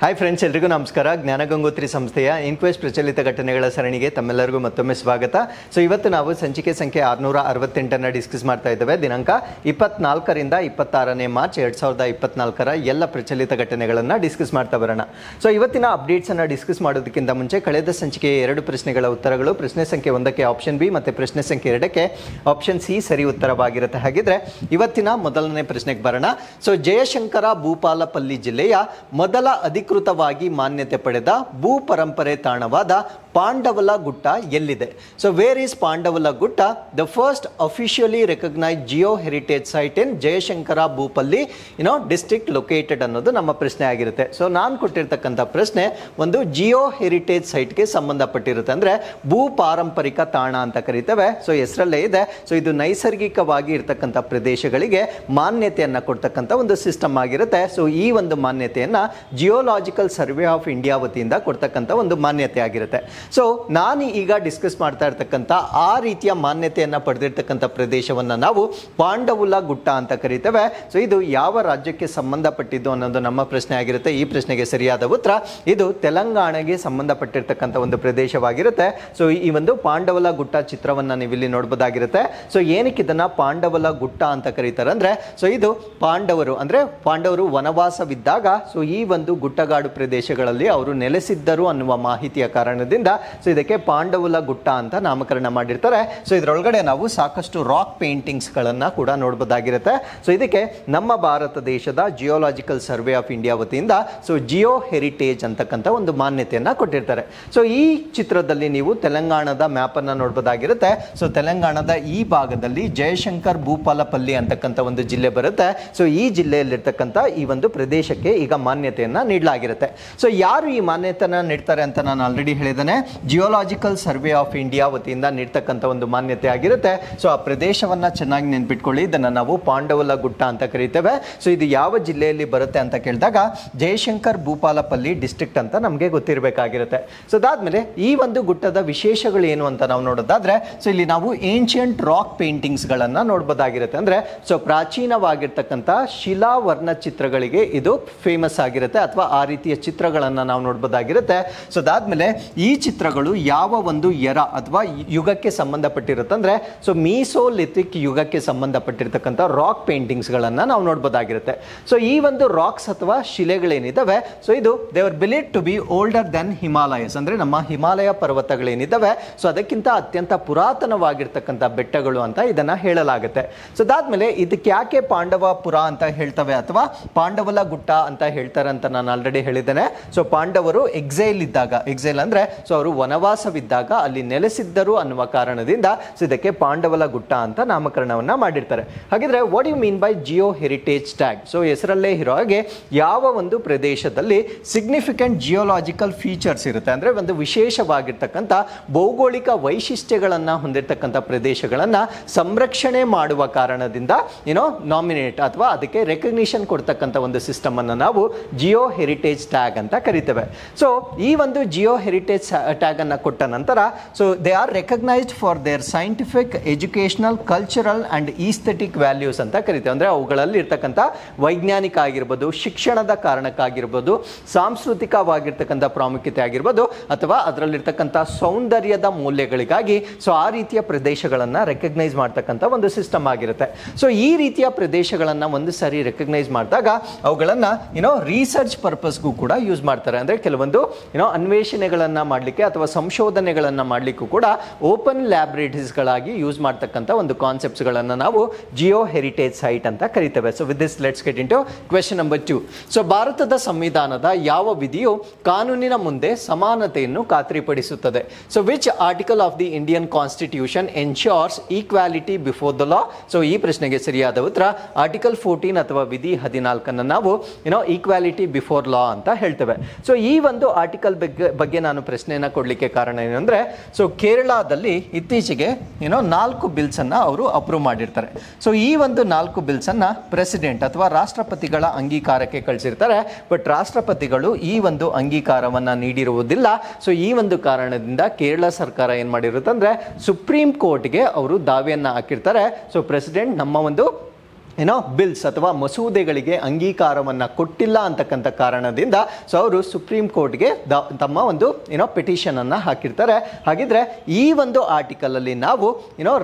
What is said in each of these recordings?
Hi friends, ಎಲ್ರಿಗೂ ನಮಸ್ಕಾರ. ಜ್ಞಾನಗಂಗೋತ್ರಿ ಸಂಸ್ಥೆಯ ಇನ್ಕ್ವೆಸ್ಟ್ ಪ್ರಚಲಿತ ಘಟನೆಗಳ ಸರಣಿಗೆ ತಮ್ಮೆಲ್ಲರಿಗೂ ಮತ್ತೊಮ್ಮೆ ಸ್ವಾಗತ. ಸೊ ಇವತ್ತು ನಾವು ಸಂಚಿಕೆ ಸಂಖ್ಯೆ 668 ಡಿಸ್ಕಸ್ ಮಾಡ್ತಾ ಇದ್ದೇವೆ. ದಿನಾಂಕ 24ರಿಂದ 26ನೇ ಮಾರ್ಚ್ 2024 ಎಲ್ಲ ಪ್ರಚಲಿತ ಘಟನೆಗಳನ್ನು ಡಿಸ್ಕಸ್ ಮಾಡ್ತಾ ಬರೋಣ. ಸೊ ಇವತ್ತಿನ ಅಪ್ಡೇಟ್ಸನ್ನು ಡಿಸ್ಕಸ್ ಮಾಡೋದಕ್ಕಿಂತ ಮುಂಚೆ ಕಳೆದ ಸಂಚಿಕೆಯ 2 ಪ್ರಶ್ನೆಗಳ ಉತ್ತರಗಳು, ಪ್ರಶ್ನೆ ಸಂಖ್ಯೆ 1ಕ್ಕೆ ಆಪ್ಷನ್ ಬಿ ಮತ್ತು ಪ್ರಶ್ನೆ ಸಂಖ್ಯೆ 2ಕ್ಕೆ ಆಪ್ಷನ್ ಸಿ ಸರಿ ಉತ್ತರವಾಗಿರುತ್ತೆ. ಹಾಗಿದ್ರೆ ಇವತ್ತಿನ ಮೊದಲನೇ ಪ್ರಶ್ನೆಗೆ ಬರೋಣ. ಸೊ ಜಯಶಂಕರ ಭೂಪಾಲಪಲ್ಲಿ ಜಿಲ್ಲೆಯ ಮೊದಲ ಅಧಿಕೃತವಾಗಿ ಮಾನ್ಯತೆ ಪಡೆದ ಭೂ ಪರಂಪರೆ ತಾಣವಾದ ಪಾಂಡವಲ ಗುಟ್ಟ ಎಲ್ಲಿದೆ? So where is Pandavula Gutta, the first officially recognised geo heritage site in Jayashankar Bhupalpally district located ಅನ್ನೋದು ನಮ್ಮ ಪ್ರಶ್ನೆ ಆಗಿರುತ್ತೆ. ಸೊ ನಾನು ಕೊಟ್ಟಿರ್ತಕ್ಕಂಥ ಪ್ರಶ್ನೆ ಒಂದು ಜಿಯೋ ಹೆರಿಟೇಜ್ ಸೈಟ್ಗೆ ಸಂಬಂಧಪಟ್ಟಿರುತ್ತೆ, ಅಂದರೆ ಭೂ ಪಾರಂಪರಿಕ ತಾಣ ಅಂತ ಕರಿತೇವೆ. ಸೊ ಹೆಸರಲ್ಲೇ ಇದೆ. ಸೊ ಇದು ನೈಸರ್ಗಿಕವಾಗಿ ಇರ್ತಕ್ಕಂಥ ಪ್ರದೇಶಗಳಿಗೆ ಮಾನ್ಯತೆಯನ್ನು ಕೊಡ್ತಕ್ಕಂಥ ಒಂದು ಸಿಸ್ಟಮ್ ಆಗಿರುತ್ತೆ. ಸೊ ಈ ಒಂದು ಮಾನ್ಯತೆಯನ್ನು ಜಿಯೋಲಾಜಿಕಲ್ ಸರ್ವೆ ಆಫ್ ಇಂಡಿಯಾ ವತಿಯಿಂದ ಕೊಡ್ತಕ್ಕಂಥ ಒಂದು ಮಾನ್ಯತೆ ಆಗಿರುತ್ತೆ. ಸೊ ನಾನು ಈಗ ಡಿಸ್ಕಸ್ ಮಾಡ್ತಾ ಇರ್ತಕ್ಕಂಥ ಆ ರೀತಿಯ ಮಾನ್ಯತೆಯನ್ನು ಪಡೆದಿರ್ತಕ್ಕಂಥ ಪ್ರದೇಶವನ್ನು ನಾವು ಪಾಂಡವಲ ಗುಟ್ಟ ಅಂತ ಕರಿತೇವೆ. ಸೊ ಇದು ಯಾವ ರಾಜ್ಯಕ್ಕೆ ಸಂಬಂಧಪಟ್ಟಿದ್ದು ಅನ್ನೋದು ನಮ್ಮ ಪ್ರಶ್ನೆ ಆಗಿರುತ್ತೆ. ಈ ಪ್ರಶ್ನೆಗೆ ಸರಿಯಾದ ಉತ್ತರ ಇದು ತೆಲಂಗಾಣಗೆ ಸಂಬಂಧಪಟ್ಟಿರ್ತಕ್ಕಂಥ ಒಂದು ಪ್ರದೇಶವಾಗಿರುತ್ತೆ. ಸೊ ಈ ಒಂದು ಪಾಂಡವಲ ಗುಟ್ಟ ಚಿತ್ರವನ್ನು ನೀವು ಇಲ್ಲಿ ನೋಡ್ಬೋದಾಗಿರುತ್ತೆ. ಸೊ ಏನಕ್ಕೆ ಇದನ್ನ ಪಾಂಡವಲ ಗುಟ್ಟ ಅಂತ ಕರೀತಾರೆ ಅಂದ್ರೆ, ಸೊ ಇದು ಪಾಂಡವರು ವನವಾಸವಿದ್ದಾಗ ಸೊ ಈ ಒಂದು ಗುಟ್ಟಗಾಡು ಪ್ರದೇಶಗಳಲ್ಲಿ ಅವರು ನೆಲೆಸಿದ್ದರು ಅನ್ನುವ ಮಾಹಿತಿಯ ಕಾರಣದಿಂದ ಸೊ ಇದಕ್ಕೆ ಪಾಂಡವಲ ಗುಟ್ಟ ಅಂತ ನಾಮಕರಣ ಮಾಡಿರ್ತಾರೆ. ಸೊ ಇದರೊಳಗಡೆ ನಾವು ಸಾಕಷ್ಟು ರಾಕ್ ಪೇಂಟಿಂಗ್ಸ್ ಗಳನ್ನ ಕೂಡ ನೋಡಬಹುದಾಗಿರುತ್ತೆ. ಸೊ ಇದಕ್ಕೆ ನಮ್ಮ ಭಾರತ ದೇಶದ ಜಿಯೋಲಾಜಿಕಲ್ ಸರ್ವೆ ಆಫ್ ಇಂಡಿಯಾ ವತಿಯಿಂದ ಸೊ ಜಿಯೋ ಹೆರಿಟೇಜ್ ಅಂತಕ್ಕಂಥ ಒಂದು ಮಾನ್ಯತೆಯನ್ನ ಕೊಟ್ಟಿರ್ತಾರೆ. ಸೊ ಈ ಚಿತ್ರದಲ್ಲಿ ನೀವು ತೆಲಂಗಾಣದ ಮ್ಯಾಪ್ ಅನ್ನ ನೋಡಬಹುದಾಗಿರುತ್ತೆ. ಸೊ ತೆಲಂಗಾಣದ ಈ ಭಾಗದಲ್ಲಿ ಜಯಶಂಕರ್ ಭೂಪಾಲಪಲ್ಲಿ ಅಂತಕ್ಕಂಥ ಒಂದು ಜಿಲ್ಲೆ ಬರುತ್ತೆ. ಸೊ ಈ ಜಿಲ್ಲೆಯಲ್ಲಿರ್ತಕ್ಕಂಥ ಈ ಒಂದು ಪ್ರದೇಶಕ್ಕೆ ಈಗ ಮಾನ್ಯತೆಯನ್ನ ನೀಡಲಾಗಿರುತ್ತೆ. ಸೊ ಯಾರು ಈ ಮಾನ್ಯತೆಯನ್ನ ನೀಡ್ತಾರೆ ಅಂತ ನಾನು ಆಲ್ರೆಡಿ ಹೇಳಿದ್ದೇನೆ. ಜಿಯೋಲಾಜಿಕಲ್ ಸರ್ವೆ ಆಫ್ ಇಂಡಿಯಾ ವತಿಯಿಂದ ನೀಡ್ತಕ್ಕಂಥ ಒಂದು ಮಾನ್ಯತೆ ಆಗಿರುತ್ತೆ. ಸೊ ಆ ಪ್ರದೇಶವನ್ನ ಚೆನ್ನಾಗಿ ನೆನ್ಪಿಟ್ಕೊಳ್ಳಿ. ಇದನ್ನ ನಾವು ಪಾಂಡವಲ ಗುಟ್ಟ ಅಂತ ಕರೀತೇವೆ. ಸೊ ಇದು ಯಾವ ಜಿಲ್ಲೆಯಲ್ಲಿ ಬರುತ್ತೆ ಅಂತ ಕೇಳಿದಾಗ ಜಯಶಂಕರ್ ಭೂಪಾಲಪಲ್ಲಿ ಡಿಸ್ಟ್ರಿಕ್ಟ್ ಅಂತ ನಮಗೆ ಗೊತ್ತಿರಬೇಕಾಗಿರುತ್ತೆ. ಸೊ ಅದಾದ್ಮೇಲೆ ಈ ಒಂದು ಗುಟ್ಟದ ವಿಶೇಷಗಳು ಏನು ಅಂತ ನಾವು ನೋಡೋದಾದ್ರೆ, ಸೊ ಇಲ್ಲಿ ನಾವು ಏನ್ಷಿಯಂಟ್ ರಾಕ್ ಪೇಂಟಿಂಗ್ಸ್ ಗಳನ್ನ ನೋಡಬಹುದಾಗಿರುತ್ತೆ. ಅಂದ್ರೆ ಸೊ ಪ್ರಾಚೀನವಾಗಿರ್ತಕ್ಕಂಥ ಶಿಲಾವರ್ಣ ಚಿತ್ರಗಳಿಗೆ ಇದು ಫೇಮಸ್ ಆಗಿರುತ್ತೆ, ಅಥವಾ ಆ ರೀತಿಯ ಚಿತ್ರಗಳನ್ನ ನಾವು ನೋಡಬಹುದಾಗಿರುತ್ತೆ. ಸೊ ಅದಾದ್ಮೇಲೆ ಈ ಚಿತ್ರಗಳು ಯಾವ ಒಂದು ಎರ ಅಥವಾ ಯುಗಕ್ಕೆ ಸಂಬಂಧಪಟ್ಟಿರುತ್ತೆ ಅಂದ್ರೆ, ಸೊ ಮೀಸೋಲಿಥಿಕ್ ಯುಗಕ್ಕೆ ಸಂಬಂಧಪಟ್ಟಿರ್ತಕ್ಕಂಥ ರಾಕ್ ಪೇಂಟಿಂಗ್ಸ್ ಗಳನ್ನ ನಾವು ನೋಡಬಹುದಾಗಿರುತ್ತೆ. ಸೊ ಈ ಒಂದು ರಾಕ್ಸ್ ಅಥವಾ ಶಿಲೆಗಳೇನಿದ್ದಾವೆ, ಸೊ ಇದು they are believed to be older than Himalayas, ಅಂದ್ರೆ ನಮ್ಮ ಹಿಮಾಲಯ ಪರ್ವತಗಳೇನಿದ್ದಾವೆ ಸೊ ಅದಕ್ಕಿಂತ ಅತ್ಯಂತ ಪುರಾತನವಾಗಿರ್ತಕ್ಕಂಥ ಬೆಟ್ಟಗಳು ಅಂತ ಇದನ್ನ ಹೇಳಲಾಗುತ್ತೆ. ಸೊ ಅದಾದ್ಮೇಲೆ ಇದಕ್ಕೆ ಯಾಕೆ ಪಾಂಡವಪುರ ಅಂತ ಹೇಳ್ತವೆ ಅಥವಾ ಪಾಂಡವಲ ಗುಟ್ಟ ಅಂತ ಹೇಳ್ತಾರೆ ಅಂತ ನಾನು ಆಲ್ರೆಡಿ ಹೇಳಿದ್ದೇನೆ. ಸೊ ಪಾಂಡವರು ಎಕ್ಸೈಲ್ ಅಂದ್ರೆ ಸೊ ಅವರು ವನವಾಸವಿದ್ದಾಗ ಅಲ್ಲಿ ನೆಲೆಸಿದ್ದರು ಅನ್ನುವ ಕಾರಣದಿಂದ ಸೊ ಇದಕ್ಕೆ ಪಾಂಡವಲ ಗುಟ್ಟ ಅಂತ ನಾಮಕರಣವನ್ನ ಮಾಡಿರ್ತಾರೆ. ಹಾಗಿದ್ರೆ what you mean by geo heritage tag? So ಹೆಸರಲ್ಲೇ ಇರೋ ಹಾಗೆ ಯಾವ ಒಂದು ಪ್ರದೇಶದಲ್ಲಿ ಸಿಗ್ನಿಫಿಕೆಂಟ್ ಜಿಯೋಲಾಜಿಕಲ್ ಫೀಚರ್ಸ್ ಇರುತ್ತೆ, ಅಂದ್ರೆ ಒಂದು ವಿಶೇಷವಾಗಿರ್ತಕ್ಕಂಥ ಭೌಗೋಳಿಕ ವೈಶಿಷ್ಟ್ಯಗಳನ್ನ ಹೊಂದಿರತಕ್ಕಂಥ ಪ್ರದೇಶಗಳನ್ನ ಸಂರಕ್ಷಣೆ ಮಾಡುವ ಕಾರಣದಿಂದ ನಾಮಿನೇಟ್ ಅಥವಾ ಅದಕ್ಕೆ ರೆಕಗ್ನಿಷನ್ ಕೊಡ್ತಕ್ಕಂಥ ಒಂದು ಸಿಸ್ಟಮ್ ಅನ್ನು ನಾವು ಜಿಯೋ ಹೆರಿಟೇಜ್ ಟ್ಯಾಗ್ ಅಂತ ಕರಿತೇವೆ. ಸೊ ಈ ಒಂದು ಜಿಯೋ ಹೆರಿಟೇಜ್ ಟ್ಯಾಗ್ ಅನ್ನು ಕೊಟ್ಟ ನಂತರ so they are recognised for there scientific, educational, cultural and aesthetic values ಅಂತ ಕರಿತೇವೆ. ಅಂದ್ರೆ ಅವುಗಳಲ್ಲಿ ಇರ್ತಕ್ಕಂಥ ವೈಜ್ಞಾನಿಕ ಆಗಿರ್ಬೋದು, ಶಿಕ್ಷಣದ ಕಾರಣಕ್ಕಾಗಿರ್ಬೋದು, ಸಾಂಸ್ಕೃತಿಕವಾಗಿರ್ತಕ್ಕಂಥ ಪ್ರಾಮುಖ್ಯತೆ ಆಗಿರ್ಬೋದು, ಅಥವಾ ಅದರಲ್ಲಿರ್ತಕ್ಕಂಥ ಸೌಂದರ್ಯದ ಮೌಲ್ಯಗಳಿಗಾಗಿ ಸೊ ಆ ರೀತಿಯ ಪ್ರದೇಶಗಳನ್ನ ರೆಕಗ್ನೈಸ್ ಮಾಡ್ತಕ್ಕಂಥ ಒಂದು ಸಿಸ್ಟಮ್ ಆಗಿರುತ್ತೆ. ಸೊ ಈ ರೀತಿಯ ಪ್ರದೇಶಗಳನ್ನ ಒಂದು ಸಾರಿ ರೆಕಗ್ನೈಸ್ ಮಾಡಿದಾಗ ಅವುಗಳನ್ನ ರಿಸರ್ಚ್ ಪರ್ಪಸ್ಗೂ ಕೂಡ ಯೂಸ್ ಮಾಡ್ತಾರೆ. ಅಂದ್ರೆ ಕೆಲವೊಂದು ಅನ್ವೇಷಣೆಗಳನ್ನ ಮಾಡಲಿಕ್ಕೆ ಅಥವಾ ಸಂಶೋಧನೆಗಳನ್ನ ಮಾಡಲಿಕ್ಕೂ ಕೂಡ ಓಪನ್ ಲ್ಯಾಬೊರೇಟರೀಸ್ ಗಳಾಗಿ ಯೂಸ್ ಮಾಡ್ತಕ್ಕಂಥ ಒಂದು ಕಾನ್ಸೆಪ್ಟ್ಸ್ ಗಳನ್ನ ನಾವು ಜಿಯೋ ಹೆರಿಟೇಜ್ ಸೈಟ್ ಅಂತ ಕರಿತೇವೆ. So with this let's get into question number 2. So ಭಾರತದ ಸಂವಿಧಾನದ ಯಾವ ವಿಧಿಯು ಕಾನೂನಿನ ಮುಂದೆ ಸಮಾನತೆಯನ್ನು ಖಾತ್ರಿಪಡಿಸುತ್ತದೆ? So which article of the Indian constitution ensures equality before the law? So ಈ ಪ್ರಶ್ನೆಗೆ ಸರಿಯಾದ ಉತ್ತರ ಆರ್ಟಿಕಲ್ 14 ಅಥವಾ ವಿಧಿ 14 ನಾವು ಈಕ್ವಾಲಿಟಿ ಬಿಫೋರ್ ಲಾ ಅಂತ ಹೇಳ್ತೇವೆ. ಸೊ ಈ ಒಂದು ಆರ್ಟಿಕಲ್ ಬಗ್ಗೆ ನಾನು ಪ್ರಶ್ನೆಯನ್ನ ಕೊಡ್ಲಿಕ್ಕೆ ಕಾರಣ ಏನಂದ್ರೆ, ಸೊ ಕೇರಳದಲ್ಲಿ ಇತ್ತೀಚೆಗೆ 4 ಬಿಲ್ಸ್ ಅನ್ನ ಅವರು ಅಪ್ರೂವ್ ಮಾಡಿರ್ತಾರೆ. ಸೊ ಈ ಒಂದು 4 ಬಿಲ್ಸ್ ಅನ್ನ ಪ್ರೆಸಿಡೆಂಟ್ ಅಥವಾ ರಾಷ್ಟ್ರಪತಿಗಳ ಅಂಗೀಕಾರಕ್ಕೆ ಕಳಿಸಿರ್ತಾರೆ. ಬಟ್ ರಾಷ್ಟ್ರಪತಿಗಳು ಈ ಒಂದು ಅಂಗೀಕಾರವನ್ನ ನೀಡಿರುವುದಿಲ್ಲ. ಸೊ ಈ ಒಂದು ಕಾರಣದಿಂದ ಕೇರಳ ಸರ್ಕಾರ ಏನ್ ಮಾಡಿರುತ್ತೆ ಅಂದ್ರೆ ಸುಪ್ರೀಂ ಕೋರ್ಟ್ಗೆ ಅವರು ದಾವೆಯನ್ನ ಹಾಕಿರ್ತಾರೆ. ಸೊ ಪ್ರೆಸಿಡೆಂಟ್ ನಮ್ಮ ಒಂದು ಬಿಲ್ಸ್ ಅಥವಾ ಮಸೂದೆಗಳಿಗೆ ಅಂಗೀಕಾರವನ್ನು ಕೊಟ್ಟಿಲ್ಲ ಅಂತಕ್ಕಂಥ ಕಾರಣದಿಂದ ಸೊ ಅವರು ಸುಪ್ರೀಂ ಕೋರ್ಟ್ಗೆ ತಮ್ಮ ಒಂದು ಪಿಟಿಷನ್ ಅನ್ನು ಹಾಕಿರ್ತಾರೆ. ಹಾಗಿದ್ರೆ ಈ ಒಂದು ಆರ್ಟಿಕಲ್ ಅಲ್ಲಿ ನಾವು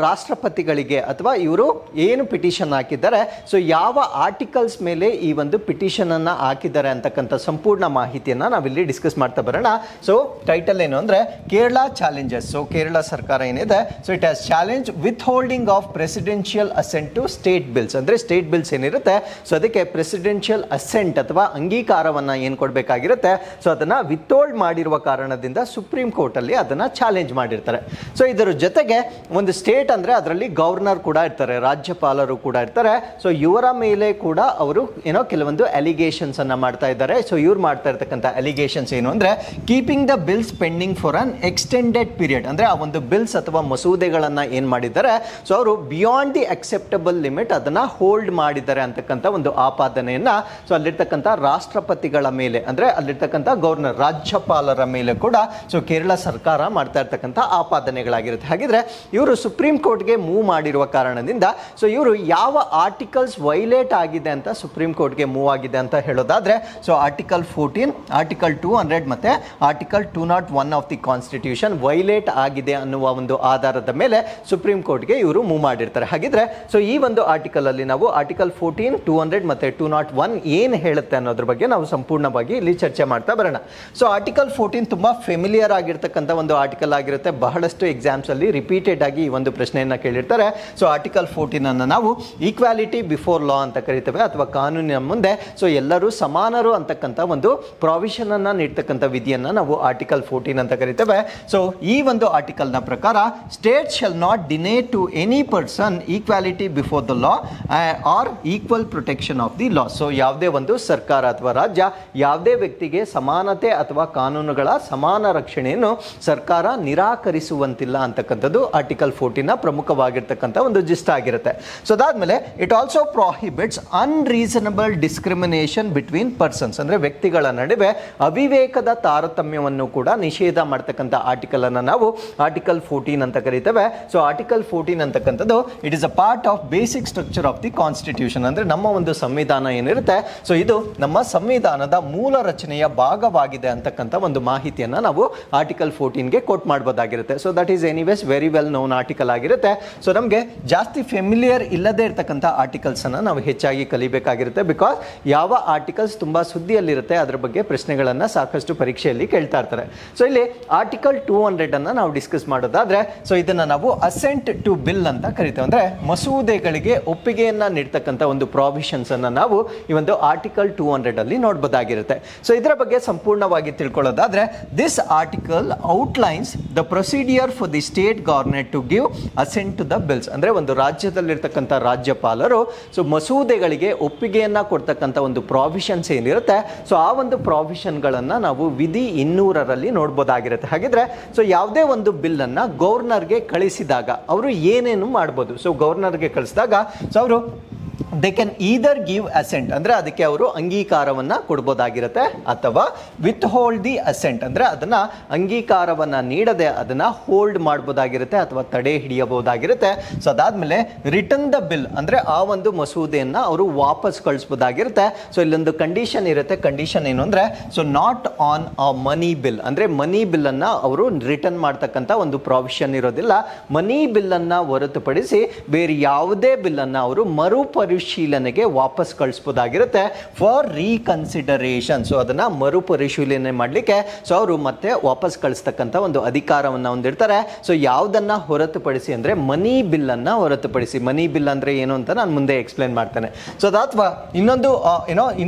ರಾಷ್ಟ್ರಪತಿಗಳಿಗೆ ಅಥವಾ ಇವರು ಏನು ಪಿಟಿಷನ್ ಹಾಕಿದ್ದಾರೆ ಸೊ ಯಾವ ಆರ್ಟಿಕಲ್ಸ್ ಮೇಲೆ ಈ ಒಂದು ಪಿಟಿಷನ್ ಅನ್ನ ಹಾಕಿದ್ದಾರೆ ಅಂತಕ್ಕಂಥ ಸಂಪೂರ್ಣ ಮಾಹಿತಿಯನ್ನ ನಾವಿಲ್ಲಿ ಡಿಸ್ಕಸ್ ಮಾಡ್ತಾ ಬರೋಣ. ಸೊ ಟೈಟಲ್ ಏನು ಅಂದ್ರೆ ಕೇರಳ ಚಾಲೆಂಜಸ್. ಸೊ ಕೇರಳ ಸರ್ಕಾರ ಏನಿದೆ so it has challenge with holding of presidential assent to state bills. ಅಂದ್ರೆ ಸ್ಟೇಟ್ ಬಿಲ್ಸ್ ಏನಿರುತ್ತೆ ಸೊ ಅದಕ್ಕೆ ಪ್ರೆಸಿಡೆನ್ಷಿಯಲ್ ಅಸೆಂಟ್ ಅಥವಾ ಅಂಗೀಕಾರವನ್ನ ಏನು ಕೊಡಬೇಕಾಗಿರುತ್ತೆ ಸೊ ಅದನ್ನ ವಿತ್ಹೋಲ್ಡ್ ಮಾಡಿರುವ ಕಾರಣದಿಂದ ಸುಪ್ರೀಂ ಕೋರ್ಟ್ ಅಲ್ಲಿ ಅದನ್ನ ಚಾಲೆಂಜ್ ಮಾಡಿರ್ತಾರೆ. ಸೊ ಇದರ ಜೊತೆಗೆ ಒಂದು ಸ್ಟೇಟ್ ಅಂದ್ರೆ ಅದರಲ್ಲಿ ಗವರ್ನರ್ ಕೂಡ ಇರ್ತಾರೆ, ರಾಜ್ಯಪಾಲರು ಕೂಡ ಇರ್ತಾರೆ. ಸೊ ಇವರ ಮೇಲೆ ಕೂಡ ಅವರು ಕೆಲವೊಂದು ಅಲಿಗೇಷನ್ಸ್ ಅನ್ನ ಮಾಡ್ತಾ ಇದ್ದಾರೆ. ಸೊ ಇವ್ರು ಮಾಡ್ತಾ ಇರ್ತಕ್ಕಂಥ ಅಲಿಗೇಷನ್ಸ್ ಏನು ಅಂದ್ರೆ keeping the bills pending for an extended period. ಅಂದ್ರೆ ಆ ಒಂದು ಬಿಲ್ಸ್ ಅಥವಾ ಮಸೂದೆಗಳನ್ನ ಏನ್ ಮಾಡಿದ್ದಾರೆ ಸೊ ಅವರು ಬಿಯಾಂಡ್ ದಿ ಅಕ್ಸೆಪ್ಟಬಲ್ ಲಿಮಿಟ್ ಅದನ್ನ ಹೋಲ್ಡ್ ಮಾಡಿದ್ದಾರೆ ಅಂತಕ್ಕಂಥ ಒಂದು ಆಪಾದನೆಯನ್ನ ಸೊ ಅಲ್ಲಿರ್ತಕ್ಕಂಥ ರಾಷ್ಟ್ರಪತಿಗಳ ಮೇಲೆ ಅಂದ್ರೆ ಅಲ್ಲಿರ್ತಕ್ಕಂಥ ಗವರ್ನರ್ ರಾಜ್ಯಪಾಲರ ಮೇಲೆ ಕೂಡ ಸೊ ಕೇರಳ ಸರ್ಕಾರ ಮಾಡ್ತಾ ಇರ್ತಕ್ಕಂಥ ಆಪಾದನೆಗಳಾಗಿರುತ್ತೆ. ಹಾಗಿದ್ರೆ ಇವರು ಸುಪ್ರೀಂ ಕೋರ್ಟ್ಗೆ ಮೂವ್ ಮಾಡಿರುವ ಕಾರಣದಿಂದ ಸೊ ಇವರು ಯಾವ ಆರ್ಟಿಕಲ್ಸ್ ವೈಲೇಟ್ ಆಗಿದೆ ಅಂತ ಸುಪ್ರೀಂ ಕೋರ್ಟ್ಗೆ ಮೂವ್ ಆಗಿದೆ ಅಂತ ಹೇಳೋದಾದ್ರೆ ಸೊ ಆರ್ಟಿಕಲ್ 14, ಆರ್ಟಿಕಲ್ 200 ಮತ್ತೆ article 201 of the constitution violate ಆಗಿದೆ ಅನ್ನುವ ಒಂದು ಆಧಾರದ ಮೇಲೆ ಸುಪ್ರೀಂ ಕೋರ್ಟ್ಗೆ ಇವರು ಮೂವ್ ಮಾಡಿರ್ತಾರೆ. ಹಾಗಿದ್ರೆ ಸೊ ಈ ಒಂದು ಆರ್ಟಿಕಲ್ ಅಲ್ಲಿ ನಾವು ಆರ್ಟಿಕಲ್ 14, 200 ಮತ್ತೆ 201 ಏನು ಹೇಳುತ್ತೆ ಅನ್ನೋದ್ರ ಬಗ್ಗೆ ನಾವು ಸಂಪೂರ್ಣವಾಗಿ ಇಲ್ಲಿ ಚರ್ಚೆ ಮಾಡ್ತಾ ಬರೋಣ. ಸೊ ಆರ್ಟಿಕಲ್ 14 ತುಂಬಾ ಫೆಮಿಲಿಯರ್ ಆಗಿರ್ತಕ್ಕಂಥ ಒಂದು ಆರ್ಟಿಕಲ್ ಆಗಿರುತ್ತೆ. ಬಹಳಷ್ಟು ಎಕ್ಸಾಮ್ಸ್ ಅಲ್ಲಿ ರಿಪೀಟೆಡ್ ಆಗಿ ಈ ಒಂದು ಪ್ರಶ್ನೆಯನ್ನ ಕೇಳಿರ್ತಾರೆ. ಸೊ ಆರ್ಟಿಕಲ್ 14 ಅನ್ನು ನಾವು ಈಕ್ವಾಲಿಟಿ ಬಿಫೋರ್ ಲಾ ಅಂತ ಕರಿತೇವೆ ಅಥವಾ ಕಾನೂನಿನ ಮುಂದೆ ಸೊ ಎಲ್ಲರೂ ಸಮಾನರು ಅಂತಕ್ಕಂಥ ಒಂದು ಪ್ರಾವಿಷನ್ ಅನ್ನ ನೀಡ್ತಕ್ಕಂಥ ವಿಧಿಯನ್ನ ನಾವು ಆರ್ಟಿಕಲ್ 14 ಅಂತ ಕರಿತೇವೆ. ಸೊ ಈ ಒಂದು ಆರ್ಟಿಕಲ್ ನ ಪ್ರಕಾರ state shall not deny to any person equality before the law or equal protection of the law. So ಯಾವುದೇ ಒಂದು ಸರ್ಕಾರ ಅಥವಾ ರಾಜ್ಯ ಯಾವುದೇ ವ್ಯಕ್ತಿಗೆ ಸಮಾನತೆ ಅಥವಾ ಕಾನೂನುಗಳ ಸಮಾನ ರಕ್ಷಣೆಯನ್ನು ಸರ್ಕಾರ ನಿರಾಕರಿಸುವಂತಿಲ್ಲ ಅಂತಕ್ಕಂಥದ್ದು ಆರ್ಟಿಕಲ್ 14 ನ ಪ್ರಮುಖವಾಗಿರ್ತಕ್ಕಂಥ ಒಂದು ಜಿಸ್ಟ್ ಆಗಿರುತ್ತೆ. ಸೊ ಅದಾದ್ಮೇಲೆ it also prohibits unreasonable discrimination between persons. ಅಂದ್ರೆ ವ್ಯಕ್ತಿಗಳ ನಡುವೆ ಅವಿವೇಕದ ತಾರತಮ್ಯವನ್ನು ಕೂಡ ನಿಷೇಧ ಮಾಡ್ತಕ್ಕಂಥ ಆರ್ಟಿಕಲ್ ಅನ್ನು ನಾವು ಆರ್ಟಿಕಲ್ 14 ಅಂತ ಕರೀತೇವೆ. ಸೊ ಆರ್ಟಿಕಲ್ 14 ಅಂತಕ್ಕಂಥದ್ದು it is a part of basic structure of the constitution. ಅಂದ್ರೆ ನಮ್ಮ ಒಂದು ಸಂವಿಧಾನ ಏನಿರುತ್ತೆ ಸೊ ಇದು ನಮ್ಮ ಸಂವಿಧಾನದ ಮೂಲ ರಚನೆಯ ಭಾಗವಾಗಿದೆ ಅಂತಕ್ಕಂಥ ಒಂದು ಮಾಹಿತಿಯನ್ನ ನಾವು ಆರ್ಟಿಕಲ್ 14ಗೆ ಕೋಟ್ ಮಾಡಬಹುದಾಗಿರುತ್ತೆ. So that is anyways very well known article ಆಗಿರುತ್ತೆ. ಸೊ ನಮಗೆ ಜಾಸ್ತಿ ಫೆಮಿಲಿಯರ್ ಇಲ್ಲದೆ ಇರತಕ್ಕಂಥ ಆರ್ಟಿಕಲ್ಸ್ ಅನ್ನ ನಾವು ಹೆಚ್ಚಾಗಿ ಕಲಿಬೇಕಾಗಿರುತ್ತೆ. ಬಿಕಾಸ್ ಯಾವ ಆರ್ಟಿಕಲ್ಸ್ ತುಂಬಾ ಸುದ್ದಿಯಲ್ಲಿರುತ್ತೆ ಅದರ ಬಗ್ಗೆ ಪ್ರಶ್ನೆಗಳನ್ನ ಸಾಕಷ್ಟು ಪರೀಕ್ಷೆಯಲ್ಲಿ ಕೇಳ್ತಾ ಇರ್ತಾರೆ. ಸೊ ಇಲ್ಲಿ ಆರ್ಟಿಕಲ್ 200 ಅನ್ನ ನಾವು ಡಿಸ್ಕಸ್ ಮಾಡೋದಾದ್ರೆ ಸೊ ಇದನ್ನ ನಾವು ಅಸೆಂಟ್ ಟು ಬಿಲ್ ಅಂತ ಕರಿತೇವೆ. ಅಂದ್ರೆ ಮಸೂದೆಗಳಿಗೆ ಒಪ್ಪಿಗೆಯನ್ನ ನೀಡ್ತಕ್ಕಂಥ ಒಂದು ಪ್ರಾವಿಷನ್ಸ್ ಅನ್ನ ನಾವು ಈ ಒಂದು ಆರ್ಟಿಕಲ್ 200 ಅಲ್ಲಿ ನೋಡಬಹುದಾಗಿರುತ್ತೆ. ಸೊ ಇದರ ಬಗ್ಗೆ ಸಂಪೂರ್ಣವಾಗಿ ತಿಳ್ಕೊಳ್ಳೋದಾದ್ರೆ this article outlines the procedure for the state government to give assent to the bills. ಅಂದ್ರೆ ಒಂದು ರಾಜ್ಯದಲ್ಲಿರ್ತಕ್ಕಂಥ ರಾಜ್ಯಪಾಲರು ಸೊ ಮಸೂದೆಗಳಿಗೆ ಒಪ್ಪಿಗೆಯನ್ನ ಕೊಡ್ತಕ್ಕಂಥ ಒಂದು ಪ್ರಾವಿಷನ್ಸ್ ಏನಿರುತ್ತೆ ಸೊ ಆ ಒಂದು ಪ್ರಾವಿಷನ್ ಗಳನ್ನ ನಾವು ವಿಧಿ 200ರಲ್ಲಿ ನೋಡಬಹುದಾಗಿರುತ್ತೆ. ಹಾಗಿದ್ರೆ ಸೊ ಯಾವುದೇ ಒಂದು ಬಿಲ್ ಅನ್ನ ಗವರ್ನರ್ಗೆ ಕಳಿಸಿದಾಗ ಅವರು ಏನೇನು ಮಾಡಬಹುದು. ಸೊ ಗವರ್ನರ್ಗೆ ಕಳಿಸಿದಾಗ ಸೊ ಅವರು they can either give asset ಅಂದ್ರೆ ಅದಕ್ಕೆ ಅವರು ಅಂಗೀಕಾರವನ್ನ ಕೊಡಬಹುದಾಗಿರುತ್ತೆ ಅಥವಾ ವಿತ್ ಹೋಲ್ಡ್ ದಿ ಅಸೆಂಟ್ ಅಂದ್ರೆ ಅದನ್ನ ಅಂಗೀಕಾರವನ್ನ ನೀಡದೆ ಅದನ್ನ ಹೋಲ್ಡ್ ಮಾಡಬಹುದಾಗಿರುತ್ತೆ ಅಥವಾ ತಡೆ ಹಿಡಿಯಬಹುದಾಗಿರುತ್ತೆ. ಸೊ ಅದಾದ್ಮೇಲೆ ರಿಟರ್ನ್ ದ ಬಿಲ್ ಅಂದ್ರೆ ಆ ಒಂದು ಮಸೂದೆಯನ್ನ ಅವರು ವಾಪಸ್ ಕಳಿಸಬಹುದಾಗಿರುತ್ತೆ. ಸೊ ಇಲ್ಲೊಂದು ಕಂಡೀಷನ್ ಇರುತ್ತೆ. ಕಂಡೀಷನ್ ಏನು ಅಂದ್ರೆ so not on a money bill ಅಂದ್ರೆ ಮನಿ ಬಿಲ್ ಅನ್ನ ಅವರು ರಿಟರ್ನ್ ಮಾಡ್ತಕ್ಕಂಥ ಒಂದು ಪ್ರಾವಿಷನ್ ಇರೋದಿಲ್ಲ. ಮನಿ ಬಿಲ್ ಅನ್ನ ಹೊರತುಪಡಿಸಿ ಬೇರೆ ಯಾವುದೇ ಬಿಲ್ ಅನ್ನ ಅವರು ಮರುಪರಿಶೀಲನೆಗೆ ವಾಪಸ್ ಕಳಿಸಬಹುದಾಗಿರುತ್ತೆ ಫಾರ್ ರೀಕನ್ಸಿಡರೇಷನ್. ಸೊ ಅದನ್ನ ಮರುಪರಿಶೀಲನೆ ಮಾಡಲಿಕ್ಕೆ ಸೊ ಅವರು ಮತ್ತೆ ವಾಪಸ್ ಕಳಿಸ್ತಕ್ಕಂಥ ಒಂದು ಅಧಿಕಾರವನ್ನು ಹೊಂದಿರ್ತಾರೆ. ಸೊ ಯಾವುದನ್ನ ಹೊರತುಪಡಿಸಿ ಅಂದ್ರೆ ಮನಿ ಬಿಲ್ ಅನ್ನ ಹೊರತುಪಡಿಸಿ. ಮನಿ ಬಿಲ್ ಅಂದ್ರೆ ಏನು ಅಂತ ನಾನು ಮುಂದೆ ಎಕ್ಸ್ಪ್ಲೇನ್ ಮಾಡ್ತೇನೆ. ಸೊ ಅಥವಾ ಇನ್ನೊಂದು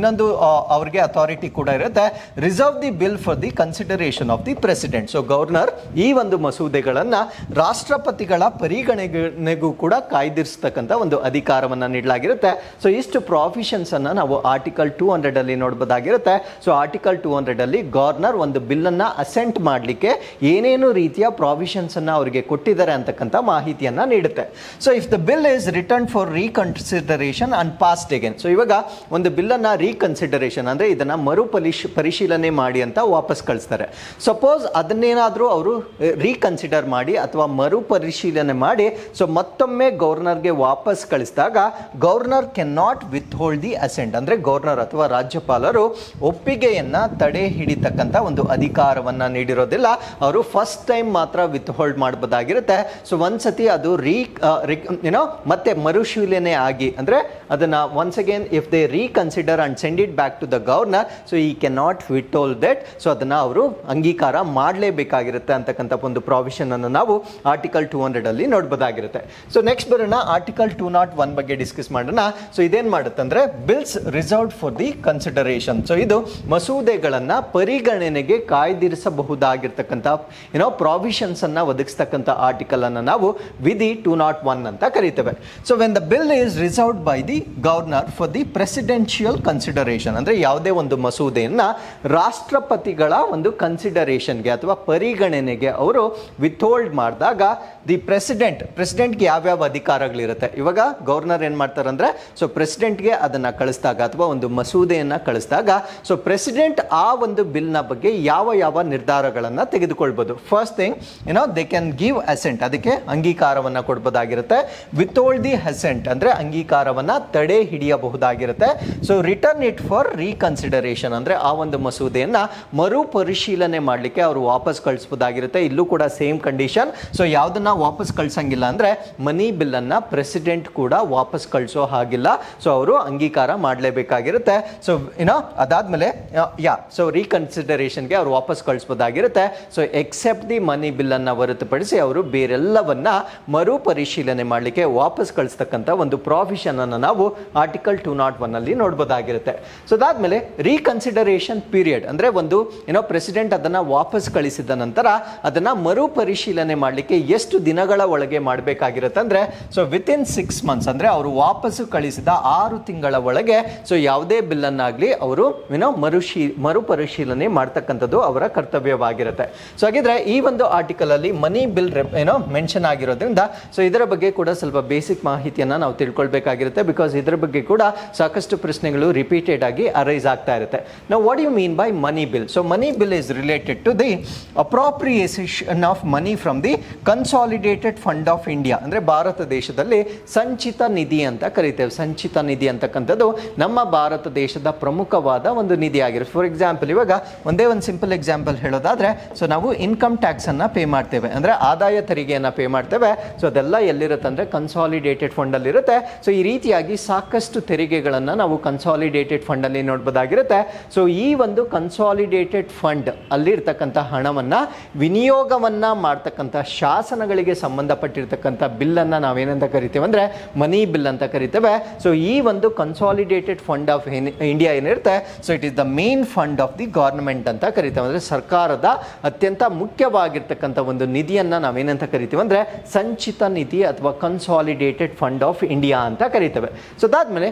ಅವ್ರಿಗೆ ಅಥಾರಿಟಿ ಕೂಡ ಇರುತ್ತೆ. Reserve the bill for the consideration of the president. So governor ಈ ಒಂದು ಮಸೂದೆಗಳನ್ನ ರಾಷ್ಟ್ರಪತಿಗಳ ಪರಿಗಣನೆಗೂ ಕೂಡ ಕಾಯ್ದಿರಿಸತಕ್ಕಂಥ ಒಂದು ಅಧಿಕಾರವನ್ನ ನೀಡಲಾಗಿರುತ್ತೆ. ಸೊ ಇಷ್ಟು ಪ್ರಾವಿಷನ್ಸ್ ಅನ್ನ ನಾವು ಆರ್ಟಿಕಲ್ 200 ಅಲ್ಲಿ ನೋಡಬಹುದಾಗಿರುತ್ತೆ. ಸೊ ಆರ್ಟಿಕಲ್ 200 ಅಲ್ಲಿ ಗವರ್ನರ್ ಒಂದು ಬಿಲ್ ಅನ್ನ ಅಸೆಂಟ್ ಮಾಡಲಿಕ್ಕೆ ಏನೇನು ರೀತಿಯ ಪ್ರಾವಿಷನ್ಸ್ ಅನ್ನ ಅವರಿಗೆ ಕೊಟ್ಟಿದ್ದಾರೆ ಅಂತಕ್ಕಂಥ ಮಾಹಿತಿಯನ್ನ ನೀಡುತ್ತೆ. So if the bill is written for reconsideration and passed again. So ಇವಾಗ ಒಂದು ಬಿಲ್ ಅನ್ನ ರೀಕನ್ಸಿಡರೇಷನ್ ಅಂದ್ರೆ ಇದನ್ನ ಪರಿಶೀಲನೆ ಮಾಡಿ ಅಂತ ವಾಪಸ್ ಕಳಿಸ್ತಾರೆ. ಸಪೋಸ್ ಅದನ್ನೇನಾದ್ರೂ ಅವರು ರೀಕನ್ಸಿಡರ್ ಮಾಡಿ ಅಥವಾ ಮರುಪರಿಶೀಲನೆ ಮಾಡಿ ಸೊ ಮತ್ತೊಮ್ಮೆ ಗವರ್ನರ್ಗೆ ವಾಪಸ್ ಕಳಿಸಿದಾಗ governor governor can not withhold the assent, ಅಂದ್ರೆ ಗವರ್ನರ್ ಅಥವಾ ರಾಜ್ಯಪಾಲರು ಒಪ್ಪಿಗೆಯನ್ನ ತಡೆ ಹಿಡಿತಕ್ಕಂತ ಒಂದು ಅಧಿಕಾರವನ್ನ ನೀಡಿರೋದಿಲ್ಲ. ಅವರು ಫಸ್ಟ್ ಟೈಮ್ ಮಾತ್ರ ವಿತ್ ಹೋಲ್ಡ್ ಮಾಡಬಹುದಾಗಿರುತ್ತೆ. ಸೊ ಒಂದ್ಸತಿ ಅದು ಮತ್ತೆ ಮರುಶೀಲನೆ ಆಗಿ, ಅಂದ್ರೆ ಅದನ್ನ once again if they reconsider and send it back to the governor, so ಈ can not withhold that, so ಅದನ್ನ ಅವರು ಅಂಗೀಕಾರ ಮಾಡಲೇಬೇಕಾಗಿರುತ್ತೆ ಅಂತಕ್ಕಂಥ ಒಂದು ಪ್ರಾವಿಷನ್ ಅನ್ನು ನಾವು ಆರ್ಟಿಕಲ್ 200 ಅಲ್ಲಿ ನೋಡಬಹುದಾಗಿರುತ್ತೆ. ಸೊ ನೆಕ್ಸ್ಟ್ ಬರೋಣ ಆರ್ಟಿಕಲ್ 201 ಬಗ್ಗೆ ಡಿಸ್ಕಸ್ ಮಾಡೋಣ. ಸೊ ಇದೇನ್ ಮಾಡುತ್ತೆ ಅಂದ್ರೆ bills reserved for the consideration. So ಇದು ಮಸೂದೆಗಳನ್ನ ಪರಿಗಣನೆಗೆ ಕಾಯ್ದಿರಿಸಬಹುದಾಗಿರ್ತಕ್ಕಂಥ ಪ್ರಾವಿಷನ್ಸ್ ಅನ್ನ ಒದಗಿಸ್ತಕ್ಕಂಥ ಆರ್ಟಿಕಲ್ ಅನ್ನ ನಾವು ವಿಧಿ 201 ಅಂತ ಕರೀತೇವೆ. So when the bill is reserved by the governor for the presidential consideration, ಅಂದ್ರೆ ಯಾವುದೇ ಒಂದು ಮಸೂದೆಯನ್ನ ರಾಷ್ಟ್ರಪತಿಗಳ ಒಂದು ಕನ್ಸಿಡರೇಷನ್ಗೆ ಅಥವಾ ಪರಿಗಣನೆಗೆ ಅವರು ವಿಥೋಲ್ಡ್ ಮಾಡಿದಾಗ ದಿ ಪ್ರೆಸಿಡೆಂಟ್ಗೆ ಯಾವ್ಯಾವ ಅಧಿಕಾರಗಳಿರುತ್ತೆ. ಇವಾಗ ಗವರ್ನರ್ ಏನ್ ಮಾಡ್ತಾರೆ ಅಂದ್ರೆ, ಸೊ ಪ್ರೆಸಿಡೆಂಟ್ಗೆ ಅದನ್ನ ಕಳಿಸಿದಾಗ ಅಥವಾ ಒಂದು ಮಸೂದೆಯನ್ನ ಕಳಿಸಿದಾಗ, ಸೊ ಪ್ರೆಸಿಡೆಂಟ್ ಆ ಒಂದು ಬಿಲ್ ನ ಬಗ್ಗೆ ಯಾವ ಯಾವ ನಿರ್ಧಾರಗಳನ್ನ ತೆಗೆದುಕೊಳ್ಬಹುದು. First thing they can give assent, ಅದಕ್ಕೆ ಅಂಗೀಕಾರವನ್ನ ಕೊಡಬಹುದಾಗಿರುತ್ತೆ. ವಿಥೋಲ್ಡ್ ದಿ ಅಸೆಂಟ್ ಅಂದ್ರೆ ಅಂಗೀಕಾರವನ್ನ ತಡೆ ಹಿಡಿಯಬಹುದಾಗಿರುತ್ತೆ. So return it for reconsideration, ಅಂದ್ರೆ ಆ ಒಂದು ಮಸೂದೆಯನ್ನ ಮರುಪರಿಶೀಲನೆ ಮಾಡಲಿಕ್ಕೆ ಅವರು ವಾಪಸ್ ಕಳಿಸಬಹುದಾಗಿರುತ್ತೆ. ಇಲ್ಲೂ ಕೂಡ ಸೇಮ್ ಕಂಡೀಷನ್. ಸೊ ಯಾವ್ದನ್ನ ವಾಪಸ್ ಕಳ್ಸಂಗಿಲ್ಲ ಅಂದ್ರೆ ಮನಿ ಬಿಲ್ ಅನ್ನ ಪ್ರೆಸಿಡೆಂಟ್ ಕೂಡ ವಾಪಸ್ ಕಳಿಸೋ ಹಾಗಿಲ್ಲ. ಸೊ ಅವರು ಅಂಗೀಕಾರ ಮಾಡಲೇಬೇಕಾಗಿರುತ್ತೆ. ಸೊ ಅದಾದ್ಮೇಲೆ ಸೊ ರೀಕನ್ಸಿಡರೇಷನ್ಗೆ ಅವರು ವಾಪಸ್ ಕಳಿಸಬಹುದಾಗಿರುತ್ತೆ. So except the money bill ಅನ್ನ ಹೊರತುಪಡಿಸಿ ಅವರು ಬೇರೆಲ್ಲವನ್ನ ಮರುಪರಿಶೀಲನೆ ಮಾಡಲಿಕ್ಕೆ ವಾಪಸ್ ಕಳಿಸ್ತಕ್ಕಂಥ ಒಂದು ಪ್ರಾವಿಷನ್ ಅನ್ನು ನಾವು ಆರ್ಟಿಕಲ್ 201 ಅಲ್ಲಿ ನೋಡಬಹುದಾಗಿರುತ್ತೆ. ಸೊ ಅದಾದ್ಮೇಲೆ ರೀಕನ್ಸಿಡರೇಷನ್ ಪೀರಿಯಡ್ ಅಂದ್ರೆ ಒಂದು ಪ್ರೆಸಿಡೆಂಟ್ ಅದನ್ನ ವಾಪಸ್ ಕಳಿಸಿದ ನಂತರ ಅದನ್ನ ಮರುಪರಿಶೀಲನೆ ಮಾಡಲಿಕ್ಕೆ ಎಷ್ಟು ದಿನಗಳ ಒಳಗೆ ಮಾಡಬೇಕಾಗಿರುತ್ತೆ ಅಂದ್ರೆ, ಸೊ ವಿತ್ ಇನ್ 6 months ಅಂದ್ರೆ ಅವರು ವಾಪಸ್ ಕಳಿಸಿದ 6 ತಿಂಗಳ ಒಳಗೆ ಸೊ ಯಾವುದೇ ಬಿಲ್ ಅನ್ನಾಗ್ಲಿ ಅವರು ಮರುಪರಿಶೀಲನೆ ಮಾಡ್ತಕ್ಕಂಥದ್ದು ಅವರ ಕರ್ತವ್ಯವಾಗಿರುತ್ತೆ. ಸೊ ಹಾಗಿದ್ರೆ ಈ ಒಂದು ಆರ್ಟಿಕಲ್ ಅಲ್ಲಿ ಮನಿ ಬಿಲ್ ಮೆನ್ಷನ್ ಆಗಿರೋದ್ರಿಂದ ಸೊ ಇದರ ಬಗ್ಗೆ ಕೂಡ ಸ್ವಲ್ಪ ಬೇಸಿಕ್ ಮಾಹಿತಿಯನ್ನ ನಾವು ತಿಳ್ಕೊಳ್ಬೇಕಾಗಿರುತ್ತೆ. ಬಿಕಾಸ್ ಇದರ ಬಗ್ಗೆ ಕೂಡ ಸಾಕಷ್ಟು ಪ್ರಶ್ನೆಗಳು ರಿಪೀಟೆಡ್ ಆಗಿ ಅರೈಸ್ ಆಗ್ತಾ ಇರುತ್ತೆ. ನಾವು what you mean by money bill? So money bill is related to the appropriation of money from the consolidated fund of India, ಅಂದ್ರೆ ಭಾರತ ದೇಶದಲ್ಲಿ ಸಂಚಿತ ನಿಧಿ ಅಂತ ಕರಿತೇವೆ. ಸಂಚಿತ ನಿಧಿ ಅಂತಕ್ಕಂಥದ್ದು ನಮ್ಮ ಭಾರತ ದೇಶದ ಪ್ರಮುಖವಾದ ಒಂದು ನಿಧಿ ಆಗಿರುತ್ತೆ. ಫಾರ್ ಎಕ್ಸಾಂಪಲ್ ಇವಾಗ ಒಂದೇ ಒಂದು ಸಿಂಪಲ್ ಎಕ್ಸಾಂಪಲ್ ಹೇಳೋದಾದ್ರೆ, ಸೊ ನಾವು ಇನ್ಕಮ್ ಟ್ಯಾಕ್ಸ್ ಅನ್ನ ಪೇ ಮಾಡ್ತೇವೆ, ಅಂದ್ರೆ ಆದಾಯ ತೆರಿಗೆಯನ್ನ ಪೇ ಮಾಡ್ತೇವೆ. ಸೊ ಅದೆಲ್ಲ ಎಲ್ಲಿರುತ್ತೆ ಅಂದ್ರೆ ಕನ್ಸಾಲಿಡೇಟೆಡ್ ಫಂಡ್ ಅಲ್ಲಿ ಇರುತ್ತೆ. ಸೊ ಈ ರೀತಿಯಾಗಿ ಸಾಕಷ್ಟು ತೆರಿಗೆಗಳನ್ನ ನಾವು ಕನ್ಸಾಲಿಡೇಟೆಡ್ ಫಂಡ್ ಅಲ್ಲಿ ನೋಡಬಹುದಾಗಿರುತ್ತೆ. ಸೊ ಈ ಒಂದು ಕನ್ಸಾಲಿಡೇಟೆಡ್ ಫಂಡ್ ಅಲ್ಲಿ ಇರ್ತಕ್ಕಂಥ ಹಣವನ್ನ ವಿನಿಯೋಗವನ್ನ ಮಾಡ್ತಕ್ಕಂಥ ಶಾಸನಗಳಿಗೆ ಸಂಬಂಧಪಟ್ಟಿರ್ತಕ್ಕಂಥ ಬಿಲ್ ಅನ್ನ ನಾವೇನಂತ ಕರಿತೇವೆ ಅಂದ್ರೆ ಮನಿ ಬಿಲ್ ಅಂತ ಕರಿತೇವೆ. ಸೊ ಈ ಒಂದು ಕನ್ಸಾಲಿಡೇಟೆಡ್ ಫಂಡ್ ಆಫ್ ಇಂಡಿಯಾ ಏನಿರುತ್ತೆ, so it is the main fund of the government ಅಂತ ಕರಿತೇವೆ. ಅಂದ್ರೆ ಸರ್ಕಾರದ ಅತ್ಯಂತ ಮುಖ್ಯವಾಗಿರ್ತಕ್ಕಂಥ ಒಂದು ನಿಧಿಯನ್ನ ನಾವೇನಂತ ಕರಿತೀವಿ ಅಂದ್ರೆ ಸಂಚಿತ ನಿಧಿ ಅಥವಾ ಕನ್ಸಾಲಿಡೇಟೆಡ್ ಫಂಡ್ ಆಫ್ ಇಂಡಿಯಾ ಅಂತ ಕರಿತೇವೆ. ಸೊ ಅದಾದ್ಮೇಲೆ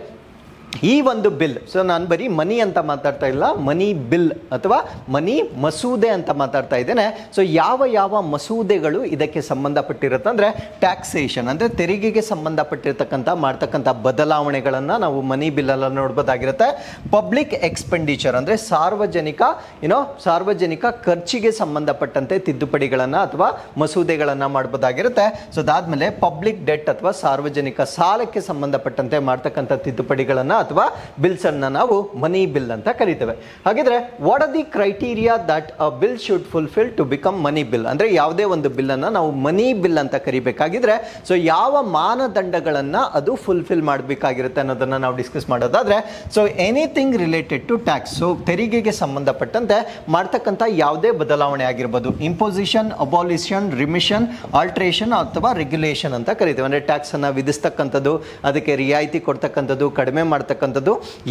ಈ ಒಂದು ಬಿಲ್, ಸೊ ನಾನು ಬರೀ ಮನಿ ಅಂತ ಮಾತಾಡ್ತಾ ಇಲ್ಲ, ಮನಿ ಬಿಲ್ ಅಥವಾ ಮನಿ ಮಸೂದೆ ಅಂತ ಮಾತಾಡ್ತಾ ಇದ್ದೇನೆ. ಸೊ ಯಾವ ಯಾವ ಮಸೂದೆಗಳು ಇದಕ್ಕೆ ಸಂಬಂಧಪಟ್ಟಿರುತ್ತೆ ಅಂದ್ರೆ ಟ್ಯಾಕ್ಸೇಷನ್ ಅಂದ್ರೆ ತೆರಿಗೆಗೆ ಸಂಬಂಧಪಟ್ಟಿರ್ತಕ್ಕಂಥ ಮಾಡ್ತಕ್ಕಂಥ ಬದಲಾವಣೆಗಳನ್ನ ನಾವು ಮನಿ ಬಿಲ್ ಅಲ್ಲ ನೋಡಬಹುದಾಗಿರುತ್ತೆ. ಪಬ್ಲಿಕ್ ಎಕ್ಸ್ಪೆಂಡಿಚರ್ ಅಂದ್ರೆ ಸಾರ್ವಜನಿಕ ಖರ್ಚಿಗೆ ಸಂಬಂಧಪಟ್ಟಂತೆ ತಿದ್ದುಪಡಿಗಳನ್ನ ಅಥವಾ ಮಸೂದೆಗಳನ್ನ ಮಾಡಬಹುದಾಗಿರುತ್ತೆ. ಸೊ ಅದಾದ್ಮೇಲೆ ಪಬ್ಲಿಕ್ ಡೆಟ್ ಅಥವಾ ಸಾರ್ವಜನಿಕ ಸಾಲಕ್ಕೆ ಸಂಬಂಧಪಟ್ಟಂತೆ ಮಾಡ್ತಕ್ಕಂಥ ತಿದ್ದುಪಡಿಗಳನ್ನ ಅಥವಾ ಬಿಲ್ಸ್ ಅನ್ನ ನಾವು ಮನಿ ಬಿಲ್ ಅಂತ ಕರೀತೇವೆ. ಹಾಗಿದ್ರೆ what are the criteria that a bill should fulfil to become money bill? ಅಂದ್ರೆ ಯಾವುದೇ ಒಂದು ಬಿಲ್ ಅನ್ನ ನಾವು ಮನಿ ಬಿಲ್ ಅಂತ ಕರಿಬೇಕಾಗಿದ್ರೆ ಸೊ ಯಾವ ಮಾನದಂಡಗಳನ್ನ ಅದು ಫುಲ್ಫಿಲ್ ಮಾಡಬೇಕಾಗಿರುತ್ತೆ ಅನ್ನೋದನ್ನ ನಾವು ಡಿಸ್ಕಸ್ ಮಾಡೋದಾದ್ರೆ, so anything related to tax, so ತೆರಿಗೆಗೆ ಸಂಬಂಧಪಟ್ಟಂತೆ ಮಾಡ್ತಕ್ಕಂಥ ಯಾವುದೇ ಬದಲಾವಣೆ ಆಗಿರ್ಬೋದು, ಇಂಪೋಸಿಷನ್, ಅಬಾಲಿಷನ್, ರಿಮಿಷನ್, ಆಲ್ಟ್ರೇಷನ್ ಅಥವಾ ರೆಗ್ಯುಲೇಷನ್ ಅಂತ ಕರಿತೇವೆ. ಅಂದ್ರೆ ಟ್ಯಾಕ್ಸ್ ಅನ್ನ ವಿಧಿಸ್ತಕ್ಕಂಥದ್ದು, ಅದಕ್ಕೆ ರಿಯಾಯಿತಿ ಕೊಡ್ತಕ್ಕಂಥದ್ದು, ಕಡಿಮೆ ಮಾಡ್ತಕ್ಕಂಥದ್ದು,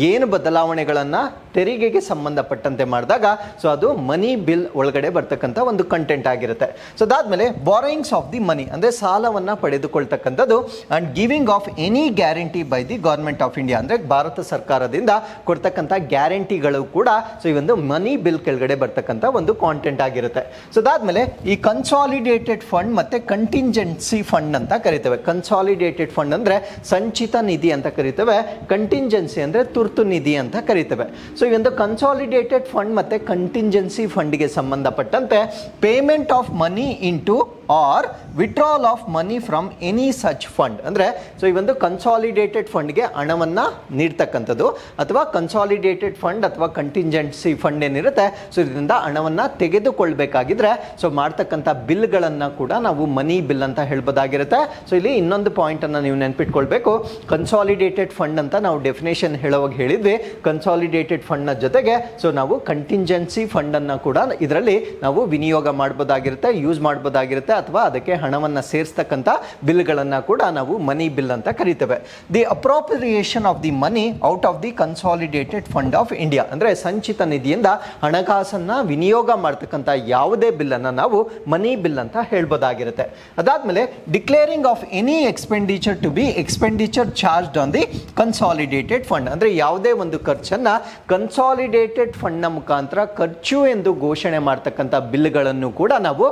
ಏನು ಬದಲಾವಣೆಗಳನ್ನ ತೆರಿಗೆಗೆ ಸಂಬಂಧಪಟ್ಟಂತೆ ಮಾಡಿದಾಗ ಸೊ ಅದು ಮನಿ ಬಿಲ್ ಒಳಗಡೆ ಬರ್ತಕ್ಕಂಥ ಒಂದು ಕಂಟೆಂಟ್ ಆಗಿರುತ್ತೆ. ಸೊ ಅದಾದ್ಮೇಲೆ ಬಾರೋಯಿಂಗ್ಸ್ ಆಫ್ ದಿ ಮನಿ ಅಂದ್ರೆ ಸಾಲವನ್ನ ಪಡೆದುಕೊಳ್ತಕ್ಕಂಥದ್ದು, and giving of any guarantee by the government of India ಅಂದ್ರೆ ಭಾರತ ಸರ್ಕಾರದಿಂದ ಕೊಡ್ತಕ್ಕಂಥ ಗ್ಯಾರಂಟಿಗಳು ಕೂಡ ಸೊ ಈ ಒಂದು ಮನಿ ಬಿಲ್ ಕೆಳಗಡೆ ಬರ್ತಕ್ಕಂಥ ಒಂದು ಕಾಂಟೆಂಟ್ ಆಗಿರುತ್ತೆ. ಸೊ ಅದಾದ್ಮೇಲೆ ಈ ಕನ್ಸಾಲಿಡೇಟೆಡ್ ಫಂಡ್ ಮತ್ತೆ ಕಂಟಿಂಜೆನ್ಸಿ ಫಂಡ್ ಅಂತ ಕರಿತೇವೆ. ಕನ್ಸಾಲಿಡೇಟೆಡ್ ಫಂಡ್ ಅಂದ್ರೆ ಸಂಚಿತ ನಿಧಿ ಅಂತ ಕರಿತೇವೆ, ಕಂಟಿಂಜೆನ್ಸಿ ಅಂದ್ರೆ ತುರ್ತು ನಿಧಿ ಅಂತ ಕರಿತೇವೆ. ಸೊ ಈ ಒಂದು ಕನ್ಸಾಲಿಡೇಟೆಡ್ ಫಂಡ್ ಮತ್ತೆ ಕಂಟಿಂಜೆನ್ಸಿ ಫಂಡ್ಗೆ ಸಂಬಂಧಪಟ್ಟಂತೆ payment of money into or withdrawal of money from any such fund. ಅಂದರೆ ಸೊ ಈ ಒಂದು ಕನ್ಸಾಲಿಡೇಟೆಡ್ ಫಂಡ್ಗೆ ಹಣವನ್ನು ನೀಡ್ತಕ್ಕಂಥದ್ದು, ಅಥವಾ ಕನ್ಸಾಲಿಡೇಟೆಡ್ ಫಂಡ್ ಅಥವಾ ಕಂಟಿಂಜೆನ್ಸಿ ಫಂಡ್ ಏನಿರುತ್ತೆ ಸೊ ಇದರಿಂದ ಹಣವನ್ನು ತೆಗೆದುಕೊಳ್ಬೇಕಾಗಿದ್ರೆ ಸೊ ಮಾಡ್ತಕ್ಕಂಥ ಬಿಲ್ಗಳನ್ನು ಕೂಡ ನಾವು ಮನಿ ಬಿಲ್ ಅಂತ ಹೇಳ್ಬೋದಾಗಿರುತ್ತೆ. ಸೊ ಇಲ್ಲಿ ಇನ್ನೊಂದು ಪಾಯಿಂಟನ್ನು ನೀವು ನೆನ್ಪಿಟ್ಕೊಳ್ಬೇಕು. ಕನ್ಸಾಲಿಡೇಟೆಡ್ ಫಂಡ್ ಅಂತ ನಾವು ಡೆಫಿನೇಷನ್ ಹೇಳುವಾಗ ಹೇಳಿದ್ವಿ, ಕನ್ಸಾಲಿಡೇಟೆಡ್ ಫಂಡ್ನ ಜೊತೆಗೆ ಸೊ ನಾವು ಕಂಟಿಂಜೆನ್ಸಿ ಫಂಡನ್ನು ಕೂಡ ಇದರಲ್ಲಿ ನಾವು ವಿನಿಯೋಗ ಮಾಡ್ಬೋದಾಗಿರುತ್ತೆ, ಯೂಸ್ ಮಾಡ್ಬೋದಾಗಿರುತ್ತೆ, ಅಥವಾ ಅದಕ್ಕೆ ಹಣವನ್ನು ಸೇರಿಸ್ತಕ್ಕಂಥ ಬಿಲ್ಗಳನ್ನು ಕೂಡ ನಾವು ಮನಿ ಬಿಲ್ ಅಂತ ಕರಿತೇವೆ. The appropriation of the money out of the consolidated fund of India, ಅಂದರೆ ಸಂಚಿತ ನಿಧಿಯಿಂದ ಹಣಕಾಸನ್ನು ವಿನಿಯೋಗ ಮಾಡ್ತಕ್ಕಂಥ ಯಾವುದೇ ಬಿಲ್ಲನ್ನು ನಾವು ಮನಿ ಬಿಲ್ ಅಂತ ಹೇಳ್ಬೋದಾಗಿರುತ್ತೆ. ಅದಾದ್ಮೇಲೆ declaring of any expenditure to be expenditure charged on the consolidated fund, ಅಂದರೆ ಯಾವುದೇ ಒಂದು ಖರ್ಚನ್ನು ಕನ್ಸಾಲಿಡೇಟೆಡ್ ಫಂಡ್ನ ಮುಖಾಂತರ ಖರ್ಚು ಎಂದು ಘೋಷಣೆ ಮಾಡ್ತಕ್ಕಂಥ ಬಿಲ್ಗಳನ್ನು ಕೂಡ ನಾವು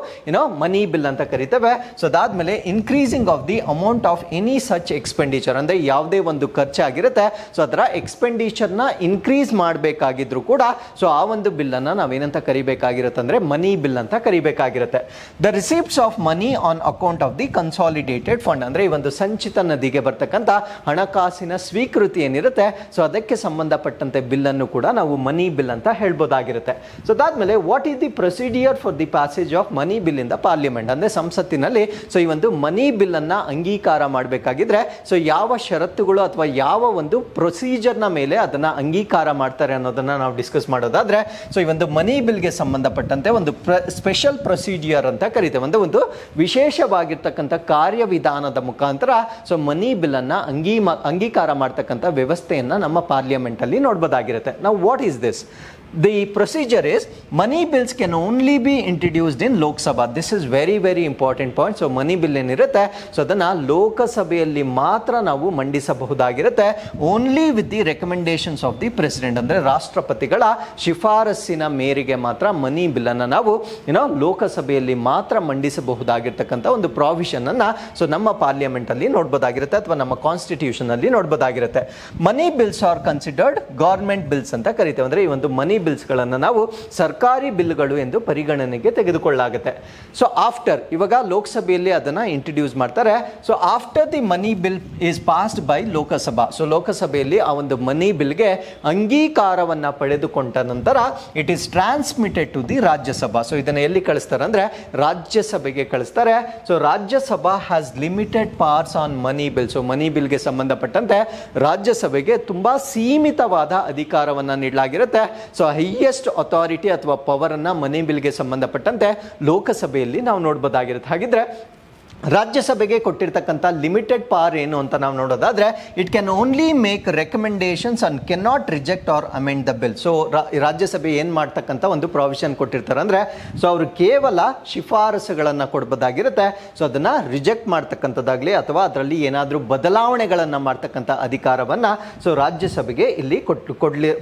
ಮನಿ ಬಿಲ್ ಅಂತ ಕರಿತೇವೆ. ಸೊ ಅದಾದ್ಮೇಲೆ increasing of the amount of any such expenditure, ಅಂದರೆ ಯಾವುದೇ ಒಂದು ಖರ್ಚಾಗಿರುತ್ತೆ ಸೊ ಅದರ ಎಕ್ಸ್ಪೆಂಡಿಚರ್ನ ಇನ್ಕ್ರೀಸ್ ಮಾಡಬೇಕಾಗಿದ್ರು ಕೂಡ ಸೊ ಆ ಒಂದು ಬಿಲ್ಲನ್ನು ನಾವೇನಂತ ಕರಿಬೇಕಾಗಿರುತ್ತೆ ಅಂದರೆ ಮನಿ ಬಿಲ್ ಅಂತ ಕರಿಬೇಕಾಗಿರುತ್ತೆ. The receipts of money on account of the consolidated fund, ಅಂದರೆ ಈ ಒಂದು ಸಂಚಿತ ನದಿಗೆ ಬರ್ತಕ್ಕಂಥ ಹಣಕಾಸಿನ ಸ್ವೀಕೃತಿ ಏನಿರುತ್ತೆ ಸೊ ಅದಕ್ಕೆ ಸಂಬಂಧಪಟ್ಟಂತೆ ಬಿಲ್ಲನ್ನು ಕೂಡ ನಾವು ಮನಿ ಬಿಲ್ ಅಂತ ಹೇಳ್ಬೋದಾಗಿರುತ್ತೆ. ಸೊ ಅದಾದ್ಮೇಲೆ what is the procedure for the passage of money bill in the parliament, ಅಂದರೆ ಸಂಸತ್ತಿನಲ್ಲಿ ಸೊ ಈ ಒಂದು ಮನಿ ಬಿಲ್ ಅನ್ನ ಅಂಗೀಕಾರ ಮಾಡಬೇಕಾಗಿದ್ರೆ ಸೊ ಯಾವ ಷರತ್ತುಗಳು ಅಥವಾ ಯಾವ ಒಂದು ಪ್ರೊಸೀಜರ್ನ ಮೇಲೆ ಅದನ್ನ ಅಂಗೀಕಾರ ಮಾಡ್ತಾರೆ ಅನ್ನೋದನ್ನ ನಾವು ಡಿಸ್ಕಸ್ ಮಾಡೋದಾದ್ರೆ ಸೊ ಈ ಒಂದು ಮನಿ ಬಿಲ್ಗೆ ಸಂಬಂಧಪಟ್ಟಂತೆ ಒಂದು ಸ್ಪೆಷಲ್ ಪ್ರೊಸೀಜಿಯರ್ ಅಂತ ಕರೀತೇವೆ, ಒಂದು ವಿಶೇಷವಾಗಿರ್ತಕ್ಕಂಥ ಕಾರ್ಯವಿಧಾನದ ಮುಖಾಂತರ ಸೊ ಮನಿ ಬಿಲ್ ಅನ್ನ ಅಂಗೀಕಾರ ಮಾಡ್ತಕ್ಕಂಥ ವ್ಯವಸ್ಥೆಯನ್ನ ನಮ್ಮ ಪಾರ್ಲಿಮೆಂಟ್ ಅಲ್ಲಿ ನೋಡಬಹುದಾಗಿರುತ್ತೆ. ನಾವು what is this? The procedure is money bills can only be introduced in Lok Sabha. This is very important point. So money bill ಏನಿರುತ್ತೆ ಸೊ ಅದನ್ನ ಲೋಕಸಭೆಯಲ್ಲಿ ಮಾತ್ರ ನಾವು ಮಂಡಿಸಬಹುದಾಗಿರುತ್ತೆ, only with the recommendations of the president, ಅಂದ್ರೆ ರಾಷ್ಟ್ರಪತಿಗಳ ಶಿಫಾರಸ್ಸಿನ ಮೇರೆಗೆ ಮಾತ್ರ ಮನಿ ಬಿಲ್ ಅನ್ನ ನಾವು ಲೋಕಸಭೆಯಲ್ಲಿ ಮಾತ್ರ ಮಂಡಿಸಬಹುದಾಗಿರ್ತಕ್ಕಂಥ ಒಂದು ಪ್ರಾವಿಷನ್ ಅನ್ನ ಸೊ ನಮ್ಮ ಪಾರ್ಲಿಮೆಂಟ್ ಅಲ್ಲಿ ನೋಡಬಹುದಾಗಿರುತ್ತೆ ಅಥವಾ ನಮ್ಮ ಕಾನ್ಸ್ಟಿಟ್ಯೂಷನ್ ಅಲ್ಲಿ ನೋಡಬಹುದಾಗಿರುತ್ತೆ. Money bills are considered government bills ಅಂತ ಕರಿತೇವೆ, ಅಂದ್ರೆ ಈ ಒಂದು ಮನಿ ಬಿಲ್ಸ್ ಗಳನ್ನು ನಾವು ಸರ್ಕಾರಿ ಬಿಲ್ಗಳು ಎಂದು ಪರಿಗಣನೆಗೆ ತೆಗೆದುಕೊಳ್ಳಲಾಗುತ್ತೆ. ಸೊ ಆಫ್ಟರ್ ಇವಾಗ ಲೋಕಸಭೆಯಲ್ಲಿ ಅದನ್ನ ಇಂಟ್ರೊಡ್ಯೂಸ್ ಮಾಡ್ತಾರೆ. So after the money bill is passed by Lok Sabha, so ಲೋಕಸಭೆಯಲ್ಲಿ ಆ ಒಂದು ಮನಿ ಬಿಲ್ಗೆ ಅಂಗೀಕಾರವನ್ನ ಪಡೆದುಕೊಂಡ ನಂತರ it is transmitted to the Rajya Sabha. So ಇದನ್ನ ಎಲ್ಲಿ ಕಳಿಸ್ತಾರೆ ಅಂದ್ರೆ ರಾಜ್ಯಸಭೆಗೆ ಕಳಿಸ್ತಾರೆ. So Rajya Sabha has limited powers on money bill. So money ಬಿಲ್ಗೆ ಸಂಬಂಧಪಟ್ಟಂತೆ ರಾಜ್ಯಸಭೆಗೆ ತುಂಬಾ ಸೀಮಿತವಾದ ಅಧಿಕಾರವನ್ನ ನೀಡಲಾಗಿರುತ್ತೆ. ಸೊ ಹೈಯೆಸ್ಟ್ ಅಥಾರಿಟಿ ಅಥವಾ ಪವರ್ ಅನ್ನ ಮನಿ ಬಿಲ್ಗೆ ಸಂಬಂಧಪಟ್ಟಂತೆ ಲೋಕಸಭೆಯಲ್ಲಿ ನಾವು ನೋಡಬಹುದಾಗಿರುತ್ತೆ. ಹಾಗಿದ್ರೆ ರಾಜ್ಯಸಭೆಗೆ ಕೊಟ್ಟಿರ್ತಕ್ಕಂಥ ಲಿಮಿಟೆಡ್ ಪವರ್ ಏನು ಅಂತ ನಾವು ನೋಡೋದಾದ್ರೆ it can only make recommendations and can not reject or amend the bill. So Rajya Sabha ಏನು ಮಾಡ್ತಕ್ಕಂಥ ಒಂದು ಪ್ರಾವಿಷನ್ ಕೊಟ್ಟಿರ್ತಾರೆ ಅಂದ್ರೆ ಸೊ ಅವರು ಕೇವಲ ಶಿಫಾರಸುಗಳನ್ನು ಕೊಡಬಹುದಾಗಿರುತ್ತೆ. ಸೊ ಅದನ್ನ ರಿಜೆಕ್ಟ್ ಮಾಡ್ತಕ್ಕಂಥದ್ದಾಗಲಿ ಅಥವಾ ಅದರಲ್ಲಿ ಏನಾದರೂ ಬದಲಾವಣೆಗಳನ್ನು ಮಾಡ್ತಕ್ಕಂಥ ಅಧಿಕಾರವನ್ನ ಸೊ ರಾಜ್ಯಸಭೆಗೆ ಇಲ್ಲಿ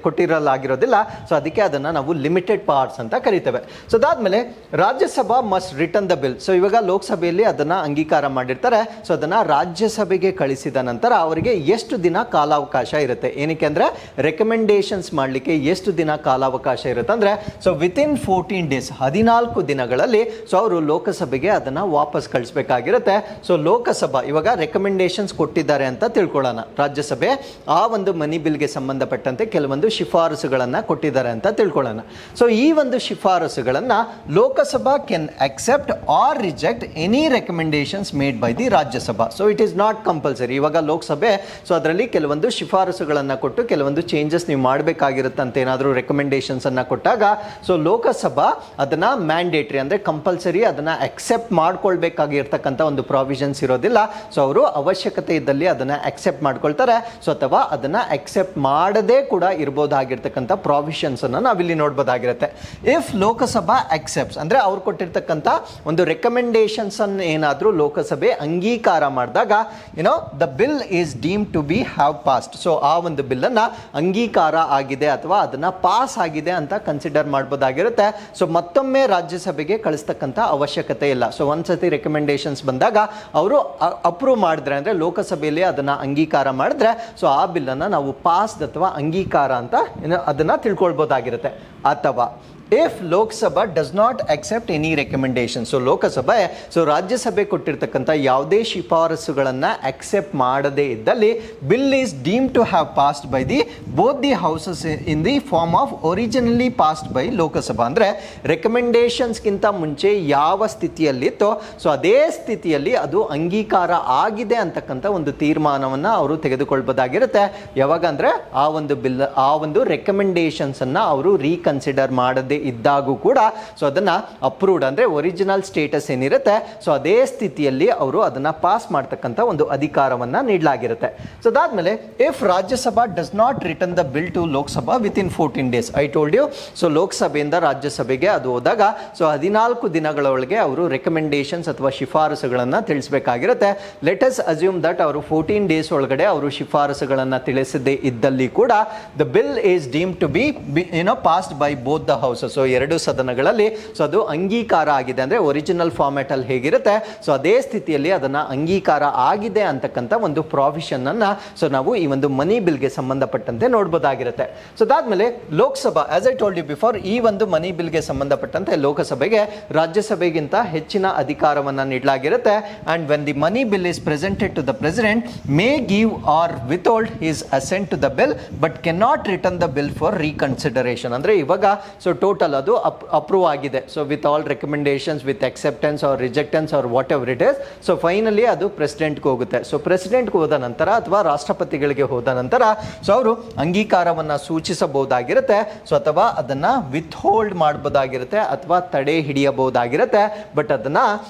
ಕೊಟ್ಟಿರಲಾಗಿರೋದಿಲ್ಲ. ಸೊ ಅದಕ್ಕೆ ಅದನ್ನ ನಾವು ಲಿಮಿಟೆಡ್ ಪವರ್ಸ್ ಅಂತ ಕರಿತೇವೆ. ಸೊ ಅದಾದ್ಮೇಲೆ Rajya Sabha must return the bill. So ಇವಾಗ ಲೋಕಸಭೆಯಲ್ಲಿ ಅದನ್ನ ಅಂಗೀಕಾರ ಮಾಡಿರ್ತಾರೆ. ಸೊ ಅದನ್ನ ರಾಜ್ಯಸಭೆಗೆ ಕಳಿಸಿದ ನಂತರ ಅವರಿಗೆ ಎಷ್ಟು ದಿನ ಕಾಲಾವಕಾಶ ಇರುತ್ತೆ, ಏನಕ್ಕೆ ಅಂದ್ರೆ ರೆಕಮೆಂಡೇಶನ್ಸ್ ಮಾಡಲಿಕ್ಕೆ ಎಷ್ಟು ದಿನ ಕಾಲಾವಕಾಶ ಇರುತ್ತೆ ಅಂದ್ರೆ ಸೊ ವಿತಿನ್ 14 ಡೇಸ್ 14 ದಿನಗಳಲ್ಲಿ ಸೊ ಅವರು ಲೋಕಸಭೆಗೆ ಅದನ್ನ ವಾಪಸ್ ಕಳಿಸಬೇಕಾಗಿರುತ್ತೆ. ಸೊ ಲೋಕಸಭಾ ಇವಾಗ ರೆಕಮೆಂಡೇಶನ್ಸ್ ಕೊಟ್ಟಿದ್ದಾರೆ ಅಂತ ತಿಳ್ಕೊಳ್ಳೋಣ, ರಾಜ್ಯಸಭೆ ಆ ಒಂದು ಮನಿ ಬಿಲ್ಗೆ ಸಂಬಂಧಪಟ್ಟಂತೆ ಕೆಲವೊಂದು ಶಿಫಾರಸುಗಳನ್ನ ಕೊಟ್ಟಿದ್ದಾರೆ ಅಂತ ತಿಳ್ಕೊಳ್ಳೋಣ. ಸೊ ಈ ಒಂದು ಶಿಫಾರಸುಗಳನ್ನ Lok Sabha can accept or reject any recommendations made by the Rajya Sabha. So it is not compulsory. ಇವಾಗ ಲೋಕಸಭೆ ಸೊ ಅದರಲ್ಲಿ ಕೆಲವೊಂದು ಶಿಫಾರಸುಗಳನ್ನು ಕೊಟ್ಟು ಕೆಲವೊಂದು ಚೇಂಜಸ್ ನೀವು ಮಾಡಬೇಕಾಗಿರುತ್ತೆ ಅಂತ ಏನಾದರೂ ರೆಕಮೆಂಡೇಶನ್ಸ್ ಅನ್ನ ಕೊಟ್ಟಾಗ ಸೊ ಲೋಕಸಭಾ ಅದನ್ನ ಮ್ಯಾಂಡೇಟ್ರಿ ಅಂದ್ರೆ ಕಂಪಲ್ಸರಿ ಅದನ್ನ ಅಕ್ಸೆಪ್ಟ್ ಮಾಡ್ಕೊಳ್ಬೇಕಾಗಿರ್ತಕ್ಕಂಥ ಒಂದು ಪ್ರಾವಿಷನ್ಸ್ ಇರೋದಿಲ್ಲ. ಸೊ ಅವರು ಅವಶ್ಯಕತೆ ಇದ್ದಲ್ಲಿ ಅದನ್ನ ಅಕ್ಸೆಪ್ಟ್ ಮಾಡ್ಕೊಳ್ತಾರೆ. ಸೊ ಅಥವಾ ಅದನ್ನ ಅಕ್ಸೆಪ್ಟ್ ಮಾಡದೇ ಕೂಡ ಇರಬಹುದಾಗಿರ್ತಕ್ಕಂಥ ಪ್ರಾವಿಷನ್ಸ್ ಅನ್ನ ನಾವಿಲ್ಲಿ ನೋಡಬಹುದಾಗಿರುತ್ತೆ. ಇಫ್ ಲೋಕಸಭಾ ಅಕ್ಸೆಪ್ಟ್ಸ್ ಅಂದ್ರೆ ಅವ್ರು ಕೊಟ್ಟಿರ್ತಕ್ಕಂಥ ಒಂದು ರೆಕಮೆಂಡೇಶನ್ಸ್ ಅನ್ನು ಏನಾದರೂ ಲೋಕಸಭೆ ಅಂಗೀಕಾರ ಮಾಡಿದಾಗ the bill is deem to be have passed. So ಆ ಒಂದು ಬಿಲ್ ಅನ್ನ ಅಂಗೀಕಾರ ಆಗಿದೆ ಅಥವಾ ಅದನ್ನ ಪಾಸ್ ಆಗಿದೆ ಅಂತ ಕನ್ಸಿಡರ್ ಮಾಡಬಹುದಾಗಿರುತ್ತೆ. ಸೊ ಮತ್ತೊಮ್ಮೆ ರಾಜ್ಯಸಭೆಗೆ ಕಳಿಸ್ತಕ್ಕಂಥ ಅವಶ್ಯಕತೆ ಇಲ್ಲ. ಸೊ ಒಂದ್ಸತಿ ರೆಕಮೆಂಡೇಶನ್ಸ್ ಬಂದಾಗ ಅವರು ಅಪ್ರೂವ್ ಮಾಡಿದ್ರೆ ಅಂದ್ರೆ ಲೋಕಸಭೆಯಲ್ಲಿ ಅದನ್ನ ಅಂಗೀಕಾರ ಮಾಡಿದ್ರೆ ಸೊ ಆ ಬಿಲ್ ಅನ್ನ ನಾವು ಪಾಸ್ಡ್ ಅಥವಾ ಅಂಗೀಕಾರ ಅಂತ ಅದನ್ನ ತಿಳ್ಕೊಳ್ಬಹುದಾಗಿರುತ್ತೆ. ಅಥವಾ if Lok Sabha does not accept any recommendation. So ಲೋಕಸಭೆ ರಾಜ್ಯಸಭೆ ಕೊಟ್ಟಿರ್ತಕ್ಕಂಥ ಯಾವುದೇ ಶಿಫಾರಸುಗಳನ್ನು ಅಕ್ಸೆಪ್ಟ್ ಮಾಡದೇ ಇದ್ದಲ್ಲಿ bill is deem to have passed by the both the houses in the form of originally passed by Lok Sabha. ಅಂದರೆ ರೆಕಮೆಂಡೇಶನ್ಸ್ಗಿಂತ ಮುಂಚೆ ಯಾವ ಸ್ಥಿತಿಯಲ್ಲಿತ್ತೋ ಸೊ ಅದೇ ಸ್ಥಿತಿಯಲ್ಲಿ ಅದು ಅಂಗೀಕಾರ ಆಗಿದೆ ಅಂತಕ್ಕಂಥ ಒಂದು ತೀರ್ಮಾನವನ್ನು ಅವರು ತೆಗೆದುಕೊಳ್ಬೋದಾಗಿರುತ್ತೆ. ಯಾವಾಗ ಅಂದರೆ ಆ ಒಂದು ಬಿಲ್, ಆ ಒಂದು ರೆಕಮೆಂಡೇಶನ್ಸ್ ಅನ್ನ ಅವರು ರೀಕನ್ಸಿಡರ್ ಮಾಡದೇ ಇದ್ದಾಗೂ ಕೂಡ ಸೊ ಅದನ್ನ ಅಪ್ರೂವ್ಡ್ ಅಂದರೆ ಒರಿಜಿನಲ್ ಸ್ಟೇಟಸ್ ಏನಿರುತ್ತೆ ಸೊ ಅದೇ ಸ್ಥಿತಿಯಲ್ಲಿ ಅವರು ಅದನ್ನ ಪಾಸ್ ಮಾಡ್ತಕ್ಕಂಥ ಒಂದು ಅಧಿಕಾರವನ್ನ ನೀಡಲಾಗಿರುತ್ತೆ. ಸೊ ಅದಾದ್ಮೇಲೆ if Rajya Sabha does not return the bill to Lok Sabha within 14 days, I told you. So ಲೋಕಸಭೆಯಿಂದ ರಾಜ್ಯಸಭೆಗೆ ಅದು ಹೋದಾಗ ಸೊ 14 ದಿನಗಳೊಳಗೆ ಅವರು ರೆಕಮೆಂಡೇಶನ್ಸ್ ಅಥವಾ ಶಿಫಾರಸುಗಳನ್ನು ತಿಳಿಸಬೇಕಾಗಿರುತ್ತೆ. ಲೆಟ್ ಅಸ್ ಅಸ್ಯೂಮ್ ದಟ್ ಅವರು 14 days ಒಳಗಡೆ ಅವರು ಶಿಫಾರಸುಗಳನ್ನು ತಿಳಿಸದೇ ಇದ್ದಲ್ಲಿ ಕೂಡ the bill is deem to be passed by both the houses. So ಎರಡು ಸದನಗಳಲ್ಲಿ ಸೊ ಅದು ಅಂಗೀಕಾರ ಆಗಿದೆ ಅಂದರೆ ಒರಿಜಿನಲ್ ಫಾರ್ಮ್ಯಾಟ್ ಅಲ್ಲಿ ಹೇಗಿರುತ್ತೆ ಸೊ ಅದೇ ಸ್ಥಿತಿಯಲ್ಲಿ ಅದನ್ನ ಅಂಗೀಕಾರ ಆಗಿದೆ ಅಂತಕ್ಕಂಥ ಒಂದು ಪ್ರಾವಿಷನ್ ಅನ್ನ ಸೊ ನಾವು ಈ ಒಂದು ಮನಿ ಬಿಲ್ಗೆ ಸಂಬಂಧಪಟ್ಟಂತೆ ನೋಡಬಹುದಾಗಿರುತ್ತೆ. ಸೊ ಅದಾದ್ಮೇಲೆ Lok Sabha, as I told you before, ಈ ಒಂದು ಮನಿ ಬಿಲ್ಗೆ ಸಂಬಂಧಪಟ್ಟಂತೆ ಲೋಕಸಭೆಗೆ ರಾಜ್ಯಸಭೆಗಿಂತ ಹೆಚ್ಚಿನ ಅಧಿಕಾರವನ್ನ ನೀಡಲಾಗಿರುತ್ತೆ. And when the money bill is presented to the president may give or withhold his assent to the bill but can not return the bill for reconsideration. ಅಂದರೆ ಇವಾಗ ಸೊ ಟೋಟಲ್ ಅದು ಅಪ್ರೂವ್ ಆಗಿದೆ. So with all recommendations, with acceptance or rejectance or whatever it is, so finally ಅದು ಪ್ರೆಸಿಡೆಂಟ್ಗೆ ಹೋಗುತ್ತೆ. So ಪ್ರೆಸಿಡೆಂಟ್ಗೆ ಹೋದ ನಂತರ ಅಥವಾ ರಾಷ್ಟ್ರಪತಿಗಳಿಗೆ ಹೋದ ನಂತರ ಸೊ ಅವರು ಅಂಗೀಕಾರವನ್ನು ಸೂಚಿಸಬಹುದಾಗಿರುತ್ತೆ. ಸೊ ಅಥವಾ ಅದನ್ನ ವಿತ್ ಹೋಲ್ಡ್ ಮಾಡಬಹುದಾಗಿರುತ್ತೆ ಅಥವಾ ತಡೆ ಹಿಡಿಯಬಹುದಾಗಿರುತ್ತೆ. ಬಟ್ ಅದನ್ನ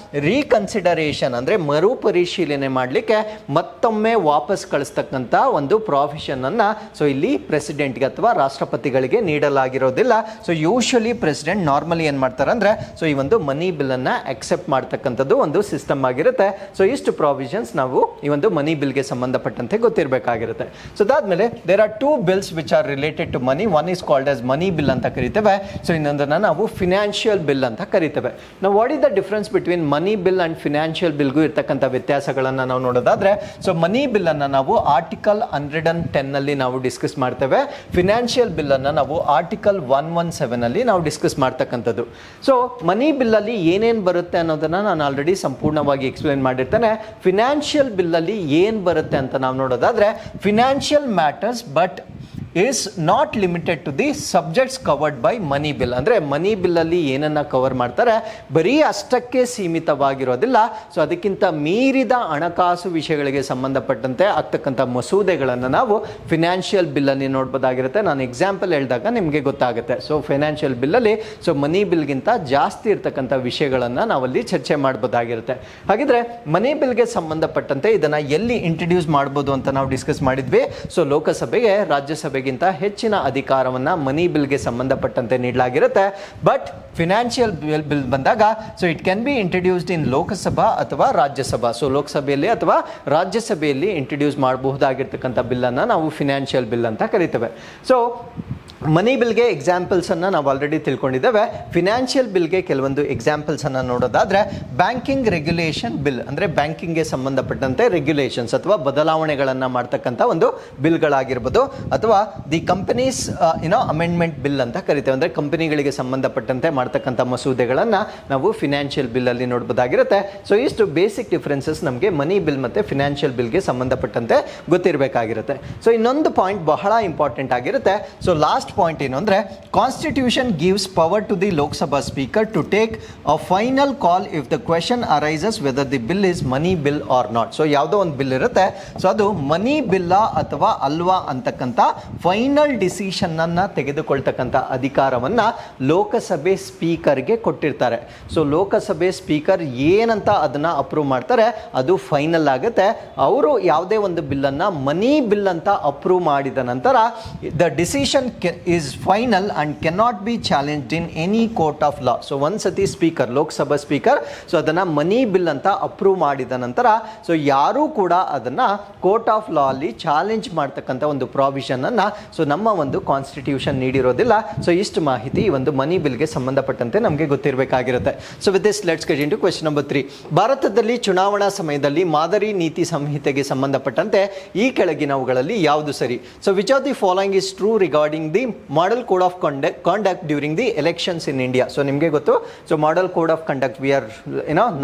ರೀಕನ್ಸಿಡರೇಷನ್ ಅಂದರೆ ಮರುಪರಿಶೀಲನೆ ಮಾಡಲಿಕ್ಕೆ ಮತ್ತೊಮ್ಮೆ ವಾಪಸ್ ಕಳಿಸ್ತಕ್ಕಂಥ ಒಂದು ಪ್ರಾವಿಷನ್ ಅನ್ನ ಸೊ ಇಲ್ಲಿ ಪ್ರೆಸಿಡೆಂಟ್ಗೆ ಅಥವಾ ರಾಷ್ಟ್ರಪತಿಗಳಿಗೆ ನೀಡಲಾಗಿರೋದಿಲ್ಲ. ಸೊ ಯೂಶಲಿ ಪ್ರೆಸಿಡೆಂಟ್ ನಾರ್ಮಲಿ ಏನು ಮಾಡ್ತಾರೆ ಅಂದರೆ ಸೊ ಈ ಒಂದು ಮನಿ ಬಿಲ್ ಅನ್ನ ಅಕ್ಸೆಪ್ಟ್ ಮಾಡ್ತಕ್ಕಂಥದ್ದು ಒಂದು ಸಿಸ್ಟಮ್ ಆಗಿರುತ್ತೆ. ಸೊ ಇಷ್ಟು ಪ್ರಾವಿಷನ್ಸ್ ನಾವು ಈ ಒಂದು ಮನಿ ಬಿಲ್ಗೆ ಸಂಬಂಧಪಟ್ಟಂತೆ ಗೊತ್ತಿರಬೇಕಾಗಿರುತ್ತೆ. ಸೊ ಅದಾದ್ಮೇಲೆ there are 2 bills which are related to money. One is called as money bill ಅಂತ ಕರಿತೇವೆ. ಸೊ ಇನ್ನೊಂದನ್ನು ನಾವು ಫಿನಾನ್ಷಿಯಲ್ ಬಿಲ್ ಅಂತ ಕರಿತೇವೆ. ನಾವು what is the difference between money bill and financial ಬಿಲ್ಗೂ ಇರ್ತಕ್ಕಂಥ ವ್ಯತ್ಯಾಸಗಳನ್ನು ನಾವು ನೋಡೋದಾದ್ರೆ ಸೊ ಮನಿ ಬಿಲ್ ಅನ್ನು ನಾವು ಆರ್ಟಿಕಲ್ 110 ಅಲ್ಲಿ ನಾವು ಡಿಸ್ಕಸ್ ಮಾಡ್ತೇವೆ. ಫಿನಾನ್ಷಿಯಲ್ ಬಿಲ್ ಅನ್ನು ನಾವು ಆರ್ಟಿಕಲ್ 117 ಅಲ್ಲಿ ನಾವು ಡಿಸ್ಕಸ್ ಮಾಡ್ತಕ್ಕಂಥದ್ದು. ಸೊ ಮನಿ ಬಿಲ್ ಅಲ್ಲಿ ಏನೇನು ಬರುತ್ತೆ ಅನ್ನೋದನ್ನ ನಾನು ಆಲ್ರೆಡಿ ಸಂಪೂರ್ಣವಾಗಿ ಎಕ್ಸ್ಪ್ಲೇನ್ ಮಾಡಿರ್ತೇನೆ. ಫಿನಾನ್ಷಿಯಲ್ ಬಿಲ್ ಅಲ್ಲಿ ಏನು ಬರುತ್ತೆ ಅಂತ ನಾವು ನೋಡೋದಾದ್ರೆ financial matters but is not limited to the subjects covered by money bill. ಅಂದರೆ ಮನಿ ಬಿಲ್ಲಲ್ಲಿ ಏನನ್ನ ಕವರ್ ಮಾಡ್ತಾರೆ ಬರೀ ಅಷ್ಟಕ್ಕೆ ಸೀಮಿತವಾಗಿರೋದಿಲ್ಲ. ಸೊ ಅದಕ್ಕಿಂತ ಮೀರಿದ ಹಣಕಾಸು ವಿಷಯಗಳಿಗೆ ಸಂಬಂಧಪಟ್ಟಂತೆ ಆಗ್ತಕ್ಕಂಥ ಮಸೂದೆಗಳನ್ನು ನಾವು ಫಿನಾನ್ಷಿಯಲ್ ಬಿಲ್ಲಲ್ಲಿ ನೋಡ್ಬೋದಾಗಿರುತ್ತೆ. ನಾನು ಎಕ್ಸಾಂಪಲ್ ಹೇಳಿದಾಗ ನಿಮಗೆ ಗೊತ್ತಾಗುತ್ತೆ. ಸೊ ಫೈನಾನ್ಷಿಯಲ್ ಬಿಲ್ಲಲ್ಲಿ ಸೊ ಮನಿ ಬಿಲ್ಗಿಂತ ಜಾಸ್ತಿ ಇರ್ತಕ್ಕಂಥ ವಿಷಯಗಳನ್ನು ನಾವಲ್ಲಿ ಚರ್ಚೆ ಮಾಡ್ಬೋದಾಗಿರುತ್ತೆ. ಹಾಗಿದ್ರೆ ಮನಿ ಬಿಲ್ಗೆ ಸಂಬಂಧಪಟ್ಟಂತೆ ಇದನ್ನು ಎಲ್ಲಿ ಇಂಟ್ರಡ್ಯೂಸ್ ಮಾಡ್ಬೋದು ಅಂತ ನಾವು ಡಿಸ್ಕಸ್ ಮಾಡಿದ್ವಿ. ಸೊ ಲೋಕಸಭೆಗೆ ರಾಜ್ಯಸಭೆಗಿಂತ ಹೆಚ್ಚಿನ ಅಧಿಕಾರವನ್ನ ಮನಿ ಬಿಲ್ಗೆ ಸಂಬಂಧಪಟ್ಟಂತೆ ನೀಡಲಾಗಿರುತ್ತೆ. ಬಟ್ ಫಿನಾನ್ಷಿಯಲ್ ಬಿಲ್ ಬಂದಾಗ so it can be introduced ಇನ್ ಲೋಕಸಭಾ ಅಥವಾ ರಾಜ್ಯಸಭಾ. ಸೊ ಲೋಕಸಭೆಯಲ್ಲಿ ಅಥವಾ ರಾಜ್ಯಸಭೆಯಲ್ಲಿ ಇಂಟ್ರಡ್ಯೂಸ್ ಮಾಡಬಹುದಾಗಿರ್ತಕ್ಕಂಥ ಬಿಲ್ಲನ್ನು ನಾವು ಫಿನಾನ್ಷಿಯಲ್ ಬಿಲ್ ಅಂತ ಕರಿತೇವೆ. ಸೊ ಮನಿ ಬಿಲ್ಗೆ ಎಕ್ಸಾಂಪಲ್ಸನ್ನು ನಾವು ಆಲ್ರೆಡಿ ತಿಳ್ಕೊಂಡಿದ್ದೇವೆ. ಫಿನಾನ್ಷಿಯಲ್ ಬಿಲ್ಗೆ ಕೆಲವೊಂದು ಎಕ್ಸಾಂಪಲ್ಸನ್ನು ನೋಡೋದಾದರೆ ಬ್ಯಾಂಕಿಂಗ್ ರೆಗ್ಯುಲೇಷನ್ ಬಿಲ್, ಅಂದರೆ ಬ್ಯಾಂಕಿಂಗ್ಗೆ ಸಂಬಂಧಪಟ್ಟಂತೆ ರೆಗ್ಯುಲೇಷನ್ಸ್ ಅಥವಾ ಬದಲಾವಣೆಗಳನ್ನು ಮಾಡ್ತಕ್ಕಂಥ ಒಂದು ಬಿಲ್ಗಳಾಗಿರ್ಬೋದು. ಅಥವಾ ದಿ ಕಂಪನೀಸ್ ಅಮೆಂಡ್ಮೆಂಟ್ ಬಿಲ್ ಅಂತ ಕರಿತೇವೆ. ಅಂದರೆ ಕಂಪನಿಗಳಿಗೆ ಸಂಬಂಧಪಟ್ಟಂತೆ ಮಾಡ್ತಕ್ಕಂಥ ಮಸೂದೆಗಳನ್ನು ನಾವು ಫಿನಾನ್ಷಿಯಲ್ ಬಿಲ್ಲಲ್ಲಿ ನೋಡ್ಬೋದಾಗಿರುತ್ತೆ. ಸೊ ಇಷ್ಟು ಬೇಸಿಕ್ ಡಿಫ್ರೆನ್ಸಸ್ ನಮಗೆ ಮನಿ ಬಿಲ್ ಮತ್ತು ಫಿನಾನ್ಷಿಯಲ್ ಬಿಲ್ಗೆ ಸಂಬಂಧಪಟ್ಟಂತೆ ಗೊತ್ತಿರಬೇಕಾಗಿರುತ್ತೆ. ಸೊ ಇನ್ನೊಂದು ಪಾಯಿಂಟ್ ಬಹಳ ಇಂಪಾರ್ಟೆಂಟ್ ಆಗಿರುತ್ತೆ. ಸೊ ಲಾಸ್ಟ್ ಪಾಯಿಂಟ್ ಏನು ಅಂದ್ರೆ constitution gives power to the Lok Sabha speaker to take a final call if the question arises whether the bill is money bill or not. So ಯಾವುದೋ ಒಂದು ಬಿಲ್ ಇರುತ್ತೆ, so ಅದು ಮನಿ ಬಿಲ್ಲ ಅಥವಾ ಅಲ್ವಾ ಅಂತಕ್ಕಂಥ ಫೈನಲ್ ಡಿಸಿಷನ್ ಅನ್ನ ತೆಗೆದುಕೊಳ್ತಕ್ಕಂಥ ಅಧಿಕಾರವನ್ನ ಲೋಕಸಭೆ ಸ್ಪೀಕರ್ಗೆ ಕೊಟ್ಟಿರ್ತಾರೆ. ಸೊ ಲೋಕಸಭೆ ಸ್ಪೀಕರ್ ಏನಂತ ಅದನ್ನ ಅಪ್ರೂವ್ ಮಾಡ್ತಾರೆ ಅದು ಫೈನಲ್ ಆಗುತ್ತೆ. ಅವರು ಯಾವುದೇ ಒಂದು ಬಿಲ್ ಅನ್ನ ಮನಿ ಬಿಲ್ ಅಂತ ಅಪ್ರೂವ್ ಮಾಡಿದ ನಂತರ the decision is final and cannot be challenged in any court of law. So ಒಂದ್ಸತಿ ಸ್ಪೀಕರ್, ಲೋಕಸಭಾ ಸ್ಪೀಕರ್ ಸೊ ಅದನ್ನ ಮನಿ ಬಿಲ್ ಅಂತ ಅಪ್ರೂವ್ ಮಾಡಿದ ನಂತರ ಸೊ ಯಾರೂ ಕೂಡ ಅದನ್ನ ಕೋರ್ಟ್ ಆಫ್ ಲಾ ಅಲ್ಲಿ ಚಾಲೆಂಜ್ ಮಾಡ್ತಕ್ಕಂಥ ಒಂದು ಪ್ರಾವಿಷನ್ ಅನ್ನ ಸೊ ನಮ್ಮ ಒಂದು ಕಾನ್ಸ್ಟಿಟ್ಯೂಷನ್ ನೀಡಿರೋದಿಲ್ಲ. ಸೊ ಇಷ್ಟು ಮಾಹಿತಿ ಈ ಒಂದು ಮನಿ ಬಿಲ್ಗೆ ಸಂಬಂಧಪಟ್ಟಂತೆ ನಮಗೆ ಗೊತ್ತಿರಬೇಕಾಗಿರುತ್ತೆ. So with this let's get into question number 3. ಭಾರತದಲ್ಲಿ ಚುನಾವಣಾ ಸಮಯದಲ್ಲಿ ಮಾದರಿ ನೀತಿ ಸಂಹಿತೆಗೆ ಸಂಬಂಧಪಟ್ಟಂತೆ ಈ ಕೆಳಗಿನವುಗಳಲ್ಲಿ ಯಾವುದು ಸರಿ? So which of the following is true regarding the model code of conduct during the elections in India. So ನಿಮಗೆ ಗೊತ್ತು, so model code of conduct we are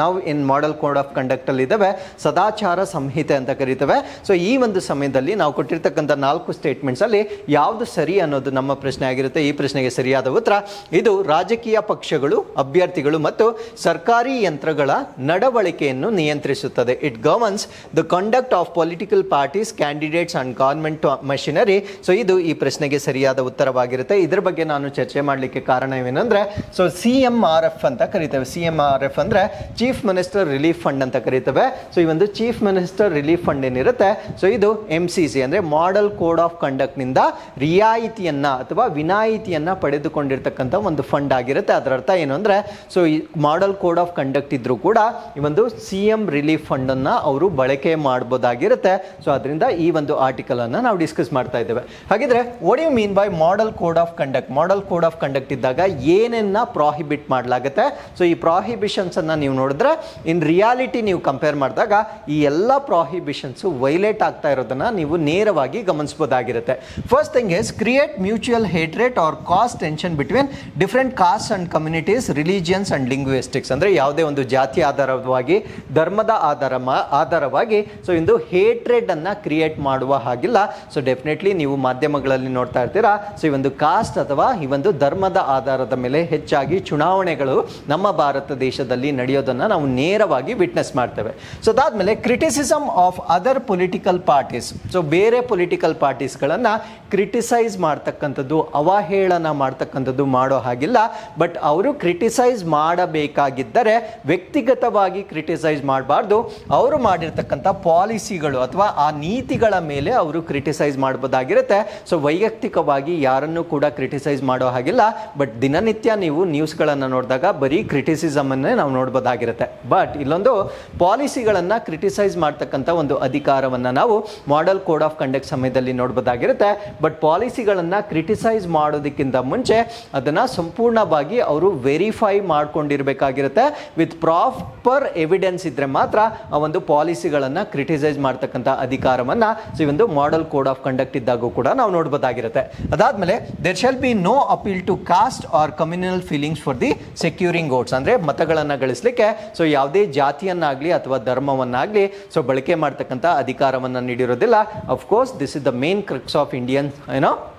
ನಾವು ಇನ್ ಮಾಡೆಲ್ ಕೋಡ್ ಆಫ್ ಕಂಡಕ್ಟ್ ಅಲ್ಲಿ ಇದ್ದಾವೆ, ಸದಾಚಾರ ಸಂಹಿತೆ ಅಂತ ಕರೀತೇವೆ. ಸೊ ಈ ಒಂದು ಸಮಯದಲ್ಲಿ ನಾವು ಕೊಟ್ಟಿರ್ತಕ್ಕಂಥ 4 ಸ್ಟೇಟ್ಮೆಂಟ್ಸ್ ಅಲ್ಲಿ ಯಾವುದು ಸರಿ ಅನ್ನೋದು ನಮ್ಮ ಪ್ರಶ್ನೆ ಆಗಿರುತ್ತೆ. ಈ ಪ್ರಶ್ನೆಗೆ ಸರಿಯಾದ ಉತ್ತರ ಇದು ರಾಜಕೀಯ ಪಕ್ಷಗಳು, ಅಭ್ಯರ್ಥಿಗಳು ಮತ್ತು ಸರ್ಕಾರಿ ಯಂತ್ರಗಳ ನಡವಳಿಕೆಯನ್ನು ನಿಯಂತ್ರಿಸುತ್ತದೆ. It governs the conduct of political parties, candidates and government machinery. So ಇದು ಈ ಪ್ರಶ್ನೆಗೆ ಸರಿಯಾದ ಉತ್ತರವಾಗಿರುತ್ತೆ. ಇದರ ಬಗ್ಗೆ ನಾನು ಚರ್ಚೆ ಮಾಡಲಿಕ್ಕೆ ಕಾರಣ ಏನೇನಂದ್ರೆ, ಸೊ CMRF ಅಂತ ಕರೀತೇವೆ. CMRF ಅಂದ್ರೆ ಚೀಫ್ ಮಿನಿಸ್ಟರ್ ರಿಲೀಫ್ ಫಂಡ್ ಅಂತ ಕರೀತೇವೆ. ಸೊ ಈ ಒಂದು ಚೀಫ್ ಮಿನಿಸ್ಟರ್ ರಿಲೀಫ್ ಫಂಡ್ ಏನಿರುತ್ತೆ, ಸೊ ಇದು MCC ಅಂದ್ರೆ ಮಾಡೆಲ್ ಕೋಡ್ ಆಫ್ ಕಂಡಕ್ಟ್ ನಿಂದ ರಿಯಾಯಿತಿಯನ್ನ ಅಥವಾ ವಿನಾಯಿತಿಯನ್ನ ಪಡೆದುಕೊಂಡಿರ್ತಕ್ಕಂಥ ಒಂದು ಫಂಡ್ ಆಗಿರುತ್ತೆ. ಅದರ ಅರ್ಥ ಏನು ಅಂದ್ರೆ, ಸೊ ಈ ಮಾಡೆಲ್ ಕೋಡ್ ಆಫ್ ಕಂಡಕ್ಟ್ ಇದ್ರೂ ಕೂಡ ಈ ಒಂದು CM ರಿಲೀಫ್ ಫಂಡ್ ಅನ್ನ ಅವರು ಬಳಕೆ ಮಾಡಬಹುದಾಗಿರುತ್ತೆ. ಸೊ ಅದರಿಂದ ಈ ಒಂದು ಆರ್ಟಿಕಲ್ ಅನ್ನ ನಾವು ಡಿಸ್ಕಸ್ ಮಾಡ್ತಾ ಇದ್ದೇವೆ. ಹಾಗಿದ್ರೆ what you mean by model code of conduct? Model code of conduct ಇದ್ದಾಗ ಏನನ್ನ ಪ್ರಾಹಿಬಿಟ್ ಮಾಡಲಾಗುತ್ತೆ? ಸೊ ಈ ಪ್ರಾಹಿಬಿಷನ್ಸ್ ಅನ್ನ ನೀವು ನೋಡಿದ್ರೆ ಇನ್ ರಿಯಾಲಿಟಿ ನೀವು ಕಂಪೇರ್ ಮಾಡಿದಾಗ ಈ ಎಲ್ಲ ಪ್ರಾಹಿಬಿಷನ್ಸ್ ವೈಲೇಟ್ ಆಗ್ತಾ ಇರೋದನ್ನ ನೀವು ನೇರವಾಗಿ ಗಮನಿಸಬಹುದಾಗಿರುತ್ತೆ. First thing is create mutual hatred or cause tension between different caste and communities, religions and linguistics. ಅಂದ್ರೆ ಯಾವುದೇ ಒಂದು ಜಾತಿ ಆಧಾರವಾಗಿ, ಧರ್ಮದ ಆಧಾರವಾಗಿ ಸೊ ಇಂದು ಹೇಟ್ರೇಡ್ ಅನ್ನ ಕ್ರಿಯೇಟ್ ಮಾಡುವ ಹಾಗಿಲ್ಲ. ಸೊ ಡೆಫಿನೆಟ್ಲಿ ನೀವು ಮಾಧ್ಯಮಗಳಲ್ಲಿ ನೋಡ್ತಾ ಇರ್ತೀರಾ, ಸೊ ಈ ಒಂದು ಕಾಸ್ಟ್ ಅಥವಾ ಈ ಒಂದು ಧರ್ಮದ ಆಧಾರದ ಮೇಲೆ ಹೆಚ್ಚಾಗಿ ಚುನಾವಣೆಗಳು ನಮ್ಮ ಭಾರತ ದೇಶದಲ್ಲಿ ನಡೆಯೋದನ್ನ ನಾವು ನೇರವಾಗಿ ವಿಟ್ನೆಸ್ ಮಾಡ್ತೇವೆ. ಸೊ ಅದಾದ್ಮೇಲೆ criticism of other political parties. So ಬೇರೆ ಪೊಲಿಟಿಕಲ್ ಪಾರ್ಟೀಸ್ಗಳನ್ನ ಕ್ರಿಟಿಸೈಸ್ ಮಾಡ್ತಕ್ಕಂಥದ್ದು, ಅವಹೇಳನ ಮಾಡ್ತಕ್ಕಂಥದ್ದು ಮಾಡೋ ಹಾಗಿಲ್ಲ. ಬಟ್ ಅವರು ಕ್ರಿಟಿಸೈಸ್ ಮಾಡಬೇಕಾಗಿದ್ದರೆ ವ್ಯಕ್ತಿಗತವಾಗಿ ಕ್ರಿಟಿಸೈಸ್ ಮಾಡಬಾರ್ದು. ಅವರು ಮಾಡಿರ್ತಕ್ಕಂಥ ಪಾಲಿಸಿಗಳು ಅಥವಾ ಆ ನೀತಿಗಳ ಮೇಲೆ ಅವರು ಕ್ರಿಟಿಸೈಸ್ ಮಾಡಬಹುದಾಗಿರುತ್ತೆ. ಸೊ ವೈಯಕ್ತಿಕವಾಗಿ ಯಾರನ್ನು ಕೂಡ ಕ್ರಿಟಿಸೈಸ್ ಮಾಡೋ ಹಾಗಿಲ್ಲ. ಬಟ್ ದಿನನಿತ್ಯ ನೀವು ನ್ಯೂಸ್ಗಳನ್ನು ನೋಡಿದಾಗ ಬರೀ ಕ್ರಿಟಿಸಿಸಮ್ ಅನ್ನೇ ನಾವು ನೋಡ್ಬೋದಾಗಿರುತ್ತೆ. ಬಟ್ ಇಲ್ಲೊಂದು ಪಾಲಿಸಿಗಳನ್ನ ಕ್ರಿಟಿಸೈಸ್ ಮಾಡ್ತಕ್ಕಂಥ ಒಂದು ಅಧಿಕಾರವನ್ನ ನಾವು ಮಾಡೆಲ್ ಕೋಡ್ ಆಫ್ ಕಂಡಕ್ಟ್ ಸಮಯದಲ್ಲಿ ನೋಡ್ಬೋದಾಗಿರುತ್ತೆ. ಬಟ್ ಪಾಲಿಸಿಗಳನ್ನ ಕ್ರಿಟಿಸೈಸ್ ಮಾಡೋದಕ್ಕಿಂತ ಮುಂಚೆ ಅದನ್ನ ಸಂಪೂರ್ಣವಾಗಿ ಅವರು ವೆರಿಫೈ ಮಾಡ್ಕೊಂಡಿರ್ಬೇಕಾಗಿರುತ್ತೆ. ವಿತ್ ಪ್ರಾಪರ್ ಎವಿಡೆನ್ಸ್ ಇದ್ರೆ ಮಾತ್ರ ಆ ಒಂದು ಪಾಲಿಸಿಗಳನ್ನ ಕ್ರಿಟಿಸೈಸ್ ಮಾಡ್ತಕ್ಕಂಥ ಅಧಿಕಾರವನ್ನ ಈ ಒಂದು ಮಾಡೆಲ್ ಕೋಡ್ ಆಫ್ ಕಂಡಕ್ಟ್ ಇದ್ದಾಗೂ ಕೂಡ ನಾವು ನೋಡಬಹುದಾಗಿರುತ್ತೆ. ಅದಾದ್ಮೇಲೆ there shall be no appeal to caste or communal feelings for the securing votes. ಅಂದ್ರೆ ಮತಗಳನ್ನ ಗಳಿಸಲಿಕ್ಕೆ ಸೊ ಯಾವುದೇ ಜಾತಿಯನ್ನಾಗ್ಲಿ ಅಥವಾ ಧರ್ಮವನ್ನಾಗ್ಲಿ ಸೊ ಬಳಕೆ ಮಾಡ್ತಕ್ಕಂಥ ಅಧಿಕಾರವನ್ನ ನೀಡಿರೋದಿಲ್ಲ. Of course this is the main crux of Indian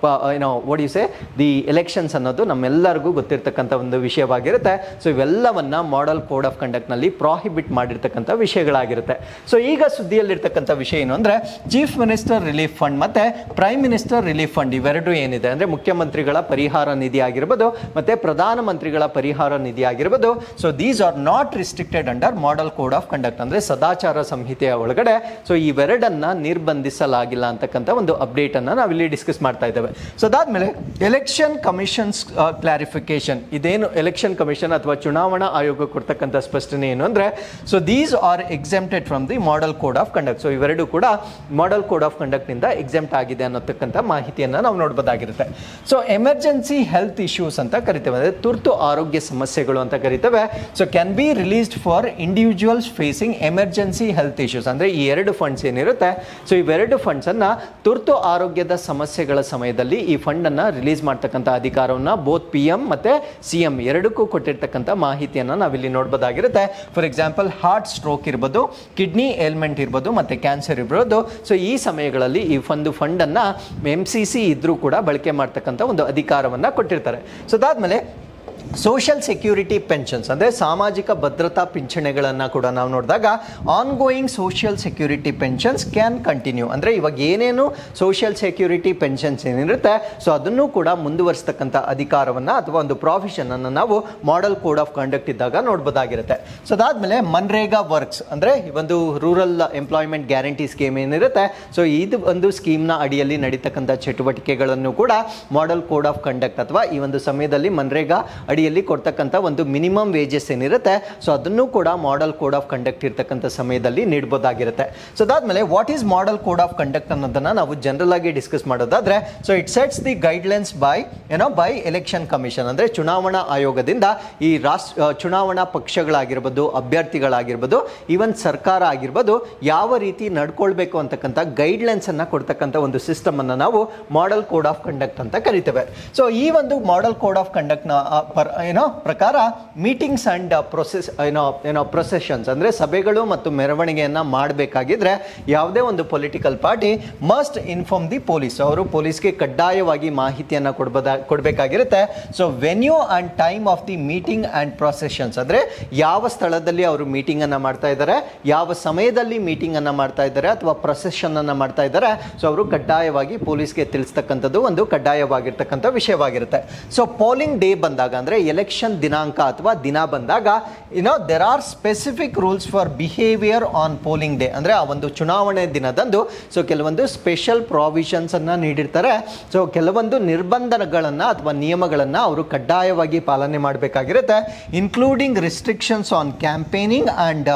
what you say the elections ಅನ್ನೋದು ನಮ್ಮೆಲ್ಲರಿಗೂ ಗೊತ್ತಿರ್ತಕ್ಕಂಥ ಒಂದು ವಿಷಯವಾಗಿರುತ್ತೆ. ಸೊ ಇವೆಲ್ಲವನ್ನ ಮಾಡೆಲ್ ಕೋಡ್ ಆಫ್ ಕಂಡಕ್ಟ್ ನಲ್ಲಿ ಪ್ರಾಹಿಬಿಟ್ ಮಾಡಿರ್ತಕ್ಕಂಥ ವಿಷಯಗಳಾಗಿರುತ್ತೆ. ಸೊ ಈಗ ಸುದ್ದಿಯಲ್ಲಿರ್ತಕ್ಕಂಥ ವಿಷಯ ಏನು ಅಂದ್ರೆ, ಚೀಫ್ ಮಿನಿಸ್ಟರ್ ರಿಲೀಫ್ ಫಂಡ್ ಮತ್ತೆ ಪ್ರೈಮ್ ಮಿನಿಸ್ಟರ್ ರಿಲೀಫ್ ಫಂಡ್ ಇವೆರಡು ಏನಿದೆ ಅಂದ್ರೆ ಮುಖ್ಯಮಂತ್ರಿಗಳ ಪರಿಹಾರ ನಿಧಿ ಆಗಿರ್ಬೋದು ಮತ್ತೆ ಪ್ರಧಾನಮಂತ್ರಿಗಳ ಪರಿಹಾರ ನಿಧಿ ಆಗಿರ್ಬೋದು. So these R not restricted under model code of conduct ಅಂದ್ರೆ ಸದಾಚಾರ ಸಂಹಿತೆಯ ಒಳಗಡೆ. ಸೊ ಇವೆರಡನ್ನ ನಿರ್ಬಂಧಿಸಲಾಗಿಲ್ಲ ಅಂತಕ್ಕಂಥ ಒಂದು ಅಪ್ಡೇಟ್ ಅನ್ನ ನಾವಿಲ್ಲಿ ಡಿಸ್ಕಸ್ ಮಾಡ್ತಾ ಇದ್ದೇವೆ. ಸೊ ಅದಾದ್ಮೇಲೆ ಎಲೆಕ್ಷನ್ ಕಮಿಷನ್ಸ್ ಕ್ಲಾರಿಫಿಕೇಶನ್. ಇದೇನು ಎಲೆಕ್ಷನ್ ಕಮಿಷನ್ ಅಥವಾ ಚುನಾವಣಾ ಆಯೋಗ ಕೊಡ್ತಕ್ಕಂಥ ಸ್ಪಷ್ಟನೆ ಏನು ಅಂದ್ರೆ, so these R exempted from the model code of conduct. So ಇವೆರಡು ಕೂಡ ಮಾಡೆಲ್ ಕೋಡ್ ಆಫ್ ಕಂಡಕ್ಟ್ ನಿಂದ ಎಕ್ಸೆಂಪ್ಟ್ ಆಗಿದೆ ಅನ್ನತಕ್ಕಂಥ ಮಾಹಿತಿಯನ್ನ ನಾವು ನೋಡಬಹುದಾಗಿರುತ್ತೆ. ಸೊ ಎಮರ್ಜೆನ್ಸಿ ಹೆಲ್ತ್ ಇಶ್ಯೂಸ್ ಅಂತ ಕರಿತೇವೆ, ಅಂದ್ರೆ ತುರ್ತು ಆರೋಗ್ಯ ಸಮಸ್ಯೆಗಳು ಅಂತ ಕರಿತೇವೆ. So can be released for individuals facing emergency health issues. ಅಂದ್ರೆ ಈ ಎರಡು ಫಂಡ್ಸ್ ಏನಿರುತ್ತೆ, ಸೊ ಇವೆರಡು ಫಂಡ್ಸ್ ಅನ್ನ ತುರ್ತು ಆರೋಗ್ಯದ ಸಮಸ್ಯೆಗಳ ಸಮಯದಲ್ಲಿ ಈ ಫಂಡ್ ಅನ್ನ ರಿಲೀಸ್ ಮಾಡ್ತಕ್ಕಂಥ ಅಧಿಕಾರವನ್ನ ಬೋತ್ PM ಮತ್ತೆ CM ಎರಡಕ್ಕೂ ಕೊಟ್ಟಿರ್ತಕ್ಕಂಥ ಮಾಹಿತಿಯನ್ನ ನಾವಿಲ್ಲಿ ನೋಡಬಹುದಾಗಿರುತ್ತೆ. ಫಾರ್ ಎಕ್ಸಾಂಪಲ್ ಹಾರ್ಟ್ ಸ್ಟ್ರೋಕ್ ಇರ್ಬೋದು, ಕಿಡ್ನಿ ಏಲ್ಮೆಂಟ್ ಇರ್ಬೋದು ಮತ್ತೆ ಕ್ಯಾನ್ಸರ್ ಇರ್ಬೋದು. ಸೊ ಈ ಸಮಯಗಳಲ್ಲಿ ಈ ಒಂದು ಫಂಡ್ ಅನ್ನ MCC ಇದ್ರೂ ಕೂಡ ಬಳಕೆ ಮಾಡ್ತಕ್ಕಂಥ ಒಂದು ಅಧಿಕಾರವನ್ನ ಕೊಟ್ಟಿರ್ತಾರೆ. ಸೊ ಅದಾದ್ಮೇಲೆ ಸೋಷಿಯಲ್ ಸೆಕ್ಯೂರಿಟಿ ಪೆನ್ಷನ್ಸ್ ಅಂದರೆ ಸಾಮಾಜಿಕ ಭದ್ರತಾ ಪಿಂಚಣಿಗಳನ್ನು ಕೂಡ ನಾವು ನೋಡಿದಾಗ ongoing social security pensions can continue. ಅಂದರೆ ಇವಾಗ ಏನೇನು ಸೋಷಿಯಲ್ ಸೆಕ್ಯೂರಿಟಿ ಪೆನ್ಷನ್ಸ್ ಏನಿರುತ್ತೆ ಸೊ ಅದನ್ನು ಕೂಡ ಮುಂದುವರಿಸ್ತಕ್ಕಂಥ ಅಧಿಕಾರವನ್ನು ಅಥವಾ ಒಂದು ಪ್ರಾವಿಷನನ್ನು ನಾವು ಮಾಡೆಲ್ ಕೋಡ್ ಆಫ್ ಕಂಡಕ್ಟ್ ಇದ್ದಾಗ ನೋಡ್ಬೋದಾಗಿರುತ್ತೆ. ಸೊ ಅದಾದಮೇಲೆ ಮನ್ರೇಗಾ ವರ್ಕ್ಸ್ ಅಂದರೆ ಈ ಒಂದು ರೂರಲ್ ಎಂಪ್ಲಾಯ್ಮೆಂಟ್ ಗ್ಯಾರಂಟಿ ಸ್ಕೀಮ್ ಏನಿರುತ್ತೆ ಸೊ ಇದು ಒಂದು ಸ್ಕೀಮ್ನ ಅಡಿಯಲ್ಲಿ ನಡೀತಕ್ಕಂಥ ಚಟುವಟಿಕೆಗಳನ್ನು ಕೂಡ ಮಾಡೆಲ್ ಕೋಡ್ ಆಫ್ ಕಂಡಕ್ಟ್ ಅಥವಾ ಈ ಒಂದು ಸಮಯದಲ್ಲಿ ಮನ್ರೇಗಾ ಅಡಿಯಲ್ಲಿ ಕೊಡ್ತಕ್ಕಂಥ ಒಂದು ಮಿನಿಮಮ್ ವೇಜಸ್ ಏನಿರುತ್ತೆ ಸೊ ಅದನ್ನು ಕೂಡ ಮಾಡೆಲ್ ಕೋಡ್ ಆಫ್ ಕಂಡಕ್ಟ್ ಇರ್ತಕ್ಕಂಥ ಸಮಯದಲ್ಲಿ ನೀಡಬಹುದಾಗಿರುತ್ತೆ. ಸೊ ಅದಾದ್ಮೇಲೆ what is model code of conduct ಅನ್ನೋದನ್ನ ನಾವು ಜನರಲ್ ಆಗಿ ಡಿಸ್ಕಸ್ ಮಾಡೋದಾದ್ರೆ so it sets the guidelines by election commission, ಅಂದ್ರೆ ಚುನಾವಣಾ ಆಯೋಗದಿಂದ ಈ ಚುನಾವಣಾ ಪಕ್ಷಗಳಾಗಿರ್ಬೋದು, ಅಭ್ಯರ್ಥಿಗಳಾಗಿರ್ಬೋದು, ಈವನ್ ಸರ್ಕಾರ ಆಗಿರ್ಬೋದು ಯಾವ ರೀತಿ ನಡ್ಕೊಳ್ಬೇಕು ಅಂತಕ್ಕಂಥ ಗೈಡ್ಲೈನ್ಸ್ ಅನ್ನ ಕೊಡ್ತಕ್ಕಂಥ ಒಂದು ಸಿಸ್ಟಮ್ ಅನ್ನ ನಾವು ಮಾಡೆಲ್ ಕೋಡ್ ಆಫ್ ಕಂಡಕ್ಟ್ ಅಂತ ಕರಿತೇವೆ. ಸೊ ಈ ಒಂದು ಮಾಡೆಲ್ ಕೋಡ್ ಆಫ್ ಕಂಡಕ್ಟ್ ನ ಪ್ರಕಾರ ಮೀಟಿಂಗ್ಸ್ ಅಂಡ್ ಪ್ರೊಸೆಷನ್ಸ್ ಅಂದ್ರೆ ಸಭೆಗಳು ಮತ್ತು ಮೆರವಣಿಗೆಯನ್ನ ಮಾಡಬೇಕಾಗಿದ್ರೆ ಯಾವುದೇ ಒಂದು political party must inform the police, ಅವರು ಪೊಲೀಸ್ಗೆ ಕಡ್ಡಾಯವಾಗಿ ಮಾಹಿತಿಯನ್ನ ಕೊಡಬೇಕಾಗಿರುತ್ತೆ. So venue and time of the meeting and processions ಅಂದ್ರೆ ಯಾವ ಸ್ಥಳದಲ್ಲಿ ಅವರು ಮೀಟಿಂಗ್ ಅನ್ನ ಮಾಡ್ತಾ ಇದ್ದಾರೆ, ಯಾವ ಸಮಯದಲ್ಲಿ ಮೀಟಿಂಗ್ ಅನ್ನ ಮಾಡ್ತಾ ಇದ್ದಾರೆ ಅಥವಾ ಪ್ರೊಸೆಷನ್ ಅನ್ನ ಮಾಡ್ತಾ ಇದ್ದಾರೆ, ಸೊ ಅವರು ಕಡ್ಡಾಯವಾಗಿ ಪೊಲೀಸ್ಗೆ ತಿಳಿಸ್ತಕ್ಕಂಥದ್ದು ಒಂದು ಕಡ್ಡಾಯವಾಗಿರ್ತಕ್ಕಂಥ ವಿಷಯವಾಗಿರುತ್ತೆ. ಸೊ ಪೋಲಿಂಗ್ ಡೇ ಬಂದಾಗ ಅಂದ್ರೆ ಎಲೆಕ್ಷನ್ ದಿನಾಂಕ ಅಥವಾ ದಿನ ಬಂದಾಗ there are specific rules for behaviour on polling day, ಅಂದ್ರೆ ಆ ಒಂದು ಚುನಾವಣೆ ದಿನದಂದು ಸೊ ಕೆಲವೊಂದು ಸ್ಪೆಷಲ್ ಪ್ರಾವಿಷನ್ಸ್ ಅನ್ನ ನೀಡಿರ್ತಾರೆ. ಸೊ ಕೆಲವೊಂದು ನಿರ್ಬಂಧಗಳನ್ನ ಅಥವಾ ನಿಯಮಗಳನ್ನ ಅವರು ಕಡ್ಡಾಯವಾಗಿ ಪಾಲನೆ ಮಾಡಬೇಕಾಗಿರುತ್ತೆ, including restrictions on campaigning and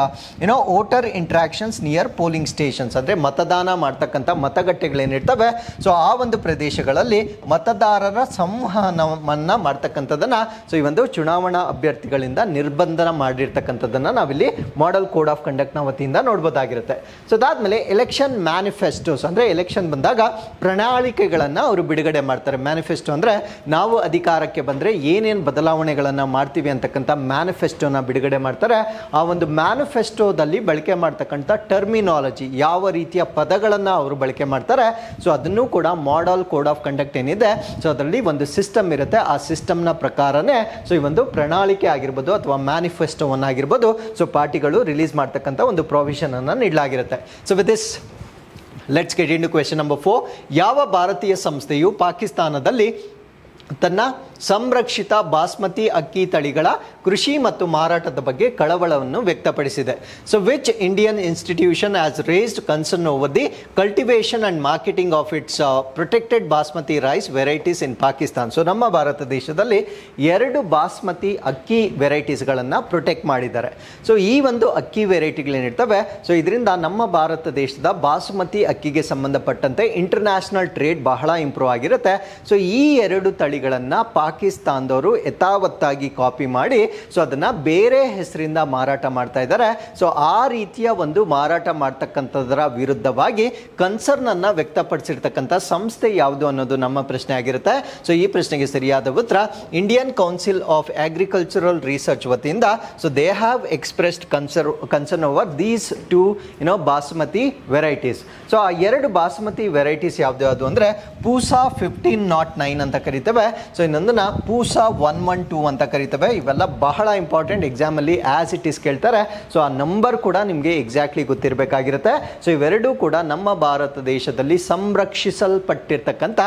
voter interactions near polling stations, ಅಂದ್ರೆ ಮತದಾನ ಮಾಡ್ತಕ್ಕಂಥ ಮತಗಟ್ಟೆಗಳೇನಿರ್ತವೆ ಸೊ ಆ ಒಂದು ಪ್ರದೇಶಗಳಲ್ಲಿ ಮತದಾರರ ಸಂವಹನವನ್ನ ಮಾಡ್ತಕ್ಕಂಥದ್ದನ್ನ ಸೊ ಈ ಒಂದು ಚುನಾವಣಾ ಅಭ್ಯರ್ಥಿಗಳಿಂದ ನಿರ್ಬಂಧನ ಮಾಡಿರ್ತಕ್ಕಂಥದ್ದನ್ನ ನಾವಿಲ್ಲಿ ಮಾಡೆಲ್ ಕೋಡ್ ಆಫ್ ಕಂಡಕ್ಟ್ ನ ವತಿಯಿಂದ ನೋಡಬಹುದಾಗಿರುತ್ತೆ. ಸೊ ಅದಾದ್ಮೇಲೆ ಎಲೆಕ್ಷನ್ ಮ್ಯಾನಿಫೆಸ್ಟೋಸ್ ಅಂದ್ರೆ ಎಲೆಕ್ಷನ್ ಬಂದಾಗ ಪ್ರಣಾಳಿಕೆಗಳನ್ನ ಅವರು ಬಿಡುಗಡೆ ಮಾಡ್ತಾರೆ. ಮ್ಯಾನಿಫೆಸ್ಟೋ ಅಂದ್ರೆ ನಾವು ಅಧಿಕಾರಕ್ಕೆ ಬಂದ್ರೆ ಏನೇನು ಬದಲಾವಣೆಗಳನ್ನ ಮಾಡ್ತೀವಿ ಅಂತಕ್ಕಂಥ ಮ್ಯಾನಿಫೆಸ್ಟೋನ ಬಿಡುಗಡೆ ಮಾಡ್ತಾರೆ. ಆ ಒಂದು ಮ್ಯಾನಿಫೆಸ್ಟೋದಲ್ಲಿ ಬಳಕೆ ಮಾಡ್ತಕ್ಕಂಥ ಟರ್ಮಿನಾಲಜಿ, ಯಾವ ರೀತಿಯ ಪದಗಳನ್ನ ಅವರು ಬಳಕೆ ಮಾಡ್ತಾರೆ ಸೊ ಅದನ್ನು ಕೂಡ ಮಾಡೆಲ್ ಕೋಡ್ ಆಫ್ ಕಂಡಕ್ಟ್ ಏನಿದೆ ಸೊ ಅದರಲ್ಲಿ ಒಂದು ಸಿಸ್ಟಮ್ ಇರುತ್ತೆ. ಆ ಸಿಸ್ಟಮ್ನ ಪ್ರಕಾರನೇ ಸೊ ಈ ಒಂದು ಪ್ರಣಾಳಿಕೆ ಆಗಿರ್ಬೋದು ಅಥವಾ ಮ್ಯಾನಿಫೆಸ್ಟೋವನ್ನಾಗಿರ್ಬೋದು ಸೊ ಪಾರ್ಟಿಗಳು ರಿಲೀಸ್ ಮಾಡ್ತಕ್ಕಂಥ ಒಂದು ಪ್ರೊವಿಷನ್ ಅನ್ನು ನೀಡಲಾಗಿರುತ್ತೆ. So with this let's get into question number 4. ಯಾವ ಭಾರತೀಯ ಸಂಸ್ಥೆಯು ಪಾಕಿಸ್ತಾನದಲ್ಲಿ ತನ್ನ ಸಂರಕ್ಷಿತ ಬಾಸ್ಮತಿ ಅಕ್ಕಿ ತಳಿಗಳ ಕೃಷಿ ಮತ್ತು ಮಾರಾಟದ ಬಗ್ಗೆ ಕಳವಳವನ್ನು ವ್ಯಕ್ತಪಡಿಸಿದೆ? So which Indian institution has raised concern over the cultivation and marketing of its protected basmati rice varieties in Pakistan? So ನಮ್ಮ ಭಾರತ ದೇಶದಲ್ಲಿ 2 ಬಾಸ್ಮತಿ ಅಕ್ಕಿ ವೆರೈಟೀಸ್ಗಳನ್ನು ಪ್ರೊಟೆಕ್ಟ್ ಮಾಡಿದ್ದಾರೆ. ಸೊ ಈ ಒಂದು ಅಕ್ಕಿ ವೆರೈಟಿಗಳೇನಿರ್ತವೆ ಸೊ ಇದರಿಂದ ನಮ್ಮ ಭಾರತ ದೇಶದ ಬಾಸುಮತಿ ಅಕ್ಕಿಗೆ ಸಂಬಂಧಪಟ್ಟಂತೆ ಇಂಟರ್ನ್ಯಾಷನಲ್ ಟ್ರೇಡ್ ಬಹಳ ಇಂಪ್ರೂವ್ ಆಗಿರುತ್ತೆ. ಸೊ ಈ 2 ತಳಿಗಳನ್ನು ಪಾಕಿಸ್ತಾನದವರು ಯಥಾವತ್ತಾಗಿ ಕಾಪಿ ಮಾಡಿ ಸೊ ಅದನ್ನ ಬೇರೆ ಹೆಸರಿಂದ ಮಾರಾಟ ಮಾಡ್ತಾ ಇದ್ದಾರೆ. ಸೊ ಆ ರೀತಿಯ ಒಂದು ಮಾರಾಟ ಮಾಡ್ತಕ್ಕಂಥದ್ರ ವಿರುದ್ಧವಾಗಿ ಕನ್ಸರ್ನ್ ಅನ್ನ ವ್ಯಕ್ತಪಡಿಸಿರ್ತಕ್ಕಂಥ ಸಂಸ್ಥೆ ಯಾವುದು ಅನ್ನೋದು ನಮ್ಮ ಪ್ರಶ್ನೆ ಆಗಿರುತ್ತೆ. ಸೊ ಈ ಪ್ರಶ್ನೆಗೆ ಸರಿಯಾದ ಉತ್ತರ Indian council of agricultural research ವತಿಯಿಂದ so they have expressed concern over these 2 basmati varieties. So ಆ 2 ಬಾಸುಮತಿ ವೆರೈಟೀಸ್ ಯಾವ್ದು ಅಂದ್ರೆ ಪೂಸಾ 1509 ಅಂತ ಕರಿತೇವೆ. ಸೊ ಇನ್ನೊಂದನ್ನ ಪೂಸಾ 112 ಅಂತ ಕರಿತೇವೆ. ಇವೆಲ್ಲ ಬಹಳ ಇಂಪಾರ್ಟೆಂಟ್, ಎಕ್ಸಾಮ್ ಅಲ್ಲಿ ಆಸ್ ಇಟ್ ಈಸ್ ಕೇಳ್ತಾರೆ. ಸೊ ಆ ನಂಬರ್ ಕೂಡ ನಿಮಗೆ ಎಕ್ಸಾಕ್ಟ್ಲಿ ಗೊತ್ತಿರಬೇಕಾಗಿರುತ್ತೆ. ಸೊ ಇವೆರಡೂ ಕೂಡ ನಮ್ಮ ಭಾರತ ದೇಶದಲ್ಲಿ ಸಂರಕ್ಷಿಸಲ್ಪಟ್ಟಿರ್ತಕ್ಕಂಥ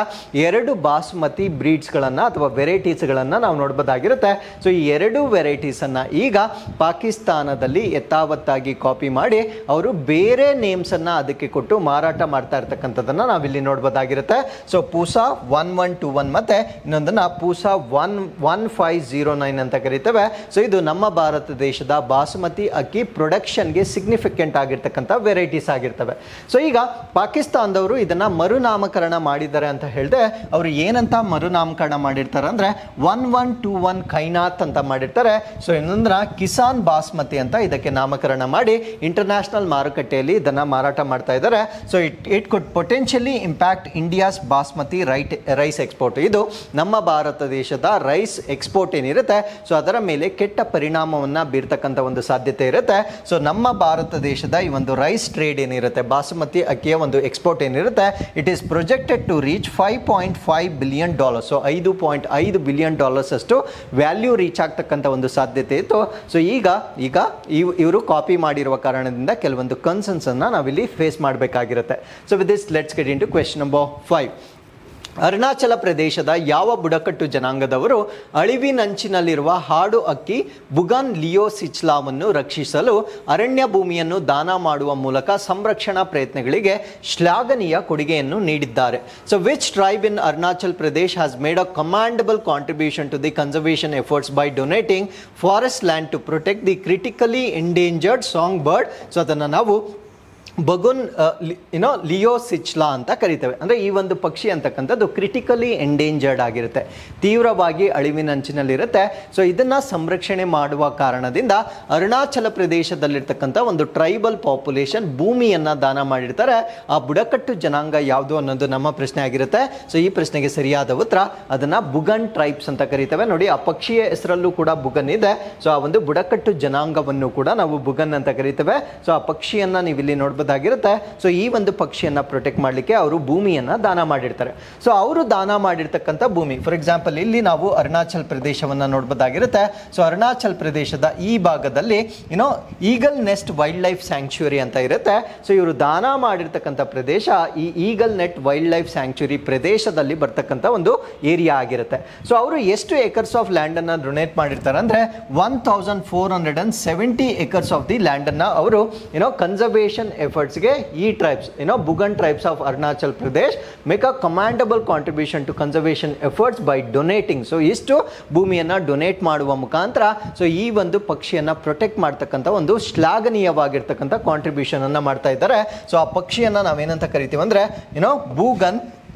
2 ಬಾಸುಮತಿ ಬ್ರೀಡ್ಸ್ಗಳನ್ನು ಅಥವಾ ವೆರೈಟೀಸ್ಗಳನ್ನು ನಾವು ನೋಡಬಹುದಾಗಿರುತ್ತೆ. ಸೊ ಈ 2 ವೆರೈಟೀಸನ್ನು ಈಗ ಪಾಕಿಸ್ತಾನದಲ್ಲಿ ಯಥಾವತ್ತಾಗಿ ಕಾಪಿ ಮಾಡಿ ಅವರು ಬೇರೆ ನೇಮ್ಸನ್ನು ಅದಕ್ಕೆ ಕೊಟ್ಟು ಮಾರಾಟ ಮಾಡ್ತಾ ಇರ್ತಕ್ಕಂಥದ್ದನ್ನು ನಾವಿಲ್ಲಿ ನೋಡಬಹುದಾಗಿರುತ್ತೆ. ಸೊ ಪೂಸಾ 1121 ಮತ್ತೆ ಇನ್ನೊಂದನ್ನು ಪೂಸಾ 1509 ಅಂತ ಕರಿತೇವೆ. ಸೊ ಇದು ನಮ್ಮ ಭಾರತ ದೇಶದ ಬಾಸುಮತಿ ಅಕ್ಕಿ ಪ್ರೊಡಕ್ಷನ್ಗೆ ಸಿಗ್ನಿಫಿಕೆಂಟ್ ಆಗಿರ್ತಕ್ಕಂಥ ವೆರೈಟೀಸ್ ಆಗಿರ್ತವೆ. ಸೊ ಈಗ ಪಾಕಿಸ್ತಾನದವರು ಇದನ್ನ ಮರುನಾಮಕರಣ ಮಾಡಿದ್ದಾರೆ ಅಂತ ಹೇಳಿದೆ. ಅವರು ಏನಂತ ಮರುನಾಮಕರಣ ಮಾಡಿರ್ತಾರೆ ಅಂದ್ರೆ 1121 ಕೈನಾತ್ ಅಂತ ಮಾಡಿರ್ತಾರೆ. ಸೊ ಇನ್ನೊಂದ್ರ ಕಿಸಾನ್ ಬಾಸ್ಮತಿ ಅಂತ ಇದಕ್ಕೆ ನಾಮಕರಣ ಮಾಡಿ ಇಂಟರ್ನ್ಯಾಷನಲ್ ಮಾರುಕಟ್ಟೆಯಲ್ಲಿ ಇದನ್ನ ಮಾರಾಟ ಮಾಡ್ತಾ ಇದ್ದಾರೆ. So it could potentially impact India's basmati rice export. ಇದು ನಮ್ಮ ಭಾರತ ದೇಶದ ರೈಸ್ ಎಕ್ಸ್ಪೋರ್ಟ್ ಏನಿರುತ್ತೆ ಸೊ ಅದರ ಮೇಲೆ ಕೆಟ್ಟ ಪರಿಣಾಮವನ್ನು ಬೀರ್ತಕ್ಕಂಥ ಒಂದು ಸಾಧ್ಯತೆ ಇರುತ್ತೆ. ಸೊ ನಮ್ಮ ಭಾರತ ದೇಶದ ಈ ಒಂದು ರೈಸ್ ಟ್ರೇಡ್ ಏನಿರುತ್ತೆ, ಬಾಸುಮತಿ ಅಕ್ಕಿಯ ಒಂದು ಎಕ್ಸ್ಪೋರ್ಟ್ ಏನಿರುತ್ತೆ, it is projected to reach $5.5 billion. So $5.5 billion ಅಷ್ಟು ವ್ಯಾಲ್ಯೂ ರೀಚ್ ಆಗ್ತಕ್ಕಂಥ ಒಂದು ಸಾಧ್ಯತೆ ಇತ್ತು. ಸೊ ಈಗ ಇವರು ಕಾಪಿ ಮಾಡಿರುವ ಕಾರಣದಿಂದ ಕೆಲವೊಂದು ಕನ್ಸರ್ನ್ಸ್ ಅನ್ನ ನಾವಿಲ್ಲಿ ಫೇಸ್ ಮಾಡಬೇಕಾಗಿರುತ್ತೆ. So with this let's get into question number 5. Arunachal ಪ್ರದೇಶದ ಯಾವ ಬುಡಕಟ್ಟು ಜನಾಂಗದವರು ಅಳಿವಿನಂಚಿನಲ್ಲಿರುವ ಹಾಡು ಅಕ್ಕಿ ಬುಗನ್ ಲಿಯೋಸಿಚ್ಲಾವನ್ನು ರಕ್ಷಿಸಲು ಅರಣ್ಯ ಭೂಮಿಯನ್ನು ದಾನ ಮಾಡುವ ಮೂಲಕ ಸಂರಕ್ಷಣಾ ಪ್ರಯತ್ನಗಳಿಗೆ ಶ್ಲಾಘನೀಯ ಕೊಡುಗೆಯನ್ನು ನೀಡಿದ್ದಾರೆ. So which tribe in Arunachal Pradesh has made a commendable contribution to the conservation efforts by donating forest land to protect the critically endangered song bird. So ಅದನ್ನು ನಾವು ಬಗುನ್ ಲಿಯೋಸಿಚ್ಲಾ ಅಂತ ಕರಿತೇವೆ. ಅಂದರೆ ಈ ಒಂದು ಪಕ್ಷಿ ಅಂತಕ್ಕಂಥದ್ದು ಕ್ರಿಟಿಕಲಿ ಎಂಡೇಂಜರ್ಡ್ ಆಗಿರುತ್ತೆ, ತೀವ್ರವಾಗಿ ಅಳಿವಿನಂಚಿನಲ್ಲಿರುತ್ತೆ. ಸೊ ಇದನ್ನು ಸಂರಕ್ಷಣೆ ಮಾಡುವ ಕಾರಣದಿಂದ ಅರುಣಾಚಲ ಪ್ರದೇಶದಲ್ಲಿರ್ತಕ್ಕಂಥ ಒಂದು ಟ್ರೈಬಲ್ ಪಾಪ್ಯುಲೇಷನ್ ಭೂಮಿಯನ್ನು ದಾನ ಮಾಡಿರ್ತಾರೆ. ಆ ಬುಡಕಟ್ಟು ಜನಾಂಗ ಯಾವುದು ಅನ್ನೋದು ನಮ್ಮ ಪ್ರಶ್ನೆ ಆಗಿರುತ್ತೆ. ಸೊ ಈ ಪ್ರಶ್ನೆಗೆ ಸರಿಯಾದ ಉತ್ತರ ಅದನ್ನು ಬುಗನ್ ಟ್ರೈಬ್ಸ್ ಅಂತ ಕರಿತೇವೆ. ನೋಡಿ, ಆ ಪಕ್ಷಿಯ ಹೆಸರಲ್ಲೂ ಕೂಡ ಬುಗನ್ ಇದೆ. ಸೊ ಆ ಒಂದು ಬುಡಕಟ್ಟು ಜನಾಂಗವನ್ನು ಕೂಡ ನಾವು ಬುಗನ್ ಅಂತ ಕರಿತೇವೆ. ಸೊ ಆ ಪಕ್ಷಿಯನ್ನು ನೀವು ಇಲ್ಲಿ ನೋಡ್ಬೋದು ಆಗಿರುತ್ತೆ. ಸೊ ಈ ಒಂದು ಪಕ್ಷಿಯನ್ನು ಪ್ರೊಟೆಕ್ಟ್ ಮಾಡಲಿಕ್ಕೆ ಅವರು ಭೂಮಿಯನ್ನು ದಾನ ಮಾಡಿರ್ತಾರೆ. ಸೊ ಅವರು ದಾನ ಮಾಡಿರ್ತಕ್ಕಂಥ ಭೂಮಿ, ಫಾರ್ ಎಕ್ಸಾಂಪಲ್ ಇಲ್ಲಿ ನಾವು ಅರುಣಾಚಲ್ ಪ್ರದೇಶವನ್ನು ನೋಡ್ಬೋದಾಗಿರುತ್ತೆ. ಸೊ ಅರುಣಾಚಲ್ ಪ್ರದೇಶದ ಈ ಭಾಗದಲ್ಲಿ eagle nest wildlife sanctuary ಅಂತ ಇರುತ್ತೆ. ಸೊ ಇವರು ದಾನ ಮಾಡಿರ್ತಕ್ಕಂಥ ಪ್ರದೇಶ ಈ eagle nest wildlife sanctuary ಪ್ರದೇಶದಲ್ಲಿ ಬರ್ತಕ್ಕಂಥ ಒಂದು ಏರಿಯಾ ಆಗಿರುತ್ತೆ. ಸೊ ಅವರು ಎಷ್ಟು ಏಕರ್ಸ್ ಆಫ್ ಲ್ಯಾಂಡ್ ಅನ್ನು ಡೊನೇಟ್ ಮಾಡಿರ್ತಾರೆ ಅಂದ್ರೆ 1470 ಏಕರ್ಸ್ ಆಫ್ ದಿ ಲ್ಯಾಂಡ್ ಅನ್ನ ಅವರು ಕನ್ಸರ್ವೇಷನ್ ಎಫರ್ಟ್ಸ್ಗೆ ಈ tribes Bugun tribes of Arunachal Pradesh make a commendable contribution to conservation efforts by donating. So ಇಷ್ಟು ಭೂಮಿಯನ್ನು ಡೊನೇಟ್ ಮಾಡುವ ಮುಖಾಂತರ ಸೊ ಈ ಒಂದು ಪಕ್ಷಿಯನ್ನು ಪ್ರೊಟೆಕ್ಟ್ ಮಾಡ್ತಕ್ಕಂಥ ಒಂದು ಶ್ಲಾಘನೀಯವಾಗಿರ್ತಕ್ಕಂಥ ಕಾಂಟ್ರಿಬ್ಯೂಷನ್ ಅನ್ನು ಮಾಡ್ತಾ ಇದ್ದಾರೆ. ಸೊ ಆ ಪಕ್ಷಿಯನ್ನು ನಾವೇನಂತ ಕರಿತೀವಿ ಅಂದರೆ ಬೂಗನ್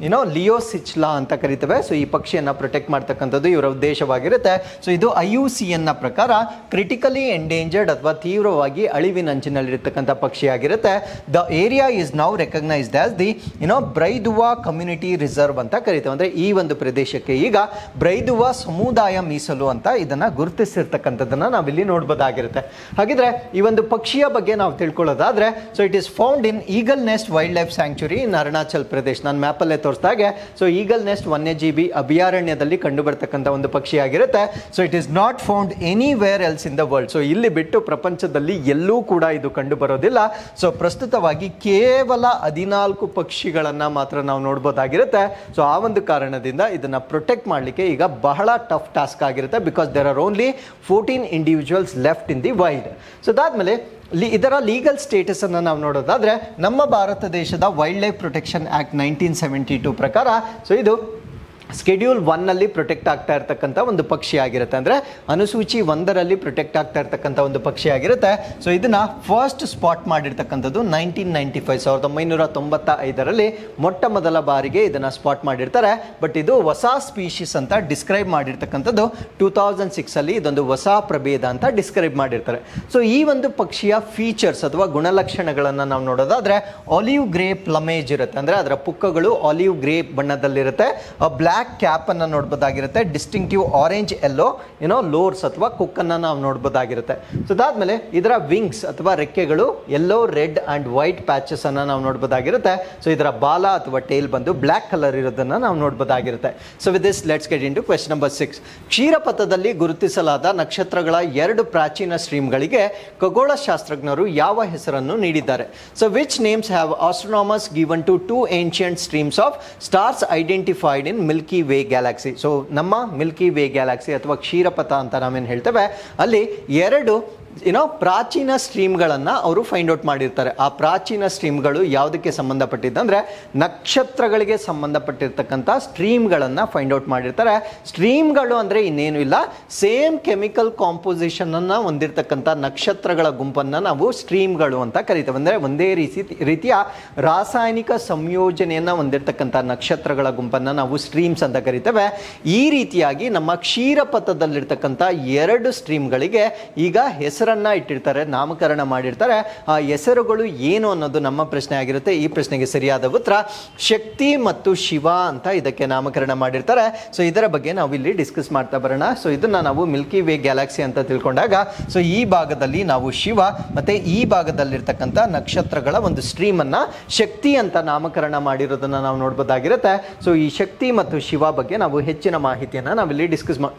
ಲಿಯೋಸಿಚ್ಲಾ ಅಂತ ಕರಿತೇವೆ. ಸೊ ಈ ಪಕ್ಷಿಯನ್ನು ಪ್ರೊಟೆಕ್ಟ್ ಮಾಡ್ತಕ್ಕಂಥದ್ದು ಇವರ ಉದ್ದೇಶವಾಗಿರುತ್ತೆ. ಸೊ ಇದು IUCN ಪ್ರಕಾರ ಕ್ರಿಟಿಕಲಿ ಎಂಡೇಂಜರ್ಡ್ ಅಥವಾ ತೀವ್ರವಾಗಿ ಅಳಿವಿನಂಚಿನಲ್ಲಿರ್ತಕ್ಕಂಥ ಪಕ್ಷಿಯಾಗಿರುತ್ತೆ. The area is now recognised as the Braiduwa community reserve ಅಂತ ಕರಿತೇವೆ. ಅಂದರೆ ಈ ಒಂದು ಪ್ರದೇಶಕ್ಕೆ ಈಗ ಬ್ರೈದುವಾ ಸಮುದಾಯ ಮೀಸಲು ಅಂತ ಇದನ್ನು ಗುರುತಿಸಿರ್ತಕ್ಕಂಥದ್ದನ್ನು ನಾವಿಲ್ಲಿ ನೋಡ್ಬೋದಾಗಿರುತ್ತೆ. ಹಾಗಿದ್ರೆ ಈ ಒಂದು ಪಕ್ಷಿಯ ಬಗ್ಗೆ ನಾವು ತಿಳ್ಕೊಳ್ಳೋದಾದ್ರೆ, so it is found in eagle nest wildlife sanctuary in Arunachal Pradesh. ನಾನು ಮ್ಯಾಪಲ್ಲೇ ತೋರಿಸಿದಾಗೆ ಸೊ ಈಗಲ್ ನೆಸ್ಟ್ ವನ್ಯಜೀವಿ ಅಭಯಾರಣ್ಯದಲ್ಲಿ ಕಂಡು ಬರ್ತಕ್ಕಂಥ ಒಂದು ಪಕ್ಷಿ ಆಗಿರುತ್ತೆ. So it is not found anywhere else in the world. So ಇಲ್ಲಿ ಬಿಟ್ಟು ಪ್ರಪಂಚದಲ್ಲಿ ಎಲ್ಲೂ ಕೂಡ ಇದು ಕಂಡು ಬರೋದಿಲ್ಲ. ಸೊ ಪ್ರಸ್ತುತವಾಗಿ ಕೇವಲ 14 ಪಕ್ಷಿಗಳನ್ನು ಮಾತ್ರ ನಾವು ನೋಡ್ಬೋದಾಗಿರುತ್ತೆ. ಸೊ ಆ ಒಂದು ಕಾರಣದಿಂದ ಇದನ್ನ ಪ್ರೊಟೆಕ್ಟ್ ಮಾಡಲಿಕ್ಕೆ ಈಗ ಬಹಳ ಟಫ್ ಟಾಸ್ಕ್ ಆಗಿರುತ್ತೆ. Because there are only 14 individuals left in the wild. So ಅದಾದ್ಮೇಲೆ ಇದರ ಲೀಗಲ್ ಸ್ಟೇಟಸ್ ಅನ್ನು ನಾವು ನೋಡೋದಾದ್ರೆ, ನಮ್ಮ ಭಾರತ ದೇಶದ ವೈಲ್ಡ್ ಲೈಫ್ ಪ್ರೊಟೆಕ್ಷನ್ ಆಕ್ಟ್ 1972 ಪ್ರಕಾರ ಸೊ ಇದು ಸ್ಕೆಡ್ಯೂಲ್ 1ನಲ್ಲಿ ಪ್ರೊಟೆಕ್ಟ್ ಆಗ್ತಾ ಇರ್ತಕ್ಕಂಥ ಒಂದು ಪಕ್ಷಿ ಆಗಿರುತ್ತೆ. ಅಂದರೆ ಅನುಸೂಚಿ 1ರಲ್ಲಿ ಪ್ರೊಟೆಕ್ಟ್ ಆಗ್ತಾ ಇರ್ತಕ್ಕಂಥ ಒಂದು ಪಕ್ಷಿ ಆಗಿರುತ್ತೆ. ಸೊ ಇದನ್ನ ಫಸ್ಟ್ ಸ್ಪಾಟ್ ಮಾಡಿರ್ತಕ್ಕಂಥದ್ದು 1995ರಲ್ಲಿ ಮೊಟ್ಟ ಮೊದಲ ಬಾರಿಗೆ ಇದನ್ನ ಸ್ಪಾಟ್ ಮಾಡಿರ್ತಾರೆ. ಬಟ್ ಇದು ಹೊಸ ಸ್ಪೀಶೀಸ್ ಅಂತ ಡಿಸ್ಕ್ರೈಬ್ ಮಾಡಿರ್ತಕ್ಕಂಥದ್ದು 2006ಅಲ್ಲಿ ಇದೊಂದು ಹೊಸ ಪ್ರಭೇದ ಅಂತ ಡಿಸ್ಕ್ರೈಬ್ ಮಾಡಿರ್ತಾರೆ. ಸೊ ಈ ಒಂದು ಪಕ್ಷಿಯ ಫೀಚರ್ಸ್ ಅಥವಾ ಗುಣಲಕ್ಷಣಗಳನ್ನು ನಾವು ನೋಡೋದಾದ್ರೆ, ಆಲಿವ್ ಗ್ರೇ ಪ್ಲಮೇಜ್ ಇರುತ್ತೆ. ಅಂದರೆ ಅದರ ಪುಕ್ಕಗಳು ಆಲಿವ್ ಗ್ರೇ ಬಣ್ಣದಲ್ಲಿರುತ್ತೆ. ಬ್ಲ್ಯಾಕ್ ಕ್ಯಾಪ್ ಅನ್ನು ನೋಡಬಹುದಾಗಿರುತ್ತೆ. ಡಿಸ್ಟಿಂಕ್ಟಿವ್ ಆರೆಂಜ್ ಎಲ್ಲೋ ಲೋರ್ಸ್ ಅಥವಾ ಕುಕ್ಕನ್ನು ನಾವು ನೋಡಬಹುದಾಗಿರುತ್ತೆ. ಸೊ ಅದಾದ್ಮೇಲೆ ಇದರ ವಿಂಗ್ಸ್ ಅಥವಾ ರೆಕ್ಕೆಗಳು yellow, red and white patches ಅನ್ನು ನಾವು ನೋಡಬಹುದಾಗಿರುತ್ತೆ. ಸೊ ಇದರ ಬಾಲ ಅಥವಾ ಟೇಲ್ ಬಂದು ಬ್ಲ್ಯಾಕ್ ಕಲರ್ ಇರೋದನ್ನು ನಾವು ನೋಡಬಹುದಾಗಿರುತ್ತೆ. So with this let's get into question number 6. ಕ್ಷೀರಪಥದಲ್ಲಿ ಗುರುತಿಸಲಾದ ನಕ್ಷತ್ರಗಳ 2 ಪ್ರಾಚೀನ ಸ್ಟ್ರೀಮ್ಗಳಿಗೆ ಖಗೋಳಶಾಸ್ತ್ರಜ್ಞರು ಯಾವ ಹೆಸರನ್ನು ನೀಡಿದ್ದಾರೆ? So which names have astronomers given to 2 ancient streams of stars identified in Milky way galaxy. So ನಮ್ಮ ಮಿಲ್ಕಿ ವೇ ಗ್ಯಾಲಕ್ಸಿ ಅಥವಾ ಕ್ಷೀರಪಥ ಅಂತ ನಾವೇನು ಹೇಳ್ತೇವೆ, ಅಲ್ಲಿ 2 ಪ್ರಾಚೀನ ಸ್ಟ್ರೀಮ್ಗಳನ್ನು ಅವರು ಫೈಂಡ್ ಔಟ್ ಮಾಡಿರ್ತಾರೆ. ಆ ಪ್ರಾಚೀನ ಸ್ಟ್ರೀಮ್ಗಳು ಯಾವುದಕ್ಕೆ ಸಂಬಂಧಪಟ್ಟಿದ್ದಂದ್ರೆ ನಕ್ಷತ್ರಗಳಿಗೆ ಸಂಬಂಧಪಟ್ಟಿರ್ತಕ್ಕಂಥ ಸ್ಟ್ರೀಮ್ಗಳನ್ನು ಫೈಂಡ್ ಔಟ್ ಮಾಡಿರ್ತಾರೆ. ಸ್ಟ್ರೀಮ್ಗಳು ಅಂದರೆ ಇನ್ನೇನು ಇಲ್ಲ, ಸೇಮ್ ಕೆಮಿಕಲ್ ಕಾಂಪೋಸಿಷನ್ ಅನ್ನು ಹೊಂದಿರತಕ್ಕಂಥ ನಕ್ಷತ್ರಗಳ ಗುಂಪನ್ನು ನಾವು ಸ್ಟ್ರೀಮ್ಗಳು ಅಂತ ಕರಿತೇವೆ. ಅಂದರೆ ಒಂದೇ ರೀತಿಯ ರಾಸಾಯನಿಕ ಸಂಯೋಜನೆಯನ್ನು ಹೊಂದಿರತಕ್ಕಂಥ ನಕ್ಷತ್ರಗಳ ಗುಂಪನ್ನು ನಾವು ಸ್ಟ್ರೀಮ್ಸ್ ಅಂತ ಕರಿತೇವೆ. ಈ ರೀತಿಯಾಗಿ ನಮ್ಮ ಕ್ಷೀರಪಥದಲ್ಲಿರ್ತಕ್ಕಂಥ 2 ಸ್ಟ್ರೀಮ್ಗಳಿಗೆ ಈಗ ಹೆಸರನ್ನ ಇಟ್ಟಿರ್ತಾರೆ, ನಾಮಕರಣ ಮಾಡಿರ್ತಾರೆ. ಆ ಹೆಸರುಗಳು ಏನು ಅನ್ನೋದು ನಮ್ಮ ಪ್ರಶ್ನೆ ಆಗಿರುತ್ತೆ. ಈ ಪ್ರಶ್ನೆಗೆ ಸರಿಯಾದ ಉತ್ತರ ಶಕ್ತಿ ಮತ್ತು ಶಿವ ಅಂತ ಇದಕ್ಕೆ ನಾಮಕರಣ ಮಾಡಿರ್ತಾರೆ. ಸೊ ಇದರ ಬಗ್ಗೆ ನಾವು ಇಲ್ಲಿ ಡಿಸ್ಕಸ್ ಮಾಡ್ತಾ ಬರೋಣ. ಸೊ ಇದನ್ನ ನಾವು ಮಿಲ್ಕಿ ವೇ ಗ್ಯಾಲಕ್ಸಿ ಅಂತ ತಿಳ್ಕೊಂಡಾಗ ಸೊ ಈ ಭಾಗದಲ್ಲಿ ನಾವು ಶಿವ ಮತ್ತೆ ಈ ಭಾಗದಲ್ಲಿರ್ತಕ್ಕಂಥ ನಕ್ಷತ್ರಗಳ ಒಂದು ಸ್ಟ್ರೀಮ್ ಅನ್ನ ಶಕ್ತಿ ಅಂತ ನಾಮಕರಣ ಮಾಡಿರೋದನ್ನ ನಾವು ನೋಡ್ಬೋದಾಗಿರುತ್ತೆ. ಸೊ ಈ ಶಕ್ತಿ ಮತ್ತು ಶಿವ ಬಗ್ಗೆ ನಾವು ಹೆಚ್ಚಿನ ಮಾಹಿತಿಯನ್ನ ನಾವಿಲ್ಲಿ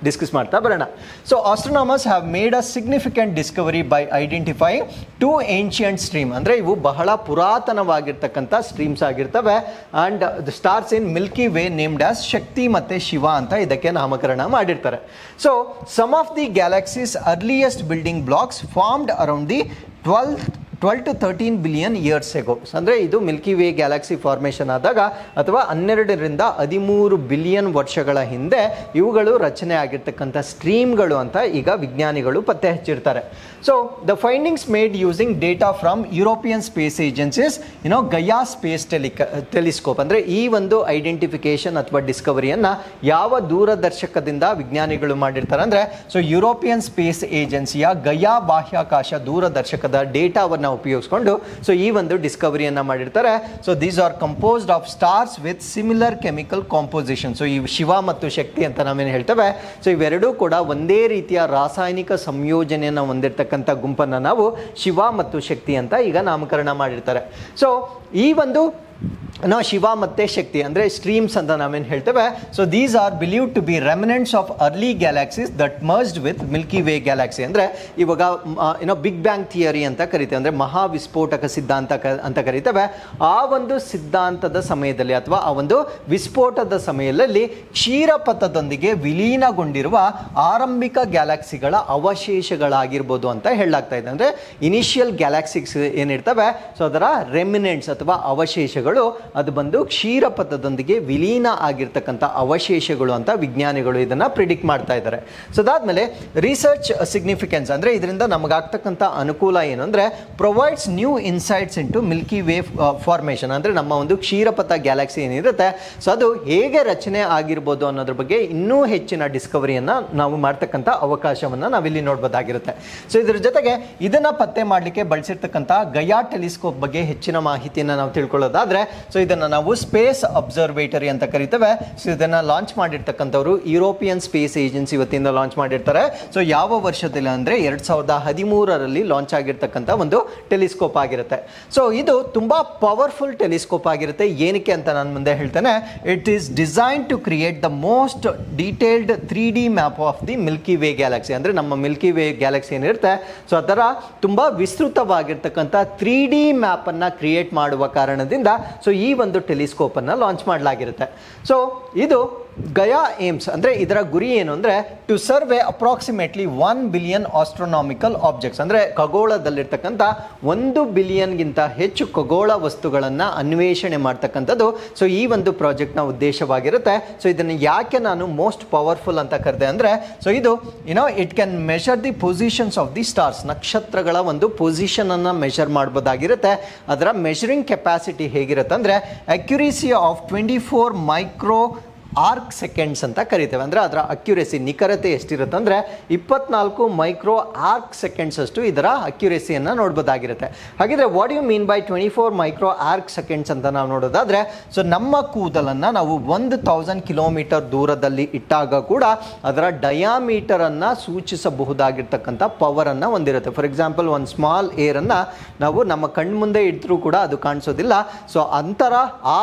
ಡಿಸ್ಕಸ್ ಮಾಡ್ತಾ ಬರೋಣ. So astronomers have made a significant discovery by identifying 2 ancient stream, ಅಂದರೆ ಇವು ಬಹಳ ಪುರಾತನವಾಗಿರ್ತಕ್ಕಂಥ ಸ್ಟ್ರೀಮ್ಸ್ ಆಗಿರ್ತವೆ. And the stars in Milky Way named as Shakti ಮತ್ತು ಶಿವ ಅಂತ ಇದಕ್ಕೆ ನಾಮಕರಣ ಮಾಡಿರ್ತಾರೆ. So some of the galaxies earliest building blocks formed around the 12 to 13 billion years ago. ಅಂದರೆ ಇದು ಮಿಲ್ಕಿ ವೇ ಗ್ಯಾಲಕ್ಸಿ ಫಾರ್ಮೇಷನ್ ಆದಾಗ ಅಥವಾ 12ರಿಂದ 13 ಬಿಲಿಯನ್ ವರ್ಷಗಳ ಹಿಂದೆ ಇವುಗಳು ರಚನೆ ಆಗಿರ್ತಕ್ಕಂಥ ಸ್ಟ್ರೀಮ್ಗಳು ಅಂತ ಈಗ ವಿಜ್ಞಾನಿಗಳು ಪತ್ತೆ ಹಚ್ಚಿರ್ತಾರೆ. So the findings made using data from European Space Agency's Gaia space telescope, ಅಂದರೆ ಈ ಒಂದು ಐಡೆಂಟಿಫಿಕೇಶನ್ ಅಥವಾ ಡಿಸ್ಕವರಿಯನ್ನು ಯಾವ ದೂರದರ್ಶಕದಿಂದ ವಿಜ್ಞಾನಿಗಳು ಮಾಡಿರ್ತಾರೆ ಅಂದರೆ ಸೊ ಯುರೋಪಿಯನ್ ಸ್ಪೇಸ್ ಏಜೆನ್ಸಿಯ ಗಯಾ ಬಾಹ್ಯಾಕಾಶ ದೂರದರ್ಶಕದ ಡೇಟಾವನ್ನು ಉಪಯೋಗಿಸ್ಕೊಂಡು ಸೊ ಈ ಒಂದು ಡಿಸ್ಕವರಿಯನ್ನು ಮಾಡಿರ್ತಾರೆ. So these R composed of stars with similar chemical composition. So ಈ ಶಿವ ಮತ್ತು ಶಕ್ತಿ ಅಂತ ನಾವೇನು ಹೇಳ್ತೇವೆ, ಸೊ ಇವೆರಡೂ ಕೂಡ ಒಂದೇ ರೀತಿಯ ರಾಸಾಯನಿಕ ಸಂಯೋಜನೆಯನ್ನು ಹೊಂದಿರತಕ್ಕಂಥ ಗುಂಪನ್ನು ನಾವು ಶಿವ ಮತ್ತು ಶಕ್ತಿ ಅಂತ ಈಗ ನಾಮಕರಣ ಮಾಡಿರ್ತಾರೆ. ಸೊ ಈ ಒಂದು ಶಿವ ಮತ್ತು ಶಕ್ತಿ ಅಂದರೆ ಸ್ಟ್ರೀಮ್ಸ್ ಅಂತ ನಾವೇನು ಹೇಳ್ತೇವೆ. So these are believe to be remnants of early galaxies that merged with Milky way galaxy. ಅಂದರೆ ಇವಾಗ ಬಿಗ್ ಬ್ಯಾಂಗ್ ಥಿಯರಿ ಅಂತ ಕರಿತೇವೆ, ಅಂದರೆ ಮಹಾವಿಸ್ಫೋಟಕ ಸಿದ್ಧಾಂತ ಅಂತ ಕರಿತೇವೆ. ಆ ಒಂದು ಸಿದ್ಧಾಂತದ ಸಮಯದಲ್ಲಿ ಅಥವಾ ಆ ಒಂದು ವಿಸ್ಫೋಟದ ಸಮಯದಲ್ಲಿ ಕ್ಷೀರಪಥದೊಂದಿಗೆ ವಿಲೀನಗೊಂಡಿರುವ ಆರಂಭಿಕ ಗ್ಯಾಲಕ್ಸಿಗಳ ಅವಶೇಷಗಳಾಗಿರ್ಬೋದು ಅಂತ ಹೇಳಲಾಗ್ತಾ ಇದೆ. ಅಂದರೆ ಇನಿಷಿಯಲ್ ಗ್ಯಾಲಕ್ಸಿಸ್ ಏನಿರ್ತವೆ ಸೊ ಅದರ ರೆಮಿನೆಂಟ್ಸ್ ಅಥವಾ ಅವಶೇಷಗಳು ಅದು ಬಂದು ಕ್ಷೀರಪಥದೊಂದಿಗೆ ವಿಲೀನ ಆಗಿರ್ತಕ್ಕಂಥ ಅವಶೇಷಗಳು ಅಂತ ವಿಜ್ಞಾನಿಗಳು ಇದನ್ನು ಪ್ರಿಡಿಕ್ಟ್ ಮಾಡ್ತಾ ಇದ್ದಾರೆ. ಸೊ ಅದಾದಮೇಲೆ ರಿಸರ್ಚ್ ಸಿಗ್ನಿಫಿಕೆನ್ಸ್, ಅಂದರೆ ಇದರಿಂದ ನಮಗಾಗ್ತಕ್ಕಂಥ ಅನುಕೂಲ ಏನು ಅಂದರೆ provides new insights into Milky way formation. ಅಂದರೆ ನಮ್ಮ ಒಂದು ಕ್ಷೀರಪಥ ಗ್ಯಾಲಕ್ಸಿ ಏನಿರುತ್ತೆ ಸೊ ಅದು ಹೇಗೆ ರಚನೆ ಆಗಿರ್ಬೋದು ಅನ್ನೋದ್ರ ಬಗ್ಗೆ ಇನ್ನೂ ಹೆಚ್ಚಿನ ಡಿಸ್ಕವರಿಯನ್ನು ನಾವು ಮಾಡ್ತಕ್ಕಂಥ ಅವಕಾಶವನ್ನು ನಾವಿಲ್ಲಿ ನೋಡ್ಬೋದಾಗಿರುತ್ತೆ. ಸೊ ಇದ್ರ ಜೊತೆಗೆ ಇದನ್ನು ಪತ್ತೆ ಮಾಡಲಿಕ್ಕೆ ಬಳಸಿರ್ತಕ್ಕಂಥ ಗಯಾ ಟೆಲಿಸ್ಕೋಪ್ ಬಗ್ಗೆ ಹೆಚ್ಚಿನ ಮಾಹಿತಿಯನ್ನು ನಾವು ತಿಳ್ಕೊಳ್ಳೋದಾದರೆ ಸೊ ಇದನ್ನು ನಾವು ಸ್ಪೇಸ್ ಅಬ್ಸರ್ವೇಟರಿ ಅಂತ ಕರಿತೇವೆ. ಸೊ ಇದನ್ನು ಲಾಂಚ್ ಮಾಡಿರ್ತಕ್ಕಂಥವ್ರು ಯುರೋಪಿಯನ್ ಸ್ಪೇಸ್ ಏಜೆನ್ಸಿ ವತಿಯಿಂದ ಲಾಂಚ್ ಮಾಡಿರ್ತಾರೆ. ಸೊ ಯಾವ ವರ್ಷದಲ್ಲಿ ಅಂದರೆ 2013ರಲ್ಲಿ ಲಾಂಚ್ ಆಗಿರ್ತಕ್ಕಂಥ ಒಂದು ಟೆಲಿಸ್ಕೋಪ್ ಆಗಿರುತ್ತೆ. ಸೊ ಇದು ತುಂಬ ಪವರ್ಫುಲ್ ಟೆಲಿಸ್ಕೋಪ್ ಆಗಿರುತ್ತೆ. ಏನಕ್ಕೆ ಅಂತ ನಾನು ಮುಂದೆ ಹೇಳ್ತೇನೆ. It is design to create the most detailed 3D map of the milky way galaxy. ಅಂದರೆ ನಮ್ಮ ಮಿಲ್ಕಿ ವೇ ಗ್ಯಾಲಕ್ಸಿ ಏನಿರುತ್ತೆ ಸೊ ಅದರ ತುಂಬ ವಿಸ್ತೃತವಾಗಿರ್ತಕ್ಕಂಥ 3D ಮ್ಯಾಪನ್ನು ಕ್ರಿಯೇಟ್ ಮಾಡುವ ಕಾರಣದಿಂದ ಸೊ ಈ ಒಂದು ಟೆಲಿಸ್ಕೋಪನ್ನು ಲಾಂಚ್ ಮಾಡಲಾಗಿರುತ್ತೆ. ಸೊ ಇದು ಗಯಾ ಏಮ್ಸ್, ಅಂದರೆ ಇದರ ಗುರಿ ಏನು ಅಂದರೆ to survey approximately 1 billion astronomical objects, ಅಂದರೆ ಖಗೋಳದಲ್ಲಿರ್ತಕ್ಕಂಥ 1 ಬಿಲಿಯನ್ಗಿಂತ ಹೆಚ್ಚು ಖಗೋಳ ವಸ್ತುಗಳನ್ನು ಅನ್ವೇಷಣೆ ಮಾಡ್ತಕ್ಕಂಥದ್ದು ಸೊ ಈ ಒಂದು ಪ್ರಾಜೆಕ್ಟ್ನ ಉದ್ದೇಶವಾಗಿರುತ್ತೆ. ಸೊ ಇದನ್ನು ಯಾಕೆ ನಾನು ಮೋಸ್ಟ್ ಪವರ್ಫುಲ್ ಅಂತ ಕರೆದೆ ಅಂದರೆ ಸೊ ಇದು it can measure the positions of the stars, ನಕ್ಷತ್ರಗಳ ಒಂದು ಪೊಸಿಷನನ್ನು ಮೆಷರ್ ಮಾಡ್ಬೋದಾಗಿರುತ್ತೆ. ಅದರ ಮೆಷರಿಂಗ್ ಕೆಪಾಸಿಟಿ ಹೇಗಿರುತ್ತೆ ಅಂದರೆ accuracy of 24 micro arc seconds ಅಂತ ಕರಿತೇವೆ. ಅಂದರೆ ಅದರ ಅಕ್ಯುರೇಸಿ ನಿಖರತೆ ಎಷ್ಟಿರುತ್ತೆ ಅಂದರೆ 24 ಮೈಕ್ರೋ ಆರ್ಕ್ ಸೆಕೆಂಡ್ಸ್ ಅಷ್ಟು ಇದರ ಅಕ್ಯುರೇಸಿಯನ್ನು ನೋಡ್ಬೋದಾಗಿರುತ್ತೆ. ಹಾಗಿದ್ರೆ what you mean by 24 micro arc seconds ಅಂತ ನಾವು ನೋಡೋದಾದರೆ ಸೊ ನಮ್ಮ ಕೂದಲನ್ನು ನಾವು 1000 ಕಿಲೋಮೀಟರ್ ದೂರದಲ್ಲಿ ಇಟ್ಟಾಗ ಕೂಡ ಅದರ ಡಯಾಮೀಟರನ್ನು ಸೂಚಿಸಬಹುದಾಗಿರ್ತಕ್ಕಂಥ ಪವರನ್ನು ಹೊಂದಿರುತ್ತೆ. ಫಾರ್ ಎಕ್ಸಾಂಪಲ್ ಒಂದು ಸ್ಮಾಲ್ ಏರನ್ನು ನಾವು ನಮ್ಮ ಕಣ್ಮುಂದೆ ಇಟ್ಟರೂ ಕೂಡ ಅದು ಕಾಣಿಸೋದಿಲ್ಲ. ಸೊ ಅಂತರ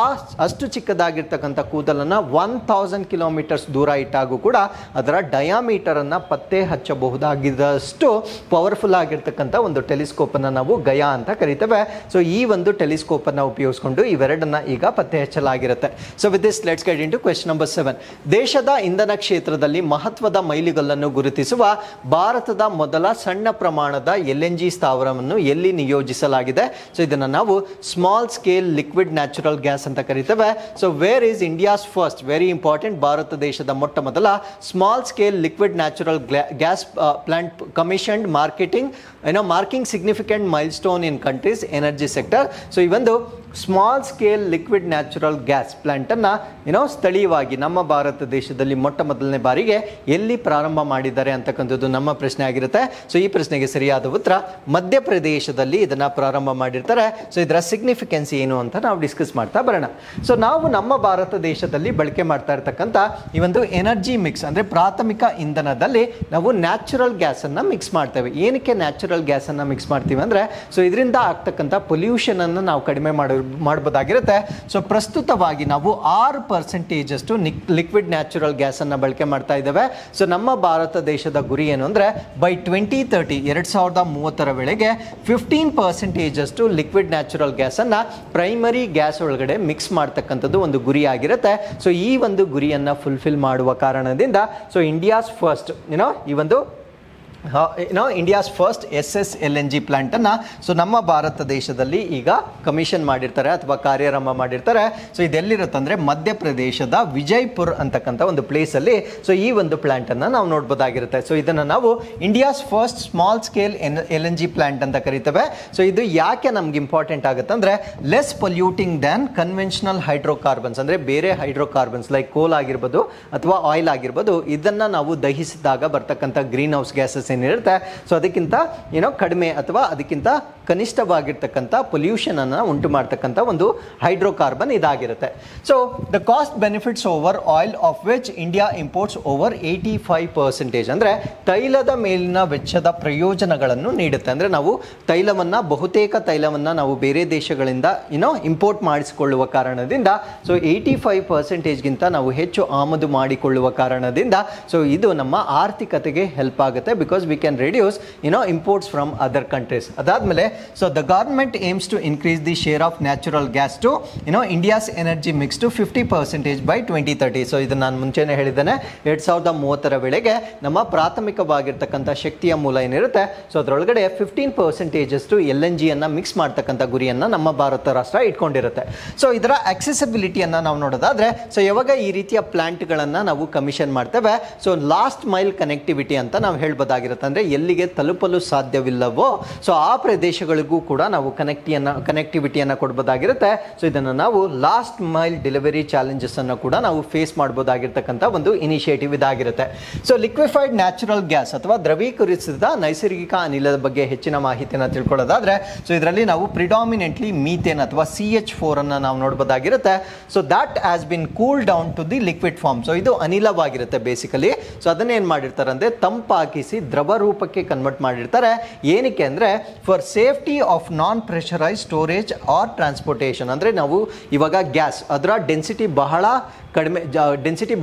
ಅಷ್ಟು ಚಿಕ್ಕದಾಗಿರ್ತಕ್ಕಂಥ ಕೂದಲನ್ನು 1000 ಕಿಲೋಮೀಟರ್ಸ್ ದೂರ ಇಟ್ಟಾಗೂ ಕೂಡ ಅದರ ಡಯಾಮೀಟರನ್ನು ಪತ್ತೆ ಹಚ್ಚಬಹುದಾಗಿದ್ದಷ್ಟು ಪವರ್ಫುಲ್ ಆಗಿರ್ತಕ್ಕಂಥ ಒಂದು ಟೆಲಿಸ್ಕೋಪನ್ನು ನಾವು ಗಯಾ ಅಂತ ಕರಿತೇವೆ. ಸೊ ಈ ಒಂದು ಟೆಲಿಸ್ಕೋಪನ್ನು ಉಪಯೋಗಿಸ್ಕೊಂಡು ಇವೆರಡನ್ನು ಈಗ ಪತ್ತೆ ಹಚ್ಚಲಾಗಿರುತ್ತೆ. So with this let's get into question number 7. ದೇಶದ ಇಂಧನ ಕ್ಷೇತ್ರದಲ್ಲಿ ಮಹತ್ವದ ಮೈಲಿಗಲ್ಲನ್ನು ಗುರುತಿಸುವ ಭಾರತದ ಮೊದಲ ಸಣ್ಣ ಪ್ರಮಾಣದ LNG ಸ್ಥಾವರವನ್ನು ಎಲ್ಲಿ ನಿಯೋಜಿಸಲಾಗಿದೆ? ಸೊ ಇದನ್ನು ನಾವು small scale liquid natural gas ಅಂತ ಕರಿತೇವೆ. So where is India's first, very important, Bharat ದೇಶದ ಮೊಟ್ಟ ಮೊದಲ small scale liquid natural gas plant commissioned marking significant milestone in country's energy sector. So ಈ ಒಂದು small scale liquid natural gas ಪ್ಲಾಂಟನ್ನು ಸ್ಥಳೀಯವಾಗಿ ನಮ್ಮ ಭಾರತ ದೇಶದಲ್ಲಿ ಮೊಟ್ಟ ಮೊದಲನೇ ಬಾರಿಗೆ ಎಲ್ಲಿ ಪ್ರಾರಂಭ ಮಾಡಿದ್ದಾರೆ ಅಂತಕ್ಕಂಥದ್ದು ನಮ್ಮ ಪ್ರಶ್ನೆ ಆಗಿರುತ್ತೆ. ಸೊ ಈ ಪ್ರಶ್ನೆಗೆ ಸರಿಯಾದ ಉತ್ತರ ಮಧ್ಯಪ್ರದೇಶದಲ್ಲಿ ಇದನ್ನು ಪ್ರಾರಂಭ ಮಾಡಿರ್ತಾರೆ. ಸೊ ಇದರ ಸಿಗ್ನಿಫಿಕೆನ್ಸ್ ಏನು ಅಂತ ನಾವು ಡಿಸ್ಕಸ್ ಮಾಡ್ತಾ ಬರೋಣ. ಸೊ ನಾವು ನಮ್ಮ ಭಾರತ ದೇಶದಲ್ಲಿ ಬಳಕೆ ಮಾಡ್ತಾ ಇರ್ತಕ್ಕಂಥ ಈ ಒಂದು ಎನರ್ಜಿ ಮಿಕ್ಸ್ ಅಂದರೆ ಪ್ರಾಥಮಿಕ ಇಂಧನದಲ್ಲಿ ನಾವು ನ್ಯಾಚುರಲ್ ಗ್ಯಾಸನ್ನು ಮಿಕ್ಸ್ ಮಾಡ್ತೇವೆ. ಏನಕ್ಕೆ ನ್ಯಾಚುರಲ್ ಗ್ಯಾಸನ್ನು ಮಿಕ್ಸ್ ಮಾಡ್ತೀವಿ ಅಂದರೆ ಸೊ ಇದರಿಂದ ಆಗ್ತಕ್ಕಂಥ ಪೊಲ್ಯೂಷನನ್ನು ನಾವು ಕಡಿಮೆ ಮಾಡೋದು ಮಾಡ್ಬೋದಾಗಿರುತ್ತೆ. ಸೊ ಪ್ರಸ್ತುತವಾಗಿ ನಾವು 6% ಅಷ್ಟು ಲಿಕ್ವಿಡ್ ನ್ಯಾಚುರಲ್ ಗ್ಯಾಸನ್ನು ಬಳಕೆ ಮಾಡ್ತಾ ಇದ್ದೇವೆ. ಸೊ ನಮ್ಮ ಭಾರತ ದೇಶದ ಗುರಿ ಏನು ಅಂದರೆ ಬೈ 2030 2030 ವೇಳೆಗೆ 15% ಅಷ್ಟು ಲಿಕ್ವಿಡ್ ನ್ಯಾಚುರಲ್ ಗ್ಯಾಸನ್ನು ಪ್ರೈಮರಿ ಗ್ಯಾಸ್ ಒಳಗಡೆ ಮಿಕ್ಸ್ ಮಾಡ್ತಕ್ಕಂಥದ್ದು ಒಂದು ಗುರಿ ಆಗಿರುತ್ತೆ. ಸೊ ಈ ಒಂದು ಗುರಿಯನ್ನು ಫುಲ್ಫಿಲ್ ಮಾಡುವ ಕಾರಣದಿಂದ ಸೊ ಇಂಡಿಯಾಸ್ ಫಸ್ಟ್ ಈ ಒಂದು ಇಂಡಿಯಾಸ್ ಫಸ್ಟ್ SSLNG ಪ್ಲಾಂಟನ್ನು ಸೊ ನಮ್ಮ ಭಾರತ ದೇಶದಲ್ಲಿ ಈಗ ಕಮಿಷನ್ ಮಾಡಿರ್ತಾರೆ ಅಥವಾ ಕಾರ್ಯಾರಂಭ ಮಾಡಿರ್ತಾರೆ. ಸೊ ಇದೆಲ್ಲಿರುತ್ತೆ ಅಂದರೆ ಮಧ್ಯಪ್ರದೇಶದ ವಿಜಯಪುರ್ ಅಂತಕ್ಕಂಥ ಒಂದು ಪ್ಲೇಸಲ್ಲಿ ಸೊ ಈ ಒಂದು ಪ್ಲಾಂಟನ್ನು ನಾವು ನೋಡ್ಬೋದಾಗಿರುತ್ತೆ. ಸೊ ಇದನ್ನು ನಾವು India's first small scale LNG plant ಅಂತ ಕರಿತೇವೆ. ಸೊ ಇದು ಯಾಕೆ ನಮ್ಗೆ ಇಂಪಾರ್ಟೆಂಟ್ ಆಗುತ್ತೆ ಅಂದರೆ less polluting than conventional hydrocarbons, ಅಂದರೆ ಬೇರೆ ಹೈಡ್ರೋಕಾರ್ಬನ್ಸ್ ಲೈಕ್ ಕೋಲ್ ಆಗಿರ್ಬೋದು ಅಥವಾ ಆಯಿಲ್ ಆಗಿರ್ಬೋದು, ಇದನ್ನು ನಾವು ದಹಿಸಿದಾಗ ಬರ್ತಕ್ಕಂಥ ಗ್ರೀನ್ ಹೌಸ್ ಗ್ಯಾಸಸ್ ಏನಿರುತ್ತೆ ಸೊ ಅದಕ್ಕಿಂತ ಕಡಿಮೆ ಅಥವಾ ಅದಕ್ಕಿಂತ ಕನಿಷ್ಠವಾಗಿರ್ತಕ್ಕಂಥ ಪೊಲ್ಯೂಷನ್ ಅನ್ನು ಉಂಟು ಮಾಡ್ತಕ್ಕಂಥ ಒಂದು ಹೈಡ್ರೋಕಾರ್ಬನ್ ಇದಾಗಿರುತ್ತೆ. So the cost benefits over oil of which India imports over 85%, ಅಂದರೆ ತೈಲದ ಮೇಲಿನ ವೆಚ್ಚದ ಪ್ರಯೋಜನಗಳನ್ನು ನೀಡುತ್ತೆ. ಅಂದರೆ ನಾವು ಬಹುತೇಕ ತೈಲವನ್ನು ನಾವು ಬೇರೆ ದೇಶಗಳಿಂದ ಇಂಪೋರ್ಟ್ ಮಾಡಿಸಿಕೊಳ್ಳುವ ಕಾರಣದಿಂದ ಸೊ 85%ಗಿಂತ ನಾವು ಹೆಚ್ಚು ಆಮದು ಮಾಡಿಕೊಳ್ಳುವ ಕಾರಣದಿಂದ ಸೊ ಇದು ನಮ್ಮ ಆರ್ಥಿಕತೆಗೆ ಹೆಲ್ಪ್ ಆಗುತ್ತೆ. Because we can reduce imports from other countries. ಅದಾದ್ಮೇಲೆ so the government aims to increase the share of natural gas to India's energy mix to 50% by 2030. So ಇದು ನಾನು ಮುಂಚೆನೇ ಹೇಳಿದ್ದೇನೆ, 2030 ವೇಳೆಗೆ ನಮ್ಮ ಪ್ರಾಥಮಿಕವಾಗಿರ್ತಕ್ಕಂಥ ಶಕ್ತಿಯ ಮೂಲ ಏನಿರುತ್ತೆ ಸೊ ಅದರೊಳಗಡೆ 15% ಅಷ್ಟು LNG ಅನ್ನ ಮಿಕ್ಸ್ ಮಾಡ್ತಕ್ಕಂಥ ಗುರಿಯನ್ನು ನಮ್ಮ ಭಾರತ ರಾಷ್ಟ್ರ ಇಟ್ಕೊಂಡಿರುತ್ತೆ. ಸೊ ಇದರ ಅಕ್ಸೆಸಿಬಿಲಿಟಿಯನ್ನು ನಾವು ನೋಡೋದಾದ್ರೆ ಸೊ ಯಾವಾಗ ಈ ರೀತಿಯ ಪ್ಲಾಂಟ್ಗಳನ್ನು ನಾವು ಕಮಿಷನ್ ಮಾಡ್ತೇವೆ ಸೊ ಲಾಸ್ಟ್ ಮೈಲ್ ಕನೆಕ್ಟಿವಿಟಿ ಅಂತ ನಾವು ಹೇಳ್ಬೋದಾಗಿರುತ್ತೆ. ಅಂದರೆ ಎಲ್ಲಿಗೆ ತಲುಪಲು ಸಾಧ್ಯವಿಲ್ಲವೋ ಸೊ ಆ ಪ್ರದೇಶಗಳಿಗೂ ಕೂಡ ನಾವು ಕನೆಕ್ಟಿವಿಟಿಯನ್ನು ಕೊಡಬಹುದಾಗಿರುತ್ತೆ. ಸೊ ಇದನ್ನು ನಾವು ಲಾಸ್ಟ್ ಮೈಲ್ ಡೆಲಿವರಿ ಚಾಲೆಂಜಸ್ ಅನ್ನು ಕೂಡ ನಾವು ಫೇಸ್ ಮಾಡಬಹುದಾಗಿರ್ತಕ್ಕಂಥ ಒಂದು ಇನಿಷಿಯೇಟಿವ್ ಇದಾಗಿರುತ್ತೆ. ಸೊ ಲಿಕ್ವಿಫೈಡ್ ನ್ಯಾಚುರಲ್ ಗ್ಯಾಸ್ ಅಥವಾ ದ್ರವೀಕರಿಸಿದ ನೈಸರ್ಗಿಕ ಅನಿಲದ ಬಗ್ಗೆ ಹೆಚ್ಚಿನ ಮಾಹಿತಿಯನ್ನು ತಿಳ್ಕೊಳ್ಳೋದಾದ್ರೆ ಸೊ ಇದರಲ್ಲಿ ನಾವು ಪ್ರಿಡಾಮಿನೆಂಟ್ಲಿ ಮೀಥೇನ್ ಅಥವಾ CH4 ಅನ್ನು ನಾವು ನೋಡಬಹುದಾಗಿರುತ್ತೆ. So that has been cool down to the liquid form. So ಇದು ಅನಿಲವಾಗಿರುತ್ತೆ ಬೇಸಿಕಲಿ. ಸೊ ಅದನ್ನ ಏನು ಮಾಡಿರ್ತಾರೆ ಅಂದರೆ ತಂಪಾಗಿಸಿ ದ್ರವ ರೂಪಕ್ಕೆ ಕನ್ವರ್ಟ್ ಮಾಡಿರ್ತಾರೆ. ಏನಕ್ಕೆ ಅಂದರೆ for safety of non pressurise storage or transportation. ಅಂದರೆ ನಾವು ಇವಾಗ ಗ್ಯಾಸ್ ಅದರ ಡೆನ್ಸಿಟಿ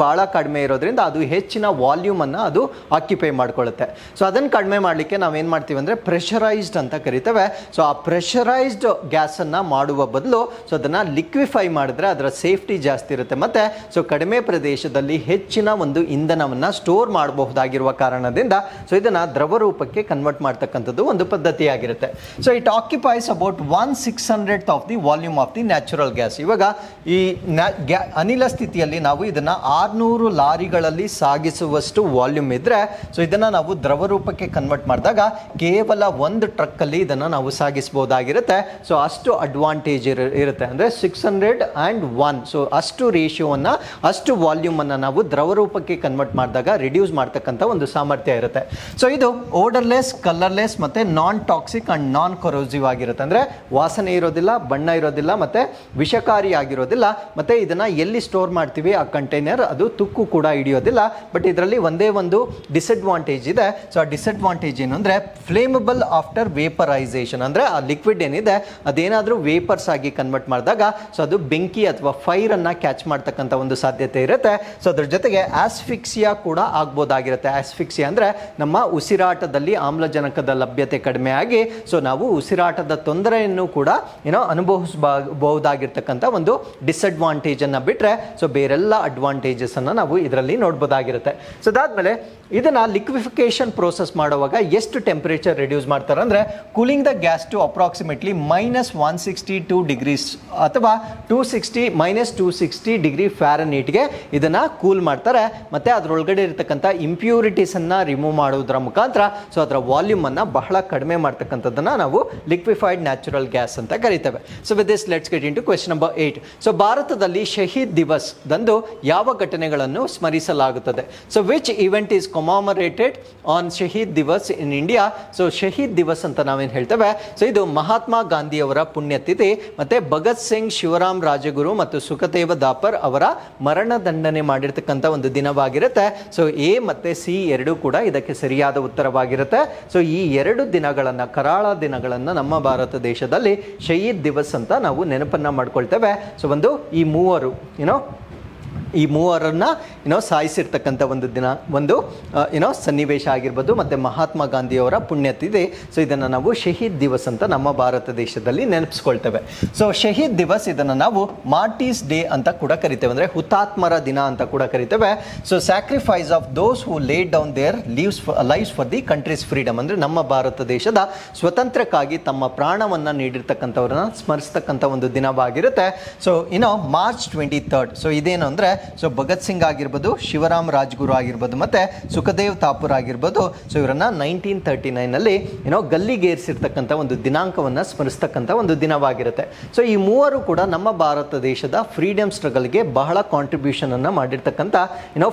ಬಹಳ ಕಡಿಮೆ ಇರೋದ್ರಿಂದ ಅದು ಹೆಚ್ಚಿನ ವಾಲ್ಯೂಮನ್ನು ಅದು ಆಕ್ಯುಪೈ ಮಾಡ್ಕೊಳ್ಳುತ್ತೆ. ಸೊ ಅದನ್ನು ಕಡಿಮೆ ಮಾಡಲಿಕ್ಕೆ ನಾವೇನು ಮಾಡ್ತೀವಿ ಅಂದರೆ ಪ್ರೆಷರೈಸ್ಡ್ ಅಂತ ಕರಿತೇವೆ. ಸೊ ಆ ಪ್ರೆಷರೈಸ್ಡ್ ಗ್ಯಾಸನ್ನು ಮಾಡುವ ಬದಲು ಸೊ ಅದನ್ನು ಲಿಕ್ವಿಫೈ ಮಾಡಿದ್ರೆ ಅದರ ಸೇಫ್ಟಿ ಜಾಸ್ತಿ ಇರುತ್ತೆ ಮತ್ತು ಸೊ ಕಡಿಮೆ ಪ್ರದೇಶದಲ್ಲಿ ಹೆಚ್ಚಿನ ಒಂದು ಇಂಧನವನ್ನು ಸ್ಟೋರ್ ಮಾಡಬಹುದಾಗಿರುವ ಕಾರಣದಿಂದ ಸೊ ಇದನ್ನು ದ್ರವ ರೂಪಕ್ಕೆ ಕನ್ವರ್ಟ್ ಮಾಡ್ತಕ್ಕಂಥದ್ದು ಒಂದು ಪದ್ಧತಿಯಾಗಿರುತ್ತೆ. So it occupies about 1/600th of the volume of the natural gas. ಇವಾಗ ಈ ಅನಿಲ ಸ್ಥಿತಿ ನಾವು ಇದನ್ನ 600 ಲಾರಿಗಳಲ್ಲಿ ಸಾಗಿಸುವಷ್ಟು ವಾಲ್ಯೂಮ್ ಇದ್ರೆ ಸೊ ಇದನ್ನ ನಾವು ದ್ರವ ರೂಪಕ್ಕೆ ಕನ್ವರ್ಟ್ ಮಾಡಿದಾಗ ಕೇವಲ ಒಂದು ಟ್ರಕ್ ಅಲ್ಲಿ ಇದನ್ನ ನಾವು ಸಾಗಿಸಬಹುದಾಗಿರುತ್ತೆ. ಸೊ ಅಷ್ಟು ಅಡ್ವಾಂಟೇಜ್ ಇರುತ್ತೆ. ಅಂದ್ರೆ 601. ಸೊ ಅಷ್ಟು ರೇಷಿಯೋವನ್ನ ಅಷ್ಟು ವಾಲ್ಯೂಮ್ ಅನ್ನ ನಾವು ದ್ರವ ರೂಪಕ್ಕೆ ಕನ್ವರ್ಟ್ ಮಾಡಿದಾಗ ರಿಡ್ಯೂಸ್ ಮಾಡ್ತಕ್ಕಂಥ ಒಂದು ಸಾಮರ್ಥ್ಯ ಇರುತ್ತೆ. ಸೊ ಇದು ಓಡರ್ಲೆಸ್, ಕಲರ್ಲೆಸ್ ಮತ್ತೆ non toxic and non corrosive ಆಗಿರುತ್ತೆ. ಅಂದ್ರೆ ವಾಸನೆ ಇರೋದಿಲ್ಲ, ಬಣ್ಣ ಇರೋದಿಲ್ಲ, ಮತ್ತೆ ವಿಷಕಾರಿ ಆಗಿರೋದಿಲ್ಲ. ಮತ್ತೆ ಇದನ್ನ ಎಲ್ಲಿ ಸ್ಟೋರ್ ಮಾಡ್ತೀವಿ ಆ ಕಂಟೈನರ್ ಅದು ತುಕ್ಕು ಕೂಡ ಹಿಡಿಯೋದಿಲ್ಲ. ಬಟ್ ಇದರಲ್ಲಿ ಒಂದೇ ಒಂದು ಡಿಸಡ್ವಾಂಟೇಜ್ ಇದೆ. ಸೊ ಆ ಡಿಸಡ್ವಾಂಟೇಜ್ ಏನು ಅಂದರೆ ಫ್ಲೇಮಬಲ್ ಆಫ್ಟರ್ ವೇಪರೈಸೇಷನ್. ಅಂದರೆ ಆ ಲಿಕ್ವಿಡ್ ಏನಿದೆ ಅದೇನಾದರೂ ವೇಪರ್ಸ್ ಆಗಿ ಕನ್ವರ್ಟ್ ಮಾಡಿದಾಗ ಸೊ ಅದು ಬೆಂಕಿ ಅಥವಾ ಫೈರ್ ಅನ್ನ ಕ್ಯಾಚ್ ಮಾಡ್ತಕ್ಕಂಥ ಒಂದು ಸಾಧ್ಯತೆ ಇರುತ್ತೆ. ಸೊ ಅದ್ರ ಜೊತೆಗೆ ಆಸ್ಫಿಕ್ಸಿಯಾ ಕೂಡ ಆಗ್ಬೋದಾಗಿರುತ್ತೆ. ಆಸ್ಫಿಕ್ಸಿಯಾ ಅಂದರೆ ನಮ್ಮ ಉಸಿರಾಟದಲ್ಲಿ ಆಮ್ಲಜನಕದ ಲಭ್ಯತೆ ಕಡಿಮೆ ಆಗಿ ಸೊ ನಾವು ಉಸಿರಾಟದ ತೊಂದರೆಯನ್ನು ಕೂಡ ಅನುಭವಿಸಬಹುದಾಗಿರ್ತಕ್ಕಂಥ ಒಂದು ಡಿಸಡ್ವಾಂಟೇಜ್ ಅನ್ನ ಬಿಟ್ಟರೆ ಸೊ ಬೇರೆಲ್ಲ ಅಡ್ವಾಂಟೇಜಸ್ ಅನ್ನು ನಾವು ಇದರಲ್ಲಿ ನೋಡ್ಬೋದಾಗಿರುತ್ತೆ. ಸೊ ಅದಾದ್ಮೇಲೆ ಇದನ್ನ ಲಿಕ್ವಿಫಿಕೇಶನ್ ಪ್ರೋಸೆಸ್ ಮಾಡುವಾಗ ಎಷ್ಟು ಟೆಂಪರೇಚರ್ ರಿಡ್ಯೂಸ್ ಮಾಡ್ತಾರೆ ಅಂದರೆ cooling the gas to approximately -162 degrees ಅಥವಾ -260 ಡಿಗ್ರಿ ಫ್ಯಾರನೀಟ್ಗೆ ಇದನ್ನ ಕೂಲ್ ಮಾಡ್ತಾರೆ. ಮತ್ತೆ ಅದರೊಳಗಡೆ ಇರತಕ್ಕಂಥ ಇಂಪ್ಯೂರಿಟೀಸ್ ಅನ್ನ ರಿಮೂವ್ ಮಾಡೋದ್ರ ಮುಖಾಂತರ ಸೊ ಅದರ ವಾಲ್ಯೂಮ್ ಅನ್ನ ಬಹಳ ಕಡಿಮೆ ಮಾಡ್ತಕ್ಕಂಥದ್ದನ್ನ ನಾವು ಲಿಕ್ವಿಫೈಡ್ ನ್ಯಾಚುರಲ್ ಗ್ಯಾಸ್ ಅಂತ ಕರಿತೇವೆ. So with this let's get into question number 8. So ಭಾರತದಲ್ಲಿ ಶಹೀದ್ ದಿವಸ್ ದಂದು ಯಾವ ಘಟನೆಗಳನ್ನು ಸ್ಮರಿಸಲಾಗುತ್ತದೆ? So which event is commemorated on Shaheed Diwas in India? So Shaheed Diwas ಅಂತ ನಾವೇನು ಹೇಳ್ತೇವೆ ಸೊ ಇದು ಮಹಾತ್ಮ ಗಾಂಧಿಯವರ ಪುಣ್ಯತಿಥಿ ಮತ್ತೆ ಭಗತ್ ಸಿಂಗ್, ಶಿವರಾಮ್ ರಾಜಗುರು ಮತ್ತು ಸುಖದೇವ ದಾಪರ್ ಅವರ ಮರಣ ದಂಡನೆ ಮಾಡಿರ್ತಕ್ಕಂಥ ಒಂದು ದಿನವಾಗಿರುತ್ತೆ. ಸೊ ಎ ಮತ್ತೆ ಸಿ ಎರಡೂ ಕೂಡ ಇದಕ್ಕೆ ಸರಿಯಾದ ಸರಿಯಾದ ಉತ್ತರವಾಗಿರುತ್ತೆ. ಸೊ ಈ 2 ದಿನಗಳನ್ನು, ಕರಾಳ ದಿನಗಳನ್ನು ನಮ್ಮ ಭಾರತ ದೇಶದಲ್ಲಿ ಶಹೀದ್ ದಿವಸ್ ಅಂತ ನಾವು ನೆನಪನ್ನ ಮಾಡ್ಕೊಳ್ತೇವೆ. ಸೊ ಈ ಮೂವರನ್ನ ಸಾಯಿಸಿರ್ತಕ್ಕಂಥ ಒಂದು ದಿನ, ಒಂದು ಸನ್ನಿವೇಶ ಆಗಿರ್ಬೋದು, ಮತ್ತು ಮಹಾತ್ಮ ಗಾಂಧಿಯವರ ಪುಣ್ಯತಿಥಿ. ಸೊ ಇದನ್ನು ನಾವು ಶಹೀದ್ ದಿವಸ್ ಅಂತ ನಮ್ಮ ಭಾರತ ದೇಶದಲ್ಲಿ ನೆನಪಿಸ್ಕೊಳ್ತೇವೆ. ಸೊ ಶಹೀದ್ ದಿವಸ್ ಇದನ್ನು ನಾವು ಮಾರ್ಟೀಸ್ ಡೇ ಅಂತ ಕೂಡ ಕರಿತೇವೆ, ಅಂದರೆ ಹುತಾತ್ಮರ ದಿನ ಅಂತ ಕೂಡ ಕರಿತೇವೆ. So sacrifice of those who laid down their lives for the country's freedom, ಅಂದರೆ ನಮ್ಮ ಭಾರತ ದೇಶದ ಸ್ವತಂತ್ರಕ್ಕಾಗಿ ತಮ್ಮ ಪ್ರಾಣವನ್ನು ನೀಡಿರ್ತಕ್ಕಂಥವ್ರನ್ನ ಸ್ಮರಿಸ್ತಕ್ಕಂಥ ಒಂದು ದಿನವಾಗಿರುತ್ತೆ. So March 23. ಸೊ ಇದೇನು ಅಂದರೆ ಭಗತ್ ಸಿಂಗ್ ಆಗಿರ್ಬೋದು, ಶಿವರಾಮ್ ರಾಜ್ಗುರು ಆಗಿರ್ಬೋದು, ಮತ್ತೆ ಸುಖದೇವ್ ಥಾಪೂರ್ ಆಗಿರ್ಬೋದು. ಸೊ ಇವರನ್ನ 1939ನಲ್ಲಿ ಗಲ್ಲಿಗೇರಿಸಿರ್ತಕ್ಕಂಥ ಒಂದು ದಿನಾಂಕವನ್ನು ಸ್ಮರಿಸ್ತಕ್ಕಂಥ ಒಂದು ದಿನವಾಗಿರುತ್ತೆ. ಸೊ ಈ ಮೂವರು ಕೂಡ ನಮ್ಮ ಭಾರತ ದೇಶದ ಫ್ರೀಡಮ್ ಸ್ಟ್ರಗಲ್ಗೆ ಬಹಳ ಕಾಂಟ್ರಿಬ್ಯೂಷನ್ ಅನ್ನು ಮಾಡಿರ್ತಕ್ಕಂಥ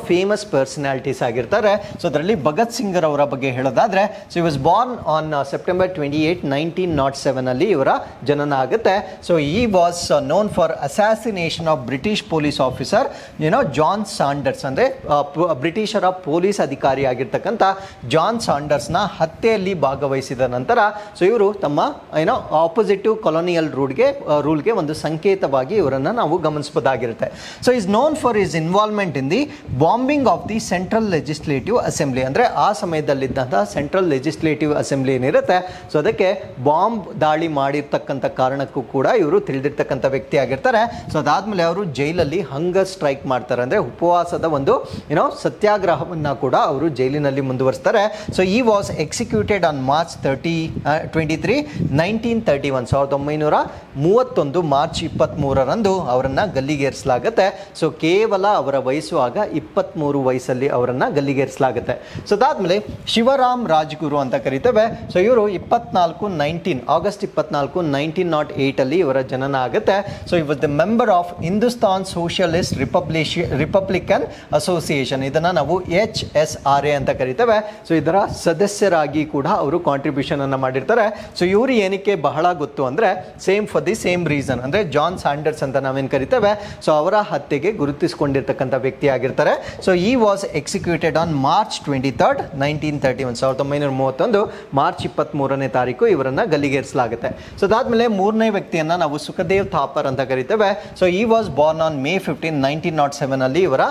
ಫೇಮಸ್ ಪರ್ಸನಾಲಿಟೀಸ್ ಆಗಿರ್ತಾರೆ. ಸೊ ಅದರಲ್ಲಿ ಭಗತ್ ಸಿಂಗ್ ಅವರ ಬಗ್ಗೆ ಹೇಳೋದಾದ್ರೆ, ಸೊ ಈ ವಾಸ್ ಬಾರ್ನ್ ಆನ್ ಸೆಪ್ಟೆಂಬರ್ 28, 1907 ಅಲ್ಲಿ ಇವರ ಜನನ ಆಗುತ್ತೆ. ಸೊ ಈ was known for assassination of British police officer John Saunders, ಅಂದರೆ ಬ್ರಿಟಿಷರ ಪೊಲೀಸ್ ಅಧಿಕಾರಿ ಆಗಿರ್ತಕ್ಕಂಥ ಜಾನ್ ಸಾಂಡರ್ಸ್ನ ಹತ್ಯೆಯಲ್ಲಿ ಭಾಗವಹಿಸಿದ ನಂತರ ಸೊ ಇವರು ತಮ್ಮ ಆಪೋಸಿಟಿವ್ ಕೊಲೋನಿಯಲ್ ರೂಲ್ಗೆ ಒಂದು ಸಂಕೇತವಾಗಿ ಇವರನ್ನು ನಾವು ಗಮನಿಸಬಹುದಾಗಿರುತ್ತೆ. So is known for his involvement in the bombing of the central legislative assembly, ಅಂದರೆ ಆ ಸಮಯದಲ್ಲಿದ್ದಂಥ ಸೆಂಟ್ರಲ್ ಲೆಜಿಸ್ಲೇಟಿವ್ ಅಸೆಂಬ್ಲಿ ಏನಿರುತ್ತೆ, ಸೊ ಅದಕ್ಕೆ ಬಾಂಬ್ ದಾಳಿ ಮಾಡಿರ್ತಕ್ಕಂಥ ಕಾರಣಕ್ಕೂ ಕೂಡ ಇವರು ತಿಳಿದಿರ್ತಕ್ಕಂಥ ವ್ಯಕ್ತಿ ಆಗಿರ್ತಾರೆ. ಸೊ ಅದಾದಮೇಲೆ ಅವರು ಜೈಲಲ್ಲಿ ಹಂಗರ್ ಸ್ಟ್ರೈಕ್ ಮಾಡ್ತಾರೆ, ಅಂದರೆ ಉಪವಾಸದ ಒಂದು ಸತ್ಯಾಗ್ರಹವನ್ನು ಕೂಡ ಅವರು ಜೈಲಿನಲ್ಲಿ ಮುಂದುವರಿಸ್ತಾರೆ. ಸೊ ಈ was executed on March 23, 1931, 1931 March 23ರಂದು ಅವರನ್ನು ಗಲ್ಲಿಗೇರಿಸಲಾಗುತ್ತೆ. ಸೊ ಕೇವಲ ಅವರ ವಯಸ್ಸು ಆಗ 23 ವಯಸ್ಸಲ್ಲಿ ಅವರನ್ನು ಗಲ್ಲಿಗೇರಿಸಲಾಗುತ್ತೆ. ಸೊ ಅದಾದಮೇಲೆ ಶಿವರಾಮ್ ರಾಜ್ಗುರು ಅಂತ ಕರಿತೇವೆ. ಸೊ ಇವರು ಆಗಸ್ಟ್ 24, 1908 ಇವರ ಜನನ ಆಗುತ್ತೆ. ಸೊ ಈ was the member of Hindustan socialist Republican association, ಇದನ್ನು ನಾವು HSRA ಅಂತ ಕರಿತೇವೆ. ಸೊ ಇದರ ಸದಸ್ಯರಾಗಿ ಕೂಡ ಅವರು ಕಾಂಟ್ರಿಬ್ಯೂಷನ್ ಅನ್ನು ಮಾಡಿರ್ತಾರೆ. ಸೊ ಇವರು ಏನಕ್ಕೆ ಬಹಳ ಗೊತ್ತು ಅಂದರೆ, ಫಾರ್ ದಿ ಸೇಮ್ ರೀಸನ್, ಅಂದರೆ ಜಾನ್ ಸ್ಯಾಂಡರ್ಸ್ ಅಂತ ನಾವೇನು ಕರಿತೇವೆ, ಸೊ ಅವರ ಹತ್ಯೆಗೆ ಗುರುತಿಸಿಕೊಂಡಿರ್ತಕ್ಕಂಥ ವ್ಯಕ್ತಿ ಆಗಿರ್ತಾರೆ. ಸೊ ಈ was executed on March 23, 1931, 1931 March 23ನೇ ತಾರೀಕು ಇವರನ್ನು ಗಲ್ಲಿಗೇರಿಸಲಾಗುತ್ತೆ. ಸೊ ಅದಾದಮೇಲೆ ಮೂರನೇ ವ್ಯಕ್ತಿಯನ್ನು ನಾವು ಸುಖದೇವ್ ಥಾಪರ್ ಅಂತ ಕರಿತೇವೆ. ಸೊ ಈ ವಾಸ್ ಬಾರ್ನ್ ಆನ್ May 15, 1907 ಅಲ್ಲಿ ಇವರ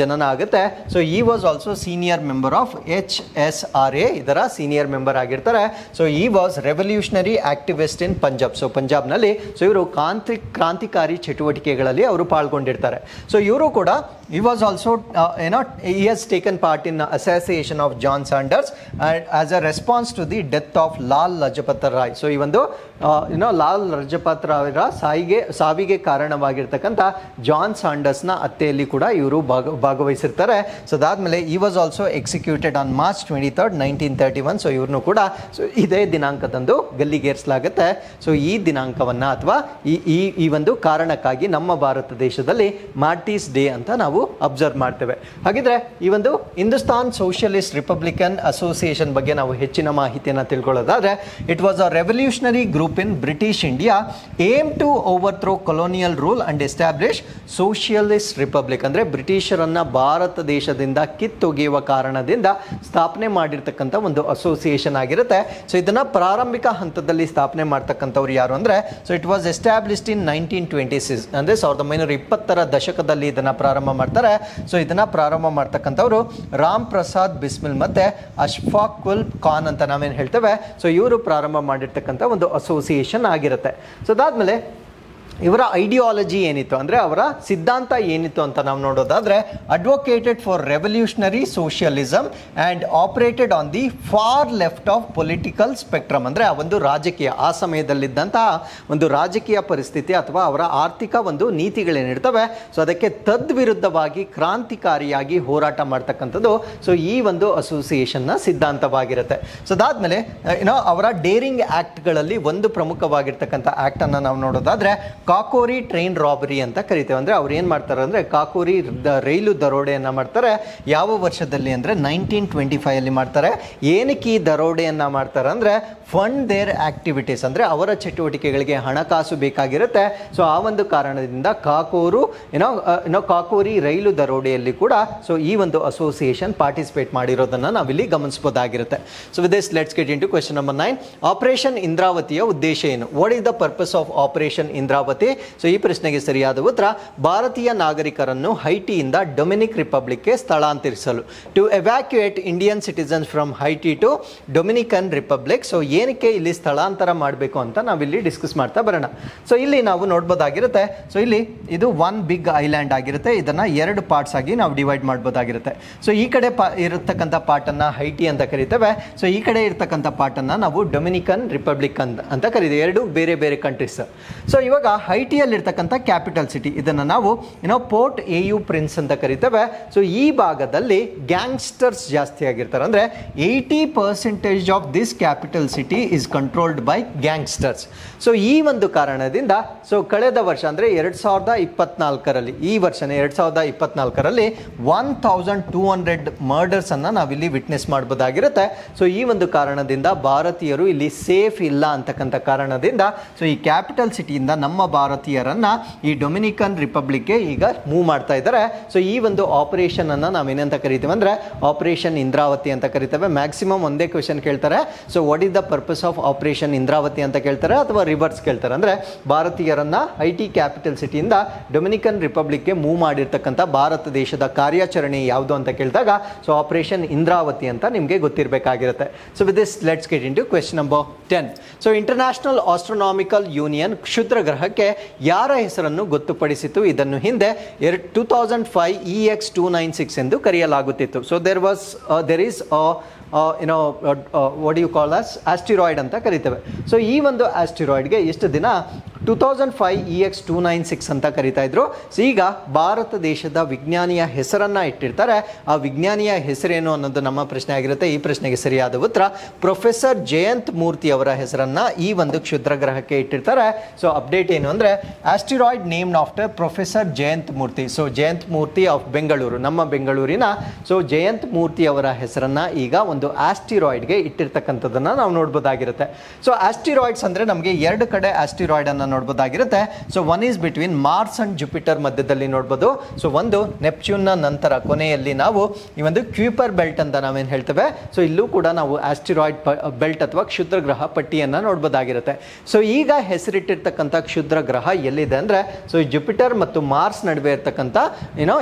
ಜನನ ಆಗುತ್ತೆ. ಸೊ ಈ was also senior member of HSRA, ಇದರ ಸೀನಿಯರ್ ಮೆಂಬರ್ ಆಗಿರ್ತಾರೆ. ಸೊ ಈ was revolutionary activist in Punjab. So ಪಂಜಾಬ್ನಲ್ಲಿ ಸೊ ಇವರು ಕ್ರಾಂತಿಕಾರಿ ಚಟುವಟಿಕೆಗಳಲ್ಲಿ ಅವರು ಪಾಲ್ಗೊಂಡಿರ್ತಾರೆ. ಸೊ ಇವರು ಕೂಡ he was also he has taken part in assassination of John Sanders and as a response to the death of Lal Lajpat Rai. So ಈ ಒಂದು ಲಾಲ್ ಲಜಪತ್ ರಾಯರ ಸಾವಿಗೆ ಕಾರಣವಾಗಿರ್ತಕ್ಕಂಥ ಜಾನ್ ಸಾಂಡರ್ಸ್ನ ಹತ್ಯೆಯಲ್ಲಿ ಕೂಡ ಇವರು ಭಾಗವಹಿಸಿರ್ತಾರೆ. ಸೊ ಅದಾದಮೇಲೆ ಈ was also executed on March 23, 1931. So ಇವ್ರನ್ನು ಕೂಡ ಸೊ ಇದೇ ದಿನಾಂಕದಂದು ಗಲ್ಲಿಗೇರಿಸಲಾಗುತ್ತೆ. ಸೊ ಈ ದಿನಾಂಕವನ್ನು ಅಥವಾ ಈ ಒಂದು ಕಾರಣಕ್ಕಾಗಿ ನಮ್ಮ ಭಾರತ ದೇಶದಲ್ಲಿ ಮಾರ್ಟೀಸ್ ಡೇ ಅಂತ ನಾವು ಅಬ್ಸರ್ವ್ ಮಾಡ್ತೇವೆ. ಹಾಗಿದ್ರೆ ಈ ಒಂದು ಹಿಂದೂಸ್ತಾನ್ ಸೋಷಿಯಲಿಸ್ಟ್ ರಿಪಬ್ಲಿಕನ್ ಅಸೋಸಿಯೇಷನ್ ಬಗ್ಗೆ ನಾವು ಹೆಚ್ಚಿನ ಮಾಹಿತಿಯನ್ನು ತಿಳ್ಕೊಳ್ಳೋದಾದ್ರೆ, it was a revolutionary group in British India aimed to overthrow colonial rule and establish socialist republic, ಅಂದ್ರೆ ಬ್ರಿಟಿಷರನ್ನ ಭಾರತ ದೇಶದಿಂದ ಕಿತ್ತೊಗೆಯುವ ಕಾರಣದಿಂದ ಸ್ಥಾಪನೆ ಮಾಡಿರ್ತಕ್ಕಂಥ ಒಂದು ಅಸೋಸಿಯೇಷನ್ ಆಗಿರುತ್ತೆ. ಸೊ ಇದನ್ನ ಪ್ರಾರಂಭಿಕ ಹಂತದಲ್ಲಿ ಸ್ಥಾಪನೆ ಮಾಡ್ತಕ್ಕಂಥವ್ರು ಯಾರು ಅಂದ್ರೆ, so it was established in 1926, ಅಂದ್ರೆ 1920ರ ದಶಕದಲ್ಲಿ ಇದನ್ನ ಪ್ರಾರಂಭ ಮಾಡ್ತಾರೆ. ಸೊ ಇದನ್ನ ಪ್ರಾರಂಭ ಮಾಡ್ತಕ್ಕಂಥವ್ರು ರಾಮ್ ಪ್ರಸಾದ್ ಬಿಸ್ಮಿಲ್ ಮತ್ತೆ ಅಶ್ಫಾಕ್ ಉಲ್ ಖಾನ್ ಅಂತ ನಾವೇನು ಹೇಳ್ತೇವೆ. ಸೊ ಇವರು ಪ್ರಾರಂಭ ಮಾಡಿರ್ತಕ್ಕಂಥ ಒಂದು ಅಸೋಸಿಯೇಷನ್ ಆಗಿರುತ್ತೆ. ಸೊ ಅದಾದ್ಮೇಲೆ ಇವರ ಐಡಿಯಾಲಜಿ ಏನಿತ್ತು ಅಂದರೆ, ಅವರ ಸಿದ್ಧಾಂತ ಏನಿತ್ತು ಅಂತ ನಾವು ನೋಡೋದಾದ್ರೆ, advocated for revolutionary socialism and operated on the for left of political spectrum, ಅಂದರೆ ಆ ಒಂದು ರಾಜಕೀಯ, ಆ ಸಮಯದಲ್ಲಿದ್ದಂತಹ ಒಂದು ರಾಜಕೀಯ ಪರಿಸ್ಥಿತಿ ಅಥವಾ ಅವರ ಆರ್ಥಿಕ ಒಂದು ನೀತಿಗಳೇನಿರ್ತವೆ, ಸೊ ಅದಕ್ಕೆ ತದ್ವಿರುದ್ಧವಾಗಿ ಕ್ರಾಂತಿಕಾರಿಯಾಗಿ ಹೋರಾಟ ಮಾಡ್ತಕ್ಕಂಥದ್ದು ಸೊ ಈ ಒಂದು ಅಸೋಸಿಯೇಷನ್ನ ಸಿದ್ಧಾಂತವಾಗಿರುತ್ತೆ. ಸೊ ಅದಾದಮೇಲೆ ಅವರ ಡೇರಿಂಗ್ ಆ್ಯಕ್ಟ್ಗಳಲ್ಲಿ ಒಂದು ಪ್ರಮುಖವಾಗಿರ್ತಕ್ಕಂಥ ಆ್ಯಕ್ಟನ್ನು ನಾವು ನೋಡೋದಾದರೆ ಕಾಕೋರಿ ಟ್ರೈನ್ ರಾಬರಿ ಅಂತ ಕರಿತೇವೆ. ಅಂದರೆ ಅವ್ರು ಏನು ಮಾಡ್ತಾರೆ ಅಂದರೆ ಕಾಕೋರಿ ರೈಲು ದರೋಡೆಯನ್ನು ಮಾಡ್ತಾರೆ. ಯಾವ ವರ್ಷದಲ್ಲಿ ಅಂದರೆ 1925 ಮಾಡ್ತಾರೆ. ಏನಕ್ಕೆ ಈ ದರೋಡೆಯನ್ನು ಮಾಡ್ತಾರೆ ಅಂದರೆ ಫಂಡ್ ದೇರ್ ಆಕ್ಟಿವಿಟೀಸ್, ಅಂದರೆ ಅವರ ಚಟುವಟಿಕೆಗಳಿಗೆ ಹಣಕಾಸು ಬೇಕಾಗಿರುತ್ತೆ. ಸೊ ಆ ಒಂದು ಕಾರಣದಿಂದ ಕಾಕೋರಿ ರೈಲು ದರೋಡೆಯಲ್ಲಿ ಕೂಡ ಸೊ ಈ ಒಂದು ಅಸೋಸಿಯೇಷನ್ ಪಾರ್ಟಿಸಿಪೇಟ್ ಮಾಡಿರೋದನ್ನು ನಾವಿಲ್ಲಿ ಗಮನಿಸಬಹುದಾಗಿರುತ್ತೆ. So with this let's get into question number 9. Operation ಇಂದ್ರಾವತಿಯ ಉದ್ದೇಶ ಏನು? What is the purpose of operation Indravati? So ಈ ಪ್ರಶ್ನೆಗೆ ಸರಿಯಾದ ಉತ್ತರ ಭಾರತೀಯ ನಾಗರಿಕರನ್ನು ಹೈಟಿಯಿಂದ ಡೊಮಿನಿಕ್ ರಿಪಬ್ಲಿಕ್ಗೆ ಸ್ಥಳಾಂತರಿಸಲು. To evacuate Indian citizens from Haiti to Dominican Republic. So ಏನಕ್ಕೆ ಇಲ್ಲಿ ಸ್ಥಳಾಂತರ ಮಾಡಬೇಕು ಅಂತ ನಾವಿಲ್ಲಿ ಡಿಸ್ಕಸ್ ಮಾಡ್ತಾ ಬರೋಣ. ಸೊ ಇಲ್ಲಿ ನಾವು ನೋಡ್ಬೋದಾಗಿರುತ್ತೆ. ಸೊ ಇಲ್ಲಿ ಇದು ಒನ್ ಬಿಗ್ ಐಲ್ಯಾಂಡ್ ಆಗಿರುತ್ತೆ. ಇದನ್ನು 2 ಪಾರ್ಟ್ಸ್ ಆಗಿ ನಾವು ಡಿವೈಡ್ ಮಾಡ್ಬೋದಾಗಿರುತ್ತೆ. ಸೊ ಈ ಕಡೆ ಇರತಕ್ಕಂಥ ಪಾರ್ಟನ್ನು ಹೈಟಿ ಅಂತ ಕರಿತೇವೆ. ಸೊ ಈ ಕಡೆ ಇರತಕ್ಕಂಥ ಪಾರ್ಟನ್ನು ನಾವು ಡೊಮಿನಿಕನ್ ರಿಪಬ್ಲಿಕ್ ಅಂತ ಕರಿತೇವೆ. 2 ಬೇರೆ ಬೇರೆ ಕಂಟ್ರೀಸ್. ಸೊ ಇವಾಗ ಹೈಟಿಯಲ್ಲಿರ್ತಕ್ಕಂಥ ಕ್ಯಾಪಿಟಲ್ ಸಿಟಿ, ಇದನ್ನು ನಾವು ಪೋರ್ಟ್ AU ಪ್ರಿನ್ಸ್ ಅಂತ ಕರಿತೇವೆ. ಸೊ ಈ ಭಾಗದಲ್ಲಿ ಗ್ಯಾಂಗ್ಸ್ಟರ್ಸ್ ಜಾಸ್ತಿ ಆಗಿರ್ತಾರೆ. ಅಂದರೆ 80% of this capital city is controlled by gangsters. So ಈ ಒಂದು ಕಾರಣದಿಂದ ಸೊ ಕಳೆದ ವರ್ಷ ಅಂದರೆ 2024ರಲ್ಲಿ, ಈ ವರ್ಷನೇ 2024ರಲ್ಲಿ 1200 ಮರ್ಡರ್ಸ್ ಅನ್ನು ನಾವಿಲ್ಲಿ ವಿಟ್ನೆಸ್ ಮಾಡಬಹುದಾಗಿರುತ್ತೆ. ಸೊ ಈ ಒಂದು ಕಾರಣದಿಂದ ಭಾರತೀಯರು ಇಲ್ಲಿ ಸೇಫ್ ಇಲ್ಲ ಅಂತಕ್ಕಂಥ ಕಾರಣದಿಂದ ಸೊ ಈ ಕ್ಯಾಪಿಟಲ್ ಸಿಟಿಯಿಂದ ನಮ್ಮ ಭಾರತೀಯರನ್ನ ಈ ಡೊಮಿನಿಕನ್ ರಿಪಬ್ಲಿಕ್ಗೆ ಈಗ ಮೂವ್ ಮಾಡ್ತಾ ಇದ್ದಾರೆ. ಸೊ ಈ ಒಂದು ಆಪರೇಷನ್ ಅನ್ನ ನಾವೇನಂತ ಕರಿತೀವಿ ಅಂದರೆ ಆಪರೇಷನ್ ಇಂದ್ರಾವತಿ ಅಂತ ಕರಿತೇವೆ. ಮ್ಯಾಕ್ಸಿಮಮ್ ಒಂದೇ ಕ್ವೆಶನ್ ಕೇಳ್ತಾರೆ. So what is the purpose of operation Indravati ಅಂತ ಕೇಳ್ತಾರೆ, ಅಥವಾ ರಿವರ್ಸ್ ಕೇಳ್ತಾರೆ. ಅಂದರೆ ಭಾರತೀಯರನ್ನ ಐಟಿ ಕ್ಯಾಪಿಟಲ್ ಸಿಟಿಯಿಂದ ಡೊಮಿನಿಕನ್ ರಿಪಬ್ಲಿಕ್ಗೆ ಮೂವ್ ಮಾಡಿರ್ತಕ್ಕಂಥ ಭಾರತ ದೇಶದ ಕಾರ್ಯಾಚರಣೆ ಯಾವುದು ಅಂತ ಕೇಳಿದಾಗ ಸೊ ಆಪರೇಷನ್ ಇಂದ್ರಾವತಿ ಅಂತ ನಿಮಗೆ ಗೊತ್ತಿರಬೇಕಾಗಿರುತ್ತೆ. So with this let's get into question number 10. So International Astronomical Union ಕ್ಷುದ್ರ ಗ್ರಹಕ್ಕೆ ಯಾರ ಹೆಸರನ್ನು ಗೊತ್ತುಪಡಿಸಿತು? ಇದನ್ನು ಹಿಂದೆ 2005 EX296 ಎಂದು ಕರೆಯಲಾಗುತ್ತಿತ್ತು. So there is what do you call as asteroid ಅಂತ ಕರಿತೇವೆ. ಸೊ ಈ ಒಂದು ಆಸ್ಟಿರಾಯ್ಡ್ಗೆ ಎಷ್ಟು ದಿನ 2005 EX296 ಅಂತ ಕರಿತಾ ಇದ್ರು. ಸೊ ಈಗ ಭಾರತ ದೇಶದ ವಿಜ್ಞಾನಿಯ ಹೆಸರನ್ನ ಇಟ್ಟಿರ್ತಾರೆ. ಆ ವಿಜ್ಞಾನಿಯ ಹೆಸರೇನು ಅನ್ನೋದು ನಮ್ಮ ಪ್ರಶ್ನೆ ಆಗಿರುತ್ತೆ. ಈ ಪ್ರಶ್ನೆಗೆ ಸರಿಯಾದ ಉತ್ತರ ಪ್ರೊಫೆಸರ್ ಜಯಂತ್ ಮೂರ್ತಿ ಅವರ ಹೆಸರನ್ನ ಈ ಒಂದು ಕ್ಷುದ್ರ ಗ್ರಹಕ್ಕೆ ಇಟ್ಟಿರ್ತಾರೆ. ಸೊ ಅಪ್ಡೇಟ್ ಏನು ಅಂದರೆ asteroid named after professor Jayant Murthy. So Jayant Murthy of Bengaluru, ನಮ್ಮ ಬೆಂಗಳೂರಿನ ಸೊ ಜಯಂತ್ ಮೂರ್ತಿ ಅವರ ಹೆಸರನ್ನ ಈಗ ಒಂದು ಆಸ್ಟಿರಾಯ್ಡ್ಗೆ ಇಟ್ಟಿರ್ತಕ್ಕಂಥದ್ದನ್ನ ನಾವು ನೋಡ್ಬೋದಾಗಿರುತ್ತೆ. ಸೊ ಆಸ್ಟಿರಾಯ್ಡ್ಸ್ ಅಂದರೆ ನಮಗೆ 2 ಕಡೆ ಆಸ್ಟಿರಾಯ್ಡ್ ಅನ್ನ ನೋಡ್ಬೋದಾಗಿರುತ್ತೆ. So one is between Mars and Jupiter ಮಧ್ಯದಲ್ಲಿ ನೋಡ್ಬೋದು. ಸೊ ಒಂದು ನೆಪ್ಚ್ಯೂನ್ನ ನಂತರ ಕೊನೆಯಲ್ಲಿ ನಾವು ಈ ಒಂದು ಕ್ಯೂಪರ್ ಬೆಲ್ಟ್ ಅಂತ ನಾವೇನು ಹೇಳ್ತೇವೆ. ಸೊ ಇಲ್ಲೂ ಕೂಡ ನಾವು ಆಸ್ಟಿರಾಯ್ಡ್ ಬೆಲ್ಟ್ ಅಥವಾ ಕ್ಷುದ್ರ ಗ್ರಹ ಪಟ್ಟಿಯನ್ನು ನೋಡ್ಬೋದಾಗಿರುತ್ತೆ. ಸೊ ಈಗ ಹೆಸರಿಟ್ಟಿರ್ತಕ್ಕಂಥ ಕ್ಷುದ್ರ ಗ್ರಹ ಎಲ್ಲಿದೆ ಅಂದರೆ ಸೊ ಜುಪಿಟರ್ ಮತ್ತು ಮಾರ್ಸ್ ನಡುವೆ ಇರ್ತಕ್ಕಂಥ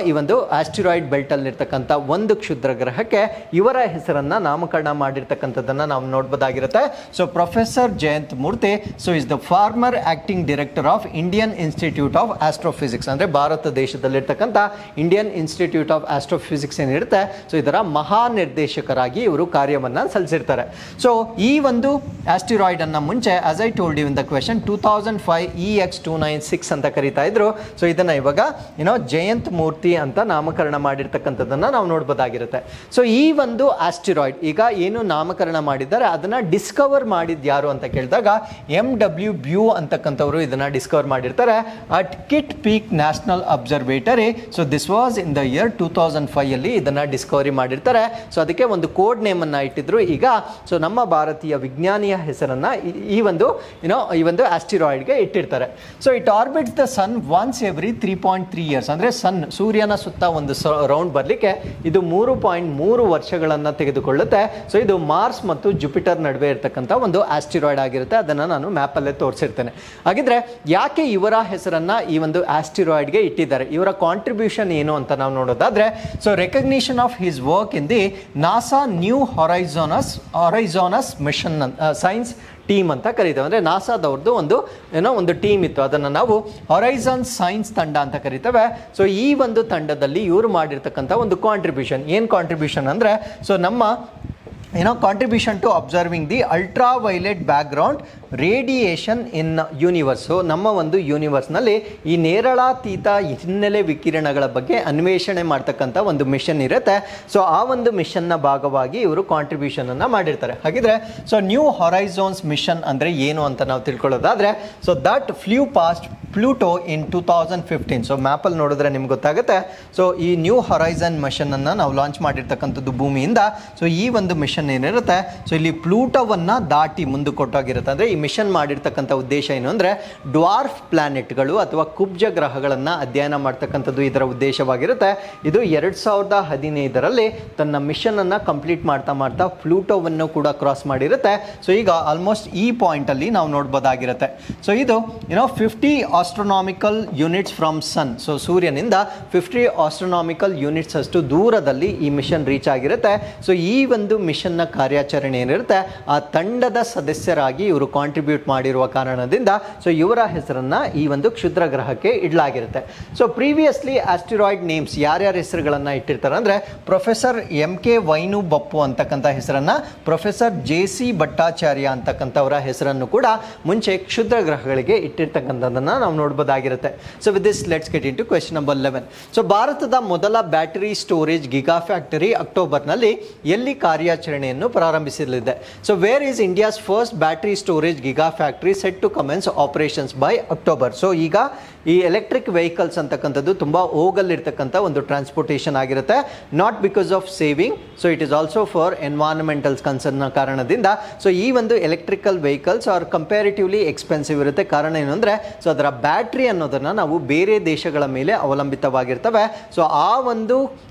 ಈ ಒಂದು ಆಸ್ಟಿರಾಯ್ಡ್ ಬೆಲ್ಟ್ ಅಲ್ಲಿ ಇರ್ತಕ್ಕಂಥ ಒಂದು ಕ್ಷುದ್ರ ಗ್ರಹಕ್ಕೆ ಇವರ ಹೆಸರನ್ನ ನಾಮಕರಣ ಮಾಡಿರ್ತಕ್ಕಂಥದ್ದನ್ನ ನಾವು ನೋಡ್ಬೋದಾಗಿರುತ್ತೆ. So professor Jayant Murthy so is the former acting director of Indian Institute of Astrophysics. ಅಂದರೆ ಭಾರತ ದೇಶದಲ್ಲಿರ್ತಕ್ಕಂಥ ಇಂಡಿಯನ್ ಇನ್ಸ್ಟಿಟ್ಯೂಟ್ ಆಫ್ ಆಸ್ಟ್ರೋಫಿಸಿಕ್ಸ್ ಏನಿರುತ್ತೆ ಸೊ ಇದರ ಮಹಾನಿರ್ದೇಶಕರಾಗಿ ಇವರು ಕಾರ್ಯವನ್ನು ಸಲ್ಲಿಸಿರ್ತಾರೆ. ಸೊ ಈ ಒಂದು ಆಸ್ಟಿರಾಯ್ಡ್ ಅನ್ನ ಮುಂಚೆ as I told you in the question 2005 EX296 ಅಂತ ಕರೀತಾ ಇದ್ರು. ಸೊ ಇದನ್ನ ಇವಾಗ ಜಯಂತ್ ಮೂರ್ತಿ ಅಂತ ನಾಮಕರಣ ಮಾಡಿರ್ತಕ್ಕಂಥದ್ದನ್ನ ನಾವು ನೋಡ್ಬೋದಾಗಿರುತ್ತೆ. ಸೊ ಈ ಒಂದು ಆಸ್ಟಿರಾಯ್ಡ್ ಈಗ ಏನು ನಾಮಕರಣ ಮಾಡಿದ್ದಾರೆ ಅದನ್ನ ಡಿಸ್ಕವರ್ ಮಾಡಿದ್ ಯಾರು ಅಂತ ಕೇಳಿದಾಗ MW ಬ್ಯೂ ಅಂತಕ್ಕಂಥವ್ರು ಇದನ್ನ ಡಿಸ್ಕವರ್ ಮಾಡಿರ್ತಾರೆ at kit peak national observatory. So this was in the year 2005 ಅಲ್ಲಿ ಇದನ್ನ ಡಿಸ್ಕವರಿ ಮಾಡಿರ್ತಾರೆ. ಸೊ ಅದಕ್ಕೆ ಒಂದು ಕೋಡ್ ನೇಮ್ ಅನ್ನ ಇಟ್ಟಿದ್ರು. ಈಗ ಸೊ ನಮ್ಮ ಭಾರತೀಯ ವಿಜ್ಞಾನಿಯ ಹೆಸರನ್ನ ಈ ಒಂದು ಆಸ್ಟಿರಾಯ್ಡ್ಗೆ ಇಟ್ಟಿರ್ತಾರೆ. So it orbits the sun once every 3.3 years. ಅಂದರೆ ಸೂರ್ಯನ ಸುತ್ತ ಒಂದು ರೌಂಡ್ ಬರಲಿಕ್ಕೆ ಇದು 3.3 ವರ್ಷಗಳನ್ನು ತೆಗೆದುಕೊಳ್ಳುತ್ತೆ. ಸೊ ಇದು ಮಾರ್ಸ್ ಮತ್ತು ಜುಪಿಟರ್ ನಡುವೆ ಇರತಕ್ಕಂಥ ಒಂದು ಆಸ್ಟಿರಾಯ್ಡ್ ಆಗಿರುತ್ತೆ. ಅದನ್ನು ನಾನು ಮ್ಯಾಪಲ್ಲೇ ತೋರಿಸಿರ್ತೇನೆ. ಹಾಗಿದ್ರೆ ಯಾಕೆ ಇವರ ಹೆಸರನ್ನ ಈ ಒಂದು ಆಸ್ಟಿರಾಯ್ಡ್ಗೆ ಇಟ್ಟಿದ್ದಾರೆ, ಇವರ ಕಾಂಟ್ರಿಬ್ಯೂಷನ್ ಏನು ಅಂತ ನಾವು ನೋಡೋದಾದ್ರೆ so recognition of his work in the NASA New Horizons mission science team ಅಂತ ಕರಿತೇವೆ. ಅಂದರೆ ನಾಸಾದವ್ರದ್ದು ಒಂದು ಟೀಮ್ ಇತ್ತು, ಅದನ್ನು ನಾವು ಹೊರೈಸನ್ ಸೈನ್ಸ್ ತಂಡ ಅಂತ ಕರಿತೇವೆ. ಸೊ ಈ ಒಂದು ತಂಡದಲ್ಲಿ ಇವರು ಮಾಡಿರ್ತಕ್ಕಂಥ ಒಂದು ಕಾಂಟ್ರಿಬ್ಯೂಷನ್ ಏನು ಕಾಂಟ್ರಿಬ್ಯೂಷನ್ ಅಂದರೆ ಸೊ ನಮ್ಮ contribution to observing the ultraviolet background radiation in universe. So ನಮ್ಮ ಒಂದು ಯೂನಿವರ್ಸ್ನಲ್ಲಿ ಈ ನೇರಳಾತೀತ ಹಿನ್ನೆಲೆ ವಿಕಿರಣಗಳ ಬಗ್ಗೆ ಅನ್ವೇಷಣೆ ಮಾಡ್ತಕ್ಕಂಥ ಒಂದು ಮಿಷನ್ ಇರುತ್ತೆ. ಸೊ ಆ ಒಂದು ಮಿಷನ್ನ ಭಾಗವಾಗಿ ಇವರು ಕಾಂಟ್ರಿಬ್ಯೂಷನ್ ಅನ್ನು ಮಾಡಿರ್ತಾರೆ. ಹಾಗಿದ್ರೆ ಸೊ ನ್ಯೂ ಹೊರೈಜಾನ್ಸ್ ಮಿಷನ್ ಅಂದರೆ ಏನು ಅಂತ ನಾವು ತಿಳ್ಕೊಳ್ಳೋದಾದ್ರೆ so that flew past Pluto in 2015. So ಮ್ಯಾಪಲ್ಲಿ ನೋಡಿದ್ರೆ ನಿಮ್ಗೆ ಗೊತ್ತಾಗುತ್ತೆ. ಸೊ ಈ ನ್ಯೂ ಹೊರೈಸನ್ ಮಿಷನ್ ಅನ್ನು ನಾವು ಲಾಂಚ್ ಮಾಡಿರ್ತಕ್ಕಂಥದ್ದು ಭೂಮಿಯಿಂದ. ಸೊ ಈ ಒಂದು ಮಿಷನ್ ಏನಿರುತ್ತೆ, ಸೊ ಇಲ್ಲಿ ಪ್ಲೂಟೋವನ್ನು ದಾಟಿ ಮುಂದೆ ಕೊಟ್ಟೋಗಿರುತ್ತೆ. ಅಂದರೆ ಈ ಮಿಷನ್ ಮಾಡಿರ್ತಕ್ಕಂಥ ಉದ್ದೇಶ ಏನು ಅಂದರೆ ಡ್ವಾರ್ಫ್ ಪ್ಲಾನೆಟ್ಗಳು ಅಥವಾ ಕುಬ್ಜ ಗ್ರಹಗಳನ್ನು ಅಧ್ಯಯನ ಮಾಡ್ತಕ್ಕಂಥದ್ದು ಇದರ ಉದ್ದೇಶವಾಗಿರುತ್ತೆ. ಇದು 2015ರಲ್ಲಿ ತನ್ನ ಮಿಷನ್ ಅನ್ನು ಕಂಪ್ಲೀಟ್ ಮಾಡ್ತಾ ಮಾಡ್ತಾ ಪ್ಲೂಟೋವನ್ನು ಕೂಡ ಕ್ರಾಸ್ ಮಾಡಿರುತ್ತೆ. ಸೊ ಈಗ ಆಲ್ಮೋಸ್ಟ್ ಈ ಪಾಯಿಂಟಲ್ಲಿ ನಾವು ನೋಡ್ಬೋದಾಗಿರುತ್ತೆ. ಸೊ ಇದು 50 astronomical units from sun. So ಸೂರ್ಯನಿಂದ 50 ಆಸ್ಟ್ರೋನಾಮಿಕಲ್ ಯೂನಿಟ್ಸ್ ಅಷ್ಟು ದೂರದಲ್ಲಿ ಈ ಮಿಷನ್ ರೀಚ್ ಆಗಿರುತ್ತೆ. ಸೊ ಈ ಒಂದು ಮಿಷನ್ನ ಕಾರ್ಯಾಚರಣೆ ಏನಿರುತ್ತೆ, ಆ ತಂಡದ ಸದಸ್ಯರಾಗಿ ಇವರು ಕಾಂಟ್ರಿಬ್ಯೂಟ್ ಮಾಡಿರುವ ಕಾರಣದಿಂದ ಸೊ ಇವರ ಹೆಸರನ್ನ ಈ ಒಂದು ಕ್ಷುದ್ರ ಗ್ರಹಕ್ಕೆ ಇಡಲಾಗಿರುತ್ತೆ. ಸೊ ಪ್ರೀವಿಯಸ್ಲಿ ಆಸ್ಟಿರಾಯ್ಡ್ ನೇಮ್ಸ್ ಯಾರ್ಯಾರ ಹೆಸರುಗಳನ್ನು ಇಟ್ಟಿರ್ತಾರೆ ಅಂದರೆ ಪ್ರೊಫೆಸರ್ MK ವೈನು ಬಪ್ಪು ಅಂತಕ್ಕಂಥ ಹೆಸರನ್ನ, ಪ್ರೊಫೆಸರ್ JC ಭಟ್ಟಾಚಾರ್ಯ ಅಂತಕ್ಕಂಥವರ ಹೆಸರನ್ನು ಕೂಡ ಮುಂಚೆ ಕ್ಷುದ್ರ ಗ್ರಹಗಳಿಗೆ ಇಟ್ಟಿರ್ತಕ್ಕಂಥದ್ದನ್ನು ನಾವು ನೋಡ್ಬೋದಾಗಿರುತ್ತೆ. So with this let's get into question number 11. So ಭಾರತದ ಮೊದಲ ಬ್ಯಾಟರಿ ಸ್ಟೋರೇಜ್ ಗಿಗಾ ಫ್ಯಾಕ್ಟರಿ ಅಕ್ಟೋಬರ್ನಲ್ಲಿ ಎಲ್ಲಿ ಕಾರ್ಯಾಚರಣೆಯನ್ನು ಪ್ರಾರಂಭಿಸಲಿದೆ? So where is India's first battery storage giga factory set to commence operations by October? So ಈಗ ಈ ಎಲೆಕ್ಟ್ರಿಕ್ ವೆಹಿಕಲ್ಸ್ ಅಂತಕ್ಕಂಥದ್ದು ತುಂಬ ಓಗಲ್ಲಿರ್ತಕ್ಕಂಥ ಒಂದು ಟ್ರಾನ್ಸ್ಪೋರ್ಟೇಷನ್ ಆಗಿರುತ್ತೆ. Not because of saving, so it is also for environmental ಕನ್ಸರ್ನ್ನ ಕಾರಣದಿಂದ. ಸೊ ಈ ಒಂದು electrical vehicles are comparatively expensive ಇರುತ್ತೆ. ಕಾರಣ ಏನು ಅಂದರೆ ಸೊ ಅದರ ಬ್ಯಾಟ್ರಿ ಅನ್ನೋದನ್ನು ನಾವು ಬೇರೆ ದೇಶಗಳ ಮೇಲೆ ಅವಲಂಬಿತವಾಗಿರ್ತವೆ. ಸೊ ಆ ಒಂದು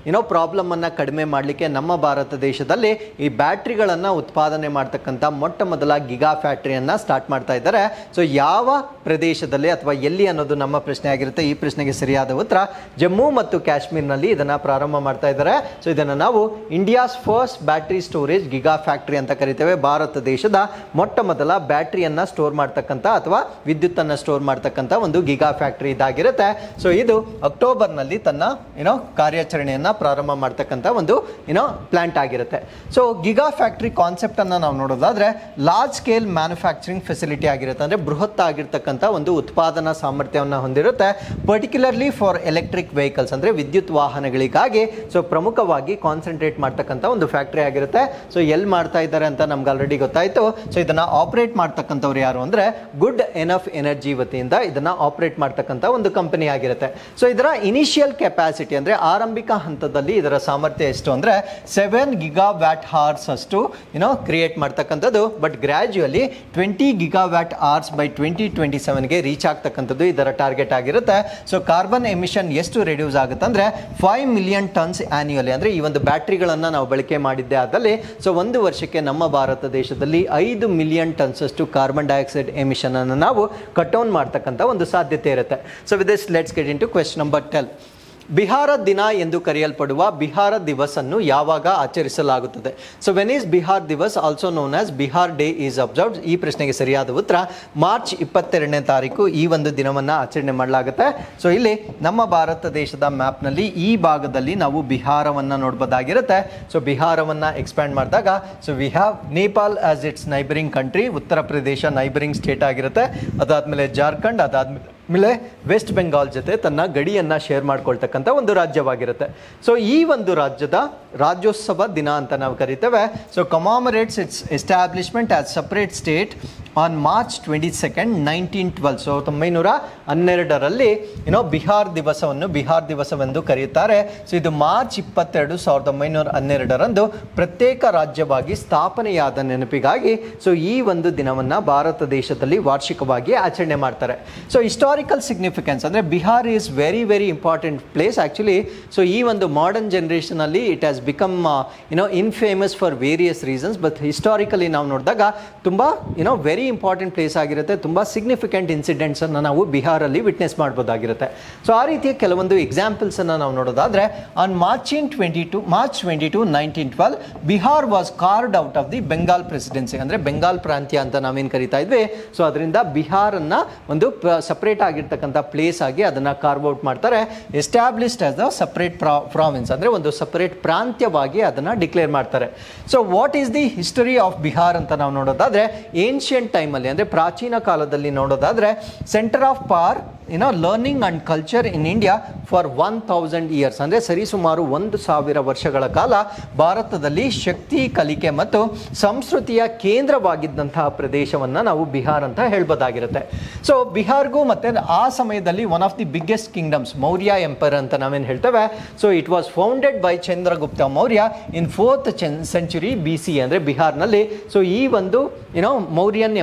ಪ್ರಾಬ್ಲಮನ್ನು ಕಡಿಮೆ ಮಾಡಲಿಕ್ಕೆ ನಮ್ಮ ಭಾರತ ದೇಶದಲ್ಲಿ ಈ ಬ್ಯಾಟ್ರಿಗಳನ್ನು ಉತ್ಪಾದನೆ ಮಾಡ್ತಕ್ಕಂಥ ಮೊಟ್ಟ ಮೊದಲ ಗಿಗಾ ಫ್ಯಾಕ್ಟರಿಯನ್ನು ಸ್ಟಾರ್ಟ್ ಮಾಡ್ತಾ ಇದ್ದಾರೆ. ಸೊ ಯಾವ ಪ್ರದೇಶದಲ್ಲಿ ಅಥವಾ ಎಲ್ಲಿ ಅನ್ನೋದು ನಮ್ಮ ಪ್ರಶ್ನೆ ಆಗಿರುತ್ತೆ. ಈ ಪ್ರಶ್ನೆಗೆ ಸರಿಯಾದ ಉತ್ತರ ಜಮ್ಮು ಮತ್ತು ಕಾಶ್ಮೀರ್ನಲ್ಲಿ ಇದನ್ನು ಪ್ರಾರಂಭ ಮಾಡ್ತಾ ಇದ್ದಾರೆ. ಸೊ ಇದನ್ನು ನಾವು India's first battery storage giga factory ಅಂತ ಕರಿತೇವೆ. ಭಾರತ ದೇಶದ ಮೊಟ್ಟ ಮೊದಲ ಬ್ಯಾಟ್ರಿಯನ್ನು ಸ್ಟೋರ್ ಮಾಡ್ತಕ್ಕಂಥ ಅಥವಾ ವಿದ್ಯುತ್ತನ್ನು ಸ್ಟೋರ್ ಮಾಡ್ತಕ್ಕಂಥ ಒಂದು ಗಿಗಾ ಫ್ಯಾಕ್ಟರಿ ಇದಾಗಿರುತ್ತೆ. ಸೊ ಇದು ಅಕ್ಟೋಬರ್ನಲ್ಲಿ ತನ್ನ ಕಾರ್ಯಾಚರಣೆಯನ್ನು ಪ್ರಾರಂಭ ಮಾಡ್ತಕ್ಕಂಥ ಒಂದು ಪ್ಲಾಂಟ್ ಆಗಿರುತ್ತೆ. ಸೊ ಗಿಗಾ ಫ್ಯಾಕ್ಟರಿ ಕಾನ್ಸೆಪ್ಟ್ ಅನ್ನು ನಾವು ನೋಡೋದಾದ್ರೆ ಲಾರ್ಜ್ ಸ್ಕೇಲ್ ಮ್ಯಾನುಫ್ಯಾಕ್ಚರಿಂಗ್ ಫೆಸಿಲಿಟಿ ಆಗಿರುತ್ತೆ. ಅಂದರೆ ಬೃಹತ್ ಆಗಿರ್ತಕ್ಕಂಥ ಒಂದು ಉತ್ಪಾದನಾ ಸಾಮರ್ಥ್ಯವನ್ನು ಹೊಂದಿರುತ್ತೆ. ಪರ್ಟಿಕ್ಯುಲರ್ಲಿ ಫಾರ್ ಎಲೆಕ್ಟ್ರಿಕ್ ವೆಹಿಕಲ್ಸ್ ಅಂದರೆ ವಿದ್ಯುತ್ ವಾಹನಗಳಿಗಾಗಿ ಸೊ ಪ್ರಮುಖವಾಗಿ ಕಾನ್ಸಂಟ್ರೇಟ್ ಮಾಡ್ತಕ್ಕಂಥ ಒಂದು ಫ್ಯಾಕ್ಟರಿ ಆಗಿರುತ್ತೆ. ಸೊ ಎಲ್ಲಿ ಮಾಡ್ತಾ ಇದ್ದಾರೆ ಅಂತ ನಮ್ಗೆ ಆಲ್ರೆಡಿ ಗೊತ್ತಾಯಿತು. ಸೊ ಇದನ್ನು ಆಪರೇಟ್ ಮಾಡ್ತಕ್ಕಂಥವ್ರು ಯಾರು ಅಂದರೆ ಗುಡ್ ಎನಫ್ ಎನರ್ಜಿ ವತಿಯಿಂದ ಇದನ್ನು ಆಪರೇಟ್ ಮಾಡ್ತಕ್ಕಂಥ ಒಂದು ಕಂಪನಿ ಆಗಿರುತ್ತೆ. ಸೊ ಇದರ ಇನಿಷಿಯಲ್ ಕೆಪಾಸಿಟಿ ಅಂದರೆ ಆರಂಭಿಕ ಹಂತದಲ್ಲಿ ಇದರ ಸಾಮರ್ಥ್ಯ ಎಷ್ಟು ಅಂದರೆ 7 ಗಿಗಾವ್ಯಾಟ್ ಹಾರ್ಸ್ ಅಷ್ಟು ಕ್ರಿಯೇಟ್ ಮಾಡ್ತಕ್ಕಂಥದ್ದು. But gradually 20 gigawatt hours by 2027ಗೆ ರೀಚ್ ಆಗ್ತಕ್ಕಂಥದ್ದು ಇದರ ಟಾರ್ಗೆಟ್ ಆಗಿರುತ್ತೆ. ಸೊ ಕಾರ್ಬನ್ ಎಮಿಷನ್ ಎಷ್ಟು ರೆಡ್ಯೂಸ್ ಆಗುತ್ತೆ ಅಂದರೆ 5 ಮಿಲಿಯನ್ ಟನ್ಸ್ ಆನ್ಯುಯಲಿ. ಅಂದರೆ ಈ ಒಂದು ಬ್ಯಾಟ್ರಿಗಳನ್ನು ನಾವು ಬಳಕೆ ಮಾಡಿದ್ದೆ ಆದಲ್ಲಿ ಸೊ ಒಂದು ವರ್ಷಕ್ಕೆ ನಮ್ಮ ಭಾರತ ದೇಶದಲ್ಲಿ 5 ಮಿಲಿಯನ್ ಟನ್ಸ್ ಅಷ್ಟು ಕಾರ್ಬನ್ ಡೈಆಕ್ಸೈಡ್ ಎಮಿಷನ್ ಅನ್ನು ನಾವು ಕಟ್ ಡೌನ್ ಮಾಡ್ತಕ್ಕಂಥ ಒಂದು ಸಾಧ್ಯತೆ ಇರುತ್ತೆ. So with this let's get into question number 12. Bihar ದಿನ ಎಂದು ಕರೆಯಲ್ಪಡುವ ಬಿಹಾರ ದಿವಸ್ ಅನ್ನು ಯಾವಾಗ ಆಚರಿಸಲಾಗುತ್ತದೆ? So when is Bihar Diwas also known as Bihar day is observed? ಈ ಪ್ರಶ್ನೆಗೆ ಸರಿಯಾದ ಉತ್ತರ ಮಾರ್ಚ್ 22ನೇ ತಾರೀಕು ಈ ಒಂದು ದಿನವನ್ನು ಆಚರಣೆ ಮಾಡಲಾಗುತ್ತೆ. ಸೊ ಇಲ್ಲಿ ನಮ್ಮ ಭಾರತ ದೇಶದ ಮ್ಯಾಪ್ನಲ್ಲಿ ಈ ಭಾಗದಲ್ಲಿ ನಾವು ಬಿಹಾರವನ್ನು ನೋಡ್ಬೋದಾಗಿರುತ್ತೆ. ಸೊ ಬಿಹಾರವನ್ನು ಎಕ್ಸ್ಪ್ಯಾಂಡ್ ಮಾಡಿದಾಗ so we have Nepal as it's neighbouring country. Uttar Pradesh neighbouring state ಆಗಿರುತ್ತೆ. ಅದಾದಮೇಲೆ ಜಾರ್ಖಂಡ್, ಅದಾದಮೇಲೆ ವೆಸ್ಟ್ ಬೆಂಗಾಲ್ ಜೊತೆ ತನ್ನ ಗಡಿಯನ್ನು ಶೇರ್ ಮಾಡ್ಕೊಳ್ತಕ್ಕಂಥ ಒಂದು ರಾಜ್ಯವಾಗಿರುತ್ತೆ. ಸೊ ಈ ಒಂದು ರಾಜ್ಯದ ರಾಜ್ಯೋತ್ಸವ ದಿನ ಅಂತ ನಾವು ಕರಿತೇವೆ. So commemorates its establishment as separate state on March 22, 1912. So 1912ರಲ್ಲಿ ಬಿಹಾರ್ ದಿವಸವೆಂದು ಕರೆಯುತ್ತಾರೆ. ಸೊ ಇದು ಮಾರ್ಚ್ 22, 1912ರಂದು ಪ್ರತ್ಯೇಕ ರಾಜ್ಯವಾಗಿ ಸ್ಥಾಪನೆಯಾದ ನೆನಪಿಗಾಗಿ ಸೊ ಈ ಒಂದು ದಿನವನ್ನು ಭಾರತ ದೇಶದಲ್ಲಿ ವಾರ್ಷಿಕವಾಗಿ ಆಚರಣೆ ಮಾಡ್ತಾರೆ. ಸೊ ಹಿಸ್ಟಾರಿಕಲ್ ಸಿಗ್ನಿಫಿಕೆನ್ಸ್ ಅಂದರೆ Bihar is very very important place actually. So ಈ ಒಂದು ಮಾಡರ್ನ್ ಜನ್ರೇಷನಲ್ಲಿ it has become infamous for various reasons. But historically ನಾವು ನೋಡಿದಾಗ ತುಂಬ ವೆರಿ ಇಂಪಾರ್ಟೆಂಟ್ ಪ್ಲೇಸ್ ಆಗಿರುತ್ತೆ. ತುಂಬ ಸಿಗ್ನಿಫಿಕೆಂಟ್ ಇನ್ಸಿಡೆಂಟ್ಸನ್ನು ನಾವು ಬಿಹಾರಲ್ಲಿ ವಿಟ್ನೆಸ್ ಮಾಡ್ಬೋದಾಗಿರುತ್ತೆ. ಸೊ ಆ ರೀತಿಯ ಕೆಲವೊಂದು ಎಕ್ಸಾಂಪಲ್ಸನ್ನು ನಾವು ನೋಡೋದಾದರೆ on March 22, 1912 Bihar was card out of the Bengal presidency. ಅಂದರೆ ಬೆಂಗಾಲ್ ಪ್ರಾಂತ್ಯ ಅಂತ ನಾವೇನು ಕರಿತಾ ಇದ್ವಿ. ಸೊ ಅದರಿಂದ ಬಿಹಾರನ್ನು ಒಂದು ಸಪ್ರೇಟ್ ಆಗಿರ್ತಕ್ಕಂಥ ಪ್ಲೇಸ್ ಆಗಿ ಅದನ್ನು ಕಾರ್ವ್ ಔಟ್ ಮಾಡ್ತಾರೆ. Established as the separate province ಅಂದರೆ ಒಂದು ಸಪ್ರೇಟ್ ಪ್ರಾಂತ್ಯವಾಗಿ ಅದನ್ನು ಡಿಕ್ಲೇರ್ ಮಾಡ್ತಾರೆ. So what is the history of Bihar ಅಂತ ನಾವು ನೋಡೋದಾದರೆ ಏನ್ಷಿಯಂಟ್ ಟೈಮಲ್ಲಿ ಅಂದರೆ ಪ್ರಾಚೀನ ಕಾಲದಲ್ಲಿ ನೋಡೋದಾದರೆ centre of power learning and culture in India for 1000 years. ಅಂದರೆ ಸರಿಸುಮಾರು 1000 ವರ್ಷಗಳ ಕಾಲ ಭಾರತದಲ್ಲಿ ಶಕ್ತಿ, ಕಲಿಕೆ ಮತ್ತು ಸಂಸ್ಕೃತಿಯ ಕೇಂದ್ರವಾಗಿದ್ದಂತಹ ಪ್ರದೇಶವನ್ನು ನಾವು ಬಿಹಾರ್ ಅಂತ ಹೇಳ್ಬೋದಾಗಿರುತ್ತೆ. ಸೊ ಬಿಹಾರ್ಗೂ ಮತ್ತು ಆ ಸಮಯದಲ್ಲಿ one of the biggest kingdoms Maurya empire ಅಂತ ನಾವೇನು ಹೇಳ್ತೇವೆ. So it was founded by Chandragupta Maurya in 4th century BC. ಅಂದರೆ ಬಿಹಾರ್ನಲ್ಲಿ ಸೊ ಈ ಒಂದು ಮೌರ್ಯನ್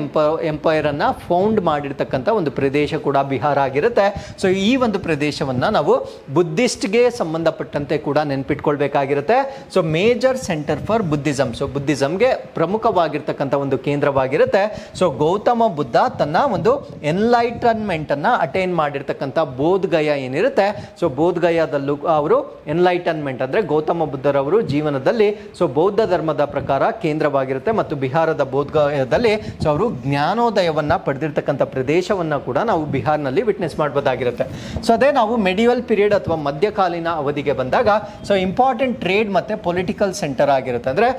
ಎಂಪೈರ್ ಅನ್ನ ಫೌಂಡ್ ಮಾಡಿರ್ತಕ್ಕಂಥ ಒಂದು ಪ್ರದೇಶ ಕೂಡ ಬಿಹಾರ ಆಗಿರುತ್ತೆ. ಸೊ ಈ ಒಂದು ಪ್ರದೇಶವನ್ನು ನಾವು ಬುದ್ಧಿಸ್ಟ್ಗೆ ಸಂಬಂಧಪಟ್ಟಂತೆ ಕೂಡ ನೆನ್ಪಿಟ್ಕೊಳ್ಬೇಕಾಗಿರುತ್ತೆ. So major centre for Buddhism. So ಬುದ್ಧಿಸಮ್ಗೆ ಪ್ರಮುಖವಾಗಿರ್ತಕ್ಕಂಥ ಒಂದು ಕೇಂದ್ರವಾಗಿರುತ್ತೆ. ಸೊ ಗೌತಮ ಬುದ್ಧ ತನ್ನ ಒಂದು ಎನ್ಲೈಟನ್ಮೆಂಟ್ ಅನ್ನ ಅಟೈನ್ ಮಾಡಿರ್ತಕ್ಕಂಥ ಬೋಧ್ ಗಯಾ ಏನಿರುತ್ತೆ. ಸೊ ಬೋಧ್ ಗಯಾದಲ್ಲೂ ಅವರು ಎನ್ಲೈಟನ್ಮೆಂಟ್ ಅಂದ್ರೆ ಗೌತಮ ಬುದ್ಧರವರು ಜೀವನದಲ್ಲಿ ಸೊ ಬೌದ್ಧ ಧರ್ಮದ ಪ್ರಕಾರ ಕೇಂದ್ರವಾಗಿರುತ್ತೆ ಮತ್ತು ಬಿಹಾರದ ಬೋಧ್ ಗಯಾದಲ್ಲಿ ಸೊ ಅವರು ಜ್ಞಾನೋದಯವನ್ನ ಪಡೆದಿರ್ತಕ್ಕಂಥ ಪ್ರದೇಶವನ್ನ ಕೂಡ ನಾವು ಬಿಹಾರ್ನಲ್ಲಿ ವಿಟ್ನೆಸ್ ಮಾಡಬಹುದಾಗಿರುತ್ತೆ. ಸೊ ಅದೇ ನಾವು ಮೆಡಿವಲ್ ಪೀರಿಯಡ್ ಅಥವಾ ಮಧ್ಯಕಾಲೀನ ಅವಧಿಗೆ ಬಂದಾಗ ಸೊ ಇಂಪಾರ್ಟೆಂಟ್ ಟ್ರೇಡ್ ಮತ್ತೆ ಪೊಲಿಟಿಕಲ್ ಸೆಂಟರ್ ಆಗಿರುತ್ತೆ. ಅಂದ್ರೆ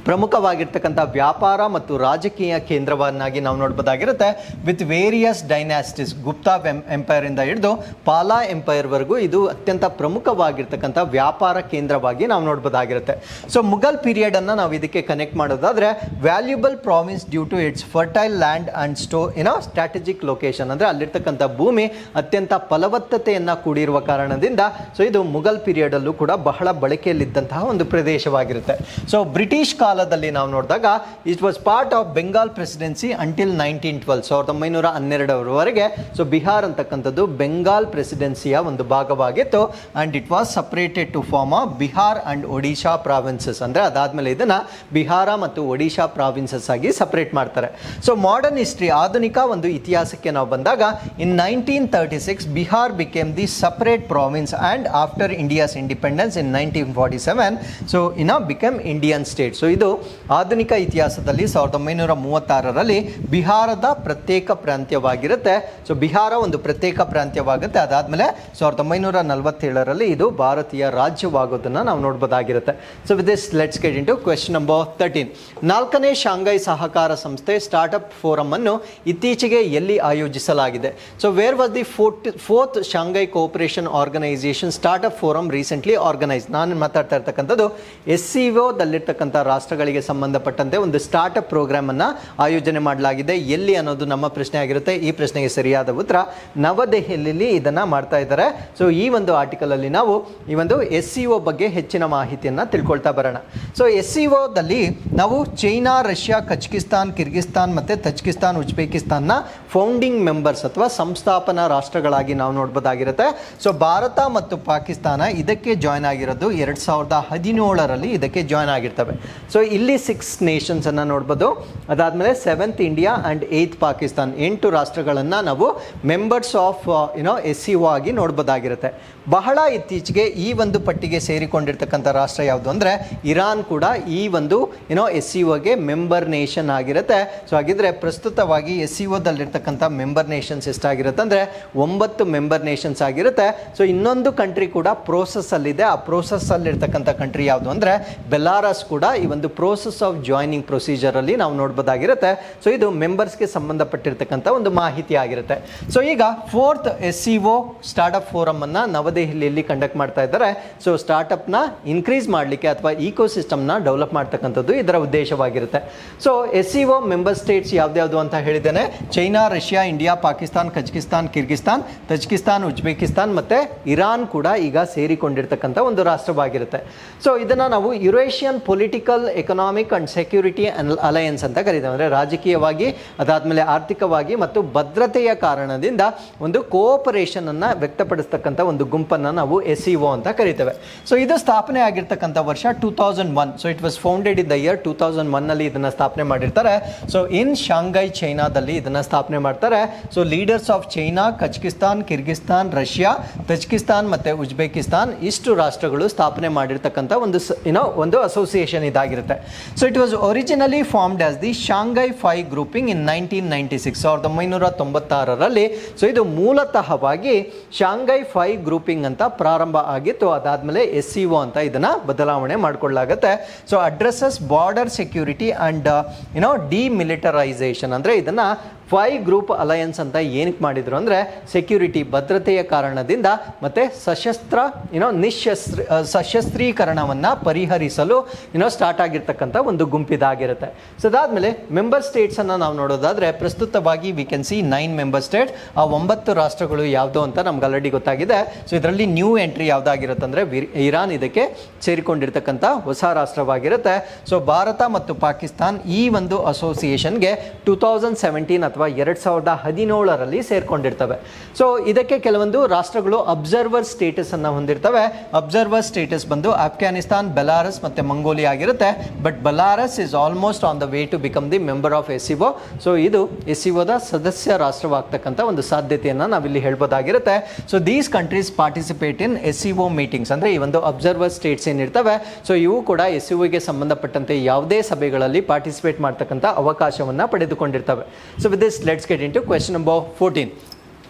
ಪ್ರಮುಖವಾಗಿರ್ತಕ್ಕಂಥ ವ್ಯಾಪಾರ ಮತ್ತು ರಾಜಕೀಯ ಕೇಂದ್ರವನ್ನಾಗಿ ನಾವು ನೋಡ್ಬೋದಾಗಿರುತ್ತೆ. With various dynasties, Gupta empire ಇಂದ ಹಿಡಿದು ಪಾಲಾ ಎಂಪೈರ್ ವರೆಗೂ ಇದು ಅತ್ಯಂತ ಪ್ರಮುಖವಾಗಿರ್ತಕ್ಕಂಥ ವ್ಯಾಪಾರ ಕೇಂದ್ರವಾಗಿ ನಾವು ನೋಡ್ಬೋದಾಗಿರುತ್ತೆ. ಸೊ ಮುಘಲ್ ಪೀರಿಯಡ್ ಅನ್ನ ನಾವು ಇದಕ್ಕೆ ಕನೆಕ್ಟ್ ಮಾಡೋದಾದ್ರೆ valuable province due to its fertile land and strategic location. ಅಂದ್ರೆ ಅಲ್ಲಿರ್ತಕ್ಕಂಥ ಭೂಮಿ ಅತ್ಯಂತ ಫಲವತ್ತತೆಯನ್ನ ಕೂಡಿರುವ ಕಾರಣದಿಂದ ಸೊ ಇದು ಮುಘಲ್ ಪೀರಿಯಡ್ ಅಲ್ಲೂ ಕೂಡ ಬಹಳ ಬಳಕೆಯಲ್ಲಿದ್ದಂತಹ ಒಂದು ಪ್ರದೇಶವಾಗಿರುತ್ತೆ. ಸೊ ಬ್ರಿಟಿಷ್ ಕಾಲದಲ್ಲಿ ನಾವು ನೋಡಿದಾಗ it was part of Bengal presidency until 1912. 1912ರವರೆಗೆ ಸೊ ಬಿಹಾರ್ ಅಂತಕ್ಕಂಥದ್ದು ಬೆಂಗಾಲ್ ಪ್ರೆಸಿಡೆನ್ಸಿಯ ಒಂದು ಭಾಗವಾಗಿತ್ತು. And it was separated to form of Bihar and Odisha provinces. ಅಂದ್ರೆ ಅದಾದ್ಮೇಲೆ ಇದನ್ನ ಬಿಹಾರ ಮತ್ತು ಒಡಿಶಾ ಪ್ರಾವಿನ್ಸಸ್ ಆಗಿ ಸಪರೇಟ್ ಮಾಡ್ತಾರೆ. ಸೊ ಮಾಡರ್ನ್ ಹಿಸ್ಟ್ರಿ, ಆಧುನಿಕ ಒಂದು ಇತಿಹಾಸಕ್ಕೆ ನಾವು ಬಂದಾಗ in 1936 Bihar became the separate province and after India's independence in 1947 so become Indian state. So ಇದು ಆಧುನಿಕ ಇತಿಹಾಸದಲ್ಲಿ 1936ರಲ್ಲಿ ಬಿಹಾರದ ಪ್ರತ್ಯೇಕ ಪ್ರಾಂತ್ಯವಾಗಿರುತ್ತೆ. ಸೊ ಬಿಹಾರ ಒಂದು ಪ್ರತ್ಯೇಕ ಪ್ರಾಂತ್ಯವಾಗುತ್ತೆ. ಅದಾದ್ಮೇಲೆ 1947ರಲ್ಲಿ ಇದು ಭಾರತೀಯ ರಾಜ್ಯವಾಗೋದನ್ನ ನಾವು ನೋಡಬಹುದಾಗಿರುತ್ತೆ. So with this let's get into question number 13. 4ನೇ ಶಾಂಘೈ ಸಹಕಾರ ಸಂಸ್ಥೆ ಸ್ಟಾರ್ಟ್ಅಪ್ ಫೋರಂ ಅನ್ನು ಇತ್ತೀಚೆಗೆ ಎಲ್ಲಿ ಆಯೋಜಿಸಲಾಗಿದೆ? So where was the fourth Shanghai cooperation organisation startup forum recently organise. ನಾನು ಮಾತಾಡ್ತಾ ಇರ್ತಕ್ಕಂಥದ್ದು SCO ದಲ್ಲಿರ್ತಕ್ಕಂಥ ರಾಷ್ಟ್ರಗಳಿಗೆ ಸಂಬಂಧಪಟ್ಟಂತೆ ಒಂದು ಸ್ಟಾರ್ಟ್ಅಪ್ ಪ್ರೋಗ್ರಾಮ್ ಅನ್ನ ಆಯೋಜನೆ ಮಾಡಲಾಗಿದೆ. ಎಲ್ಲಿ ಅನ್ನೋದು ನಮ್ಮ ಪ್ರಶ್ನೆ ಆಗಿರುತ್ತೆ. ಈ ಪ್ರಶ್ನೆಗೆ ಸರಿಯಾದ ಉತ್ತರ ನವದೆಹಲಿಯಲ್ಲಿ ಇದನ್ನ ಮಾಡ್ತಾ ಇದ್ದಾರೆ. ಸೊ ಈ ಒಂದು ಆರ್ಟಿಕಲ್ ಅಲ್ಲಿ ನಾವು ಈ ಒಂದು SCO ಬಗ್ಗೆ ಹೆಚ್ಚಿನ ಮಾಹಿತಿಯನ್ನ ತಿಳ್ಕೊಳ್ತಾ ಬರೋಣ. ಸೊ SCO ದಲ್ಲಿ ನಾವು ಚೈನಾ, ರಷ್ಯಾ, ಕಜಕಿಸ್ತಾನ್, ಕಿರ್ಗಿಸ್ತಾನ್ ಮತ್ತೆ ತಜಿಕಿಸ್ತಾನ್, ಉಜ್ಬೇಕಿಸ್ತಾನ್ನ ಫೌಂಡಿಂಗ್ ಮೆಂಬರ್ಸ್ ಅಥವಾ ಸಂಸ್ಥಾಪನಾ ರಾಷ್ಟ್ರಗಳಾಗಿ ನಾವು ನೋಡಬಹುದಾಗಿರುತ್ತೆ. ಸೊ ಭಾರತ ಮತ್ತು ಪಾಕಿಸ್ತಾನ ಇದಕ್ಕೆ ಜಾಯ್ನ್ ಆಗಿರೋದು 2017ರಲ್ಲಿ ಇದಕ್ಕೆ ಜಾಯ್ನ್ ಆಗಿರ್ತವೆ. ಸೊ ಇಲ್ಲಿ 6 ನೇಷನ್ಸ್ ಅನ್ನ ನೋಡ್ಬೋದು. ಅದಾದ್ಮೇಲೆ 7th India and 8th Pakistan, 8 ರಾಷ್ಟ್ರಗಳನ್ನ ನಾವು ಮೆಂಬರ್ಸ್ ಆಫ್ SCO ಆಗಿ ನೋಡ್ಬೋದಾಗಿರುತ್ತೆ. ಬಹಳ ಇತ್ತೀಚೆಗೆ ಈ ಒಂದು ಪಟ್ಟಿಗೆ ಸೇರಿಕೊಂಡಿರ್ತಕ್ಕಂಥ ರಾಷ್ಟ್ರ ಯಾವುದು ಅಂದ್ರೆ ಇರಾನ್ ಕೂಡ ಈ ಒಂದು SCOಗೆ ಮೆಂಬರ್ ನೇಷನ್ ಆಗಿರುತ್ತೆ. ಸೊ ಹಾಗಿದ್ರೆ ಪ್ರಸ್ತುತವಾಗಿ SCO ದಲ್ಲಿರ್ತಕ್ಕಂಥ ಮೆಂಬರ್ ನೇಷನ್ಸ್ ಎಷ್ಟಾಗಿರುತ್ತೆ ಅಂದ್ರೆ 9 ಮೆಂಬರ್ ನೇಷನ್ಸ್ ಆಗಿರುತ್ತೆ. ಸೊ ಇನ್ನೊಂದು ಕಂಟ್ರಿ ಕೂಡ ಪ್ರೋಸೆಸ್ ಅಲ್ಲಿದೆ. ಆ ಪ್ರೋಸೆಸ್ ಅಲ್ಲಿರ್ತಕ್ಕಂಥ ಕಂಟ್ರಿ ಯಾವುದು ಅಂದ್ರೆ ಬೆಲಾರಸ್ ಕೂಡ ಈ ಒಂದು ಪ್ರೋಸೆಸ್ ಆಫ್ ಜಾಯ್ನಿಂಗ್ ಪ್ರೊಸೀಜರ್ ಅಲ್ಲಿ ನಾವು ನೋಡಬಹುದಾಗಿರುತ್ತೆ. ಸೊ ಇದು ಮೆಂಬರ್ಸ್ಗೆ ಸಂಬಂಧಪಟ್ಟಿರ್ತಕ್ಕಂಥ ಒಂದು ಮಾಹಿತಿ ಆಗಿರುತ್ತೆ. ಸೊ ಈಗ 4th SCO ಸ್ಟಾರ್ಟ್ಅಪ್ ಫೋರಂ ಅನ್ನ ನವದೆಹಲಿಯಲ್ಲಿ ಕಂಡಕ್ಟ್ ಮಾಡ್ತಾ ಇದ್ದಾರೆ. ಸೊ ಸ್ಟಾರ್ಟ್ಅಪ್ ನ ಇನ್ಕ್ರೀಸ್ ಮಾಡಲಿಕ್ಕೆ ಅಥವಾ ಇಕೋಸಿಸ್ಟಮ್ ನ ಡೆವಲಪ್ ಮಾಡ್ತಕ್ಕಂಥದ್ದು ಇದರ ಉದ್ದೇಶವಾಗಿರುತ್ತೆ. ಸೊ SCO ಮೆಂಬರ್ ಸ್ಟೇಟ್ಸ್ ಯಾವ್ದ್ಯಾವ್ದು ಅಂತ ಹೇಳಿದ್ದೇನೆ. China, Russia, India, Pakistan, Kazakhstan, Kyrgyzstan, Tajikistan, Uzbekistan ಮತ್ತೆ ಇರಾನ್ ಕೂಡ ಈಗ ಸೇರಿಕೊಂಡಿರ್ತಕ್ಕಂಥ ಒಂದು ರಾಷ್ಟ್ರವಾಗಿರುತ್ತೆ. ಸೊ ಇದನ್ನ ನಾವು Eurasian political, economic and security alliance ಅಂತ ಕರೀತೇವೆ. ಅಂದರೆ ರಾಜಕೀಯವಾಗಿ, ಅದಾದ್ಮೇಲೆ ಆರ್ಥಿಕವಾಗಿ ಮತ್ತು ಭದ್ರತೆಯ ಕಾರಣದಿಂದ ಒಂದು ಕೋಆಪರೇಷನ್ ಅನ್ನ ವ್ಯಕ್ತಪಡಿಸ್ತಕ್ಕಂಥ ಒಂದು ಗುಂಪನ್ನು ನಾವು SCO ಅಂತ ಕರಿತೇವೆ. ಸೊ ಇದು ಸ್ಥಾಪನೆ ಆಗಿರ್ತಕ್ಕಂಥ ವರ್ಷ 2001. So it was founded in the year 2001ನಲ್ಲಿ ಇದನ್ನ ಸ್ಥಾಪನೆ ಮಾಡಿರ್ತಾರೆ. ಸೊ ಇನ್ ಶಾಂಘೈ ಚೈನಾದಲ್ಲಿ ಇದನ್ನ ಸ್ಥಾಪನೆ ಮಾಡ್ತಾರೆ. So leaders of China, Kazakhstan, Kyrgyzstan, Russia, Tajikistan ಮತ್ತೆ ಉಜ್ಬೇಕಿಸ್ತಾನ್ ಇಷ್ಟು ರಾಷ್ಟ್ರಗಳು ಸ್ಥಾಪನೆ ಮಾಡಿರ್ತಕ್ಕಂಥ ಒಂದು ಅಸೋಸಿಯೇಷನ್ ಇದಾಗಿರುತ್ತೆ. So it was originally formed as the Shanghai 5 grouping in 1996. 1996ರಲ್ಲಿ ಸೊ ಇದು ಮೂಲತಃವಾಗಿ ಶಾಂಘೈ 5 ಗ್ರೂಪಿಂಗ್ ಅಂತ ಪ್ರಾರಂಭ ಆಗಿತ್ತು. ಅದಾದ್ಮೇಲೆ SCO ಅಂತ ಇದನ್ನ ಬದಲಾವಣೆ ಮಾಡಿಕೊಳ್ಳಲಾಗುತ್ತೆ. So addresses border security and demilitarisation, ಅಂದ್ರೆ ಇದನ್ನ 5 ಗ್ರೂಪ್ ಅಲಯನ್ಸ್ ಅಂತ ಏನಕ್ಕೆ ಮಾಡಿದ್ರು ಅಂದರೆ ಸೆಕ್ಯೂರಿಟಿ ಭದ್ರತೆಯ ಕಾರಣದಿಂದ ಮತ್ತು ಸಶಸ್ತ್ರೀಕರಣವನ್ನು ಪರಿಹರಿಸಲು ಸ್ಟಾರ್ಟ್ ಆಗಿರ್ತಕ್ಕಂಥ ಒಂದು ಗುಂಪಿದಾಗಿರುತ್ತೆ. ಸೊ ಅದಾದಮೇಲೆ ಮೆಂಬರ್ ಸ್ಟೇಟ್ಸನ್ನು ನಾವು ನೋಡೋದಾದರೆ ಪ್ರಸ್ತುತವಾಗಿ we can see 9 member state. ಆ 9 ರಾಷ್ಟ್ರಗಳು ಯಾವುದು ಅಂತ ನಮ್ಗೆ ಆಲ್ರೆಡಿ ಗೊತ್ತಾಗಿದೆ. ಸೊ ಇದರಲ್ಲಿ ನ್ಯೂ ಎಂಟ್ರಿ ಯಾವುದಾಗಿರುತ್ತೆ ಅಂದರೆ ಇರಾನ್ ಇದಕ್ಕೆ ಸೇರಿಕೊಂಡಿರ್ತಕ್ಕಂಥ ಹೊಸ ರಾಷ್ಟ್ರವಾಗಿರುತ್ತೆ. ಸೊ ಭಾರತ ಮತ್ತು ಪಾಕಿಸ್ತಾನ್ ಈ ಒಂದು ಅಸೋಸಿಯೇಷನ್ಗೆ 2017 ಅಥವಾ 2017ರಲ್ಲಿ ಸೇರ್ಕೊಂಡಿರ್ತವೆ. ಸೊ ಇದಕ್ಕೆ ಕೆಲವೊಂದು ರಾಷ್ಟ್ರಗಳು ಅಬ್ಸರ್ವರ್ ಸ್ಟೇಟಸ್ ಅನ್ನು ಹೊಂದಿರ್ತವೆ. ಅಬ್ಸರ್ವರ್ ಸ್ಟೇಟಸ್ ಬಂದು ಅಫ್ಘಾನಿಸ್ತಾನ್, ಬೆಲಾರಸ್ ಮತ್ತು ಮಂಗೋಲಿಯಾ ಆಗಿರುತ್ತೆ. But Belarus is almost on the way to become the member of SCO. So ಇದು SCOದ ಸದಸ್ಯ ರಾಷ್ಟ್ರವಾಗ್ತಕ್ಕಂಥ ಒಂದು ಸಾಧ್ಯತೆಯನ್ನು ನಾವಿಲ್ಲಿ ಹೇಳ್ಬೋದಾಗಿರುತ್ತೆ. So these countries participate in SCO meetings, ಅಂದರೆ ಈ ಒಂದು ಅಬ್ಸರ್ವರ್ ಸ್ಟೇಟ್ಸ್ ಏನಿರ್ತವೆ ಸೊ ಇವು ಕೂಡ SCOಗೆ ಸಂಬಂಧಪಟ್ಟಂತೆ ಯಾವುದೇ ಸಭೆಗಳಲ್ಲಿ ಪಾರ್ಟಿಸಿಪೇಟ್ ಮಾಡ್ತಕ್ಕಂಥ ಅವಕಾಶವನ್ನು ಪಡೆದುಕೊಂಡಿರ್ತವೆ. So with this let's get into question number 14.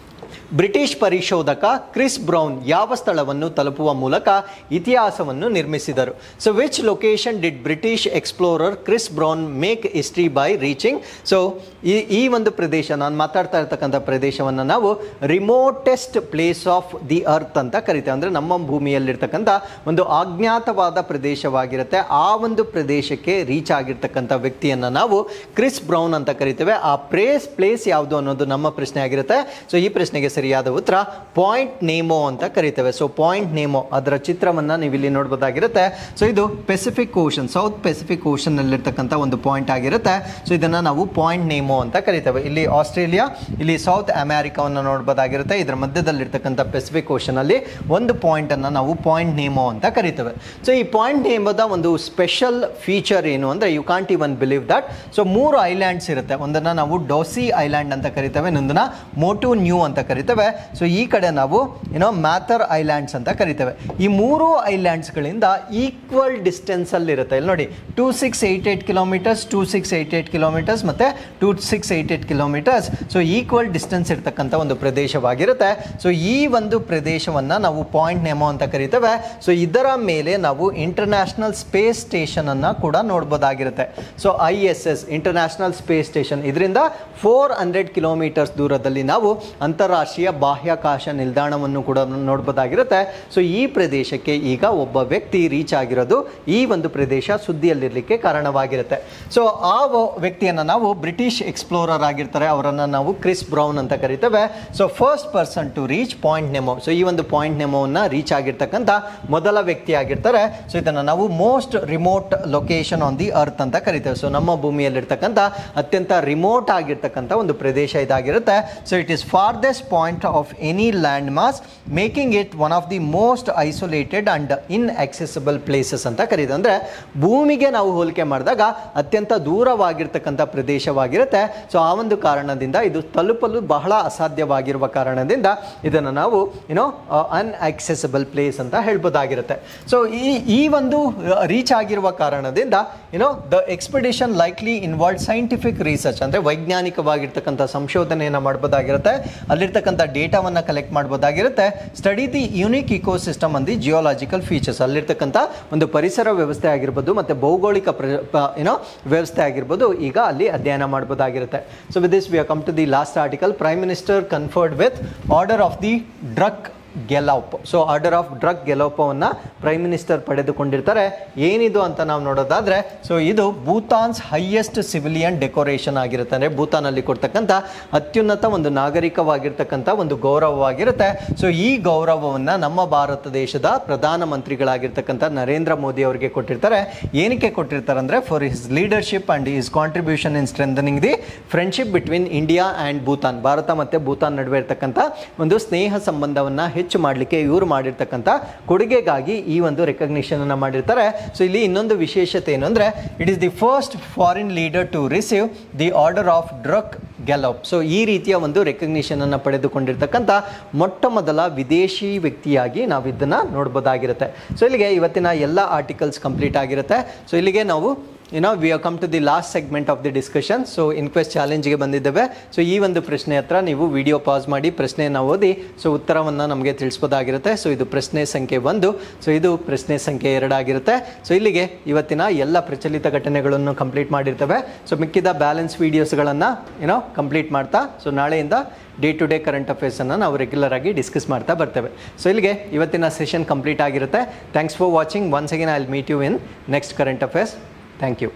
British ಪರಿಶೋಧಕ ಕ್ರಿಸ್ ಬ್ರೌನ್ ಯಾವ ಸ್ಥಳವನ್ನು ತಲುಪುವ ಮೂಲಕ ಇತಿಹಾಸವನ್ನು ನಿರ್ಮಿಸಿದರು? So which location did British explorer Chris Brown make history by reaching? So ಈ ಒಂದು ಪ್ರದೇಶ, ನಾನು ಮಾತಾಡ್ತಾ ಇರ್ತಕ್ಕಂಥ ಪ್ರದೇಶವನ್ನು ನಾವು remotest place of the earth ಅಂತ ಕರಿತೇವೆ. ಅಂದರೆ ನಮ್ಮ ಭೂಮಿಯಲ್ಲಿರ್ತಕ್ಕಂಥ ಒಂದು ಅಜ್ಞಾತವಾದ ಪ್ರದೇಶವಾಗಿರುತ್ತೆ. ಆ ಒಂದು ಪ್ರದೇಶಕ್ಕೆ ರೀಚ್ ಆಗಿರ್ತಕ್ಕಂಥ ವ್ಯಕ್ತಿಯನ್ನು ನಾವು ಕ್ರಿಸ್ ಬ್ರೌನ್ ಅಂತ ಕರಿತೇವೆ. ಆ ಪ್ಲೇಸ್ ಯಾವುದು ಅನ್ನೋದು ನಮ್ಮ ಪ್ರಶ್ನೆ ಆಗಿರುತ್ತೆ. ಸೊ ಈ ಪ್ರಶ್ನೆಗೆ ಸರಿಯಾದ ಉತ್ತರ ಪಾಯಿಂಟ್ ನೇಮೋ ಅಂತ ಕರಿತೇವೆ. ಸೊ ಪಾಯಿಂಟ್ ನೇಮೋ ಅದರ ಚಿತ್ರವನ್ನು ನೀವು ಇಲ್ಲಿ ನೋಡಬಹುದಾಗಿರುತ್ತೆ. ಸೊ ಇದು Pacific Ocean, south Pacific Ocean ನಲ್ಲಿರ್ತಕ್ಕಂಥ ಒಂದು ಪಾಯಿಂಟ್ ಆಗಿರುತ್ತೆ. ಸೊ ಇದನ್ನು ನಾವು ಪಾಯಿಂಟ್ ನೇಮೋ ಅಂತ ಕರಿತೇವೆ. ಇಲ್ಲಿ ಆಸ್ಟ್ರೇಲಿಯಾ, ಇಲ್ಲಿ ಸೌತ್ ಅಮೆರಿಕಾವನ್ನು ನೋಡಬಹುದಾಗಿರುತ್ತೆ. ಇದರ ಮಧ್ಯದಲ್ಲಿರ್ತಕ್ಕಂಥ ಪೆಸಿಫಿಕ್ ಓಷನ್ ಅಲ್ಲಿ ಒಂದು ಪಾಯಿಂಟ್ ಅನ್ನು ನಾವು ಪಾಯಿಂಟ್ ನೇಮೋ ಅಂತ ಕರಿತೇವೆ. ಸೊ ಈ ಪಾಯಿಂಟ್ ನೇಮೋದ ಒಂದು ಸ್ಪೆಷಲ್ ಫೀಚರ್ ಏನು ಅಂದರೆ you can't even believe that. So 3 islands ಇರುತ್ತೆ. ಒಂದನ್ನು ನಾವು ಡೋಸಿ ಐಲ್ಯಾಂಡ್ ಅಂತ ಕರಿತೇವೆ, ಇನ್ನೊಂದನ್ನ ಮೋಟು ನ್ಯೂ ಅಂತ ಕರಿತೇವೆ. ಸೊ ಈ ಕಡೆ ನಾವು ಮ್ಯಾಥರ್ ಐಲ್ಯಾಂಡ್ಸ್ ಅಂತ ಕರಿತೇವೆ. ಈ 3 ಐಲ್ಯಾಂಡ್ಸ್ಗಳಿಂದ ಈಕ್ವಲ್ ಡಿಸ್ಟೆನ್ಸ್ ಅಲ್ಲಿ ಇರುತ್ತೆ. ಇಲ್ಲಿ ನೋಡಿ 2688 ಕಿಲೋಮೀಟರ್ಸ್, 2688 ಕಿಲೋಮೀಟರ್ಸ್ ಮತ್ತು 2688 ಕಿಲೋಮೀಟರ್ಸ್. ಸೊ ಈಕ್ವಲ್ ಡಿಸ್ಟೆನ್ಸ್ ಇರ್ತಕ್ಕಂಥ ಒಂದು ಪ್ರದೇಶವಾಗಿರುತ್ತೆ. ಸೊ ಈ ಒಂದು ಪ್ರದೇಶವನ್ನು ನಾವು ಪಾಯಿಂಟ್ ನೇಮೋ ಅಂತ ಕರಿತೇವೆ. ಸೊ ಇದರ ಮೇಲೆ ನಾವು ಇಂಟರ್ನ್ಯಾಷನಲ್ ಸ್ಪೇಸ್ ಸ್ಟೇಷನ್ ಅನ್ನು ಕೂಡ ನೋಡ್ಬೋದಾಗಿರುತ್ತೆ. So ISS International Space Station, ಇದರಿಂದ 400 ಕಿಲೋಮೀಟರ್ಸ್ ದೂರದಲ್ಲಿ ನಾವು ಅಂತಾರಾಷ್ಟ್ರೀಯ ಬಾಹ್ಯಾಕಾಶ ನಿಲ್ದಾಣವನ್ನು ಕೂಡ ನೋಡ್ಬೋದಾಗಿರುತ್ತೆ. ಸೊ ಈ ಪ್ರದೇಶಕ್ಕೆ ಈಗ ಒಬ್ಬ ವ್ಯಕ್ತಿ ರೀಚ್ ಆಗಿರೋದು ಈ ಒಂದು ಪ್ರದೇಶ ಸುದ್ದಿಯಲ್ಲಿರಲಿಕ್ಕೆ ಕಾರಣವಾಗಿರುತ್ತೆ. ಸೊ ಆ ವ್ಯಕ್ತಿಯನ್ನು ನಾವು ಬ್ರಿಟಿಷ್ ಎಕ್ಸ್ಪ್ಲೋರರ್ ಆಗಿರ್ತಾರೆ, ಅವರನ್ನು ನಾವು ಕ್ರಿಸ್ ಬ್ರೌನ್ ಅಂತ ಕರಿತೇವೆ. So first person to reach Point Nemo. So ಈ ಒಂದು ಪಾಯಿಂಟ್ ನೆಮೋವನ್ನು ರೀಚ್ ಆಗಿರ್ತಕ್ಕಂಥ ಮೊದಲ ವ್ಯಕ್ತಿ ಆಗಿರ್ತಾರೆ. ಸೊ ಇದನ್ನು ನಾವು most remote location on the earth ಅಂತ ಕರಿತೇವೆ. ಸೊ ನಮ್ಮ ಭೂಮಿಯಲ್ಲಿರ್ತಕ್ಕಂಥ ಅತ್ಯಂತ ರಿಮೋಟ್ ಆಗಿರ್ತಕ್ಕಂಥ ಒಂದು ಪ್ರದೇಶ ಇದಾಗಿರುತ್ತೆ. So it is farthest point of any land mass, making it one of the most isolated and inaccessible places ಅಂತ ಕರೀತಾರೆ. ಅಂದರೆ ಭೂಮಿಗೆ ನಾವು ಹೋಲಿಕೆ ಮಾಡಿದಾಗ ಅತ್ಯಂತ ದೂರವಾಗಿರ್ತಕ್ಕಂಥ ಪ್ರದೇಶವಾಗಿರುತ್ತೆ. ಸೊ ಆ ಒಂದು ಕಾರಣದಿಂದ ಇದು ತಲುಪಲು ಬಹಳ ಅಸಾಧ್ಯವಾಗಿರುವ ಕಾರಣದಿಂದ ಇದನ್ನು ನಾವು ಅನ್ಆಕ್ಸೆಸಿಬಲ್ ಪ್ಲೇಸ್ ಅಂತ ಹೇಳ್ಬೋದಾಗಿರುತ್ತೆ. ಸೊ ಈ ಒಂದು ರೀಚ್ ಆಗಿರುವ ಕಾರಣದಿಂದ the expedition likely involve scientific research, ಅಂದರೆ ವೈಜ್ಞಾನಿಕವಾಗಿರ್ತಕ್ಕಂಥ ಸಂಶೋಧನೆಯನ್ನು ಮಾಡ್ಬೋದಾಗಿರುತ್ತೆ. ಅಲ್ಲಿರ್ತಕ್ಕಂಥ ಡೇಟಾವನ್ನು ಕಲೆಕ್ಟ್ ಮಾಡ್ಬೋದಾಗಿರುತ್ತೆ. Study the unique ecosystem and the geological features, ಅಲ್ಲಿರ್ತಕ್ಕಂಥ ಒಂದು ಪರಿಸರ ವ್ಯವಸ್ಥೆ ಆಗಿರ್ಬೋದು ಮತ್ತು ಭೌಗೋಳಿಕ ವ್ಯವಸ್ಥೆ ಆಗಿರ್ಬೋದು, ಈಗ ಅಲ್ಲಿ ಅಧ್ಯಯನ ಮಾಡ್ಬೋದಾಗಿರುತ್ತೆ. So with this we have come to the last article. Prime minister conferred with order of the Druk Gyalpo. So order of Druk ಗೆಲೌಪವನ್ನು ಪ್ರೈಮ್ ಮಿನಿಸ್ಟರ್ ಪಡೆದುಕೊಂಡಿರ್ತಾರೆ. ಏನಿದು ಅಂತ ನಾವು ನೋಡೋದಾದರೆ, ಸೊ ಇದು ಭೂತಾನ್ಸ್ ಹೈಯೆಸ್ಟ್ ಸಿವಿಲಿಯನ್ ಡೆಕೋರೇಷನ್ ಆಗಿರುತ್ತೆ. ಅಂದರೆ ಭೂತಾನಲ್ಲಿ ಕೊಡ್ತಕ್ಕಂಥ ಅತ್ಯುನ್ನತ ಒಂದು ನಾಗರಿಕವಾಗಿರ್ತಕ್ಕಂಥ ಒಂದು ಗೌರವವಾಗಿರುತ್ತೆ. ಸೊ ಈ ಗೌರವವನ್ನು ನಮ್ಮ ಭಾರತ ದೇಶದ ಪ್ರಧಾನಮಂತ್ರಿಗಳಾಗಿರ್ತಕ್ಕಂಥ ನರೇಂದ್ರ ಮೋದಿ ಅವರಿಗೆ ಕೊಟ್ಟಿರ್ತಾರೆ. ಏನಕ್ಕೆ ಕೊಟ್ಟಿರ್ತಾರೆ ಅಂದರೆ for his leadership and his contribution in strengthening the friendship between India and Bhutan. Bharat ಮತ್ತು ಭೂತಾನ್ ನಡುವೆ ಇರ್ತಕ್ಕಂಥ ಒಂದು ಸ್ನೇಹ ಸಂಬಂಧವನ್ನು ಹೆಚ್ಚು ಮಾಡಲಿಕ್ಕೆ ಇವರು ಮಾಡಿರ್ತಕ್ಕಂಥ ಕೊಡುಗೆಗಾಗಿ ಈ ಒಂದು ರೆಕಗ್ನಿಷನ್ ಅನ್ನು ಮಾಡಿರ್ತಾರೆ. ಸೊ ಇಲ್ಲಿ ಇನ್ನೊಂದು ವಿಶೇಷತೆ ಏನು ಅಂದರೆ it is the first foreign leader to receive the order of Druk Gyalpo. So ಈ ರೀತಿಯ ಒಂದು ರೆಕಗ್ನಿಷನ್ ಅನ್ನು ಪಡೆದುಕೊಂಡಿರ್ತಕ್ಕಂಥ ಮೊಟ್ಟ ಮೊದಲ ವಿದೇಶಿ ವ್ಯಕ್ತಿಯಾಗಿ ನಾವು ಇದನ್ನು ನೋಡ್ಬೋದಾಗಿರುತ್ತೆ. ಸೊ ಇಲ್ಲಿಗೆ ಇವತ್ತಿನ ಎಲ್ಲ ಆರ್ಟಿಕಲ್ಸ್ ಕಂಪ್ಲೀಟ್ ಆಗಿರುತ್ತೆ. ಸೊ ಇಲ್ಲಿಗೆ ನಾವು we have come to the last segment of the discussion. So inquest ಚಾಲೆಂಜ್ಗೆ ಬಂದಿದ್ದೇವೆ. ಸೊ ಈ ಒಂದು ಪ್ರಶ್ನೆ ಹತ್ರ ನೀವು ವಿಡಿಯೋ ಪಾಸ್ ಮಾಡಿ ಪ್ರಶ್ನೆಯನ್ನು ಓದಿ ಸೊ ಉತ್ತರವನ್ನು ನಮಗೆ ತಿಳಿಸ್ಬೋದಾಗಿರುತ್ತೆ. ಸೊ ಇದು ಪ್ರಶ್ನೆ ಸಂಖ್ಯೆ 1. ಸೊ ಇದು ಪ್ರಶ್ನೆ ಸಂಖ್ಯೆ 2 ಆಗಿರುತ್ತೆ. ಸೊ ಇಲ್ಲಿಗೆ ಇವತ್ತಿನ ಎಲ್ಲ ಪ್ರಚಲಿತ ಘಟನೆಗಳನ್ನು ಕಂಪ್ಲೀಟ್ ಮಾಡಿರ್ತೇವೆ. ಸೊ ಮಿಕ್ಕಿದ ಬ್ಯಾಲೆನ್ಸ್ ವೀಡಿಯೋಸ್ಗಳನ್ನು ಕಂಪ್ಲೀಟ್ ಮಾಡ್ತಾ ಸೊ ನಾಳೆಯಿಂದ ಡೇ ಟು ಡೇ ಕರೆಂಟ್ ಅಫೇರ್ಸನ್ನು ನಾವು ರೆಗ್ಯುಲರ್ ಆಗಿ ಡಿಸ್ಕಸ್ ಮಾಡ್ತಾ ಬರ್ತೇವೆ. ಸೊ ಇಲ್ಲಿಗೆ ಇವತ್ತಿನ ಸೆಷನ್ ಕಂಪ್ಲೀಟ್ ಆಗಿರುತ್ತೆ. Thanks for watching. Once again I will meet you in next current affairs. Thank you.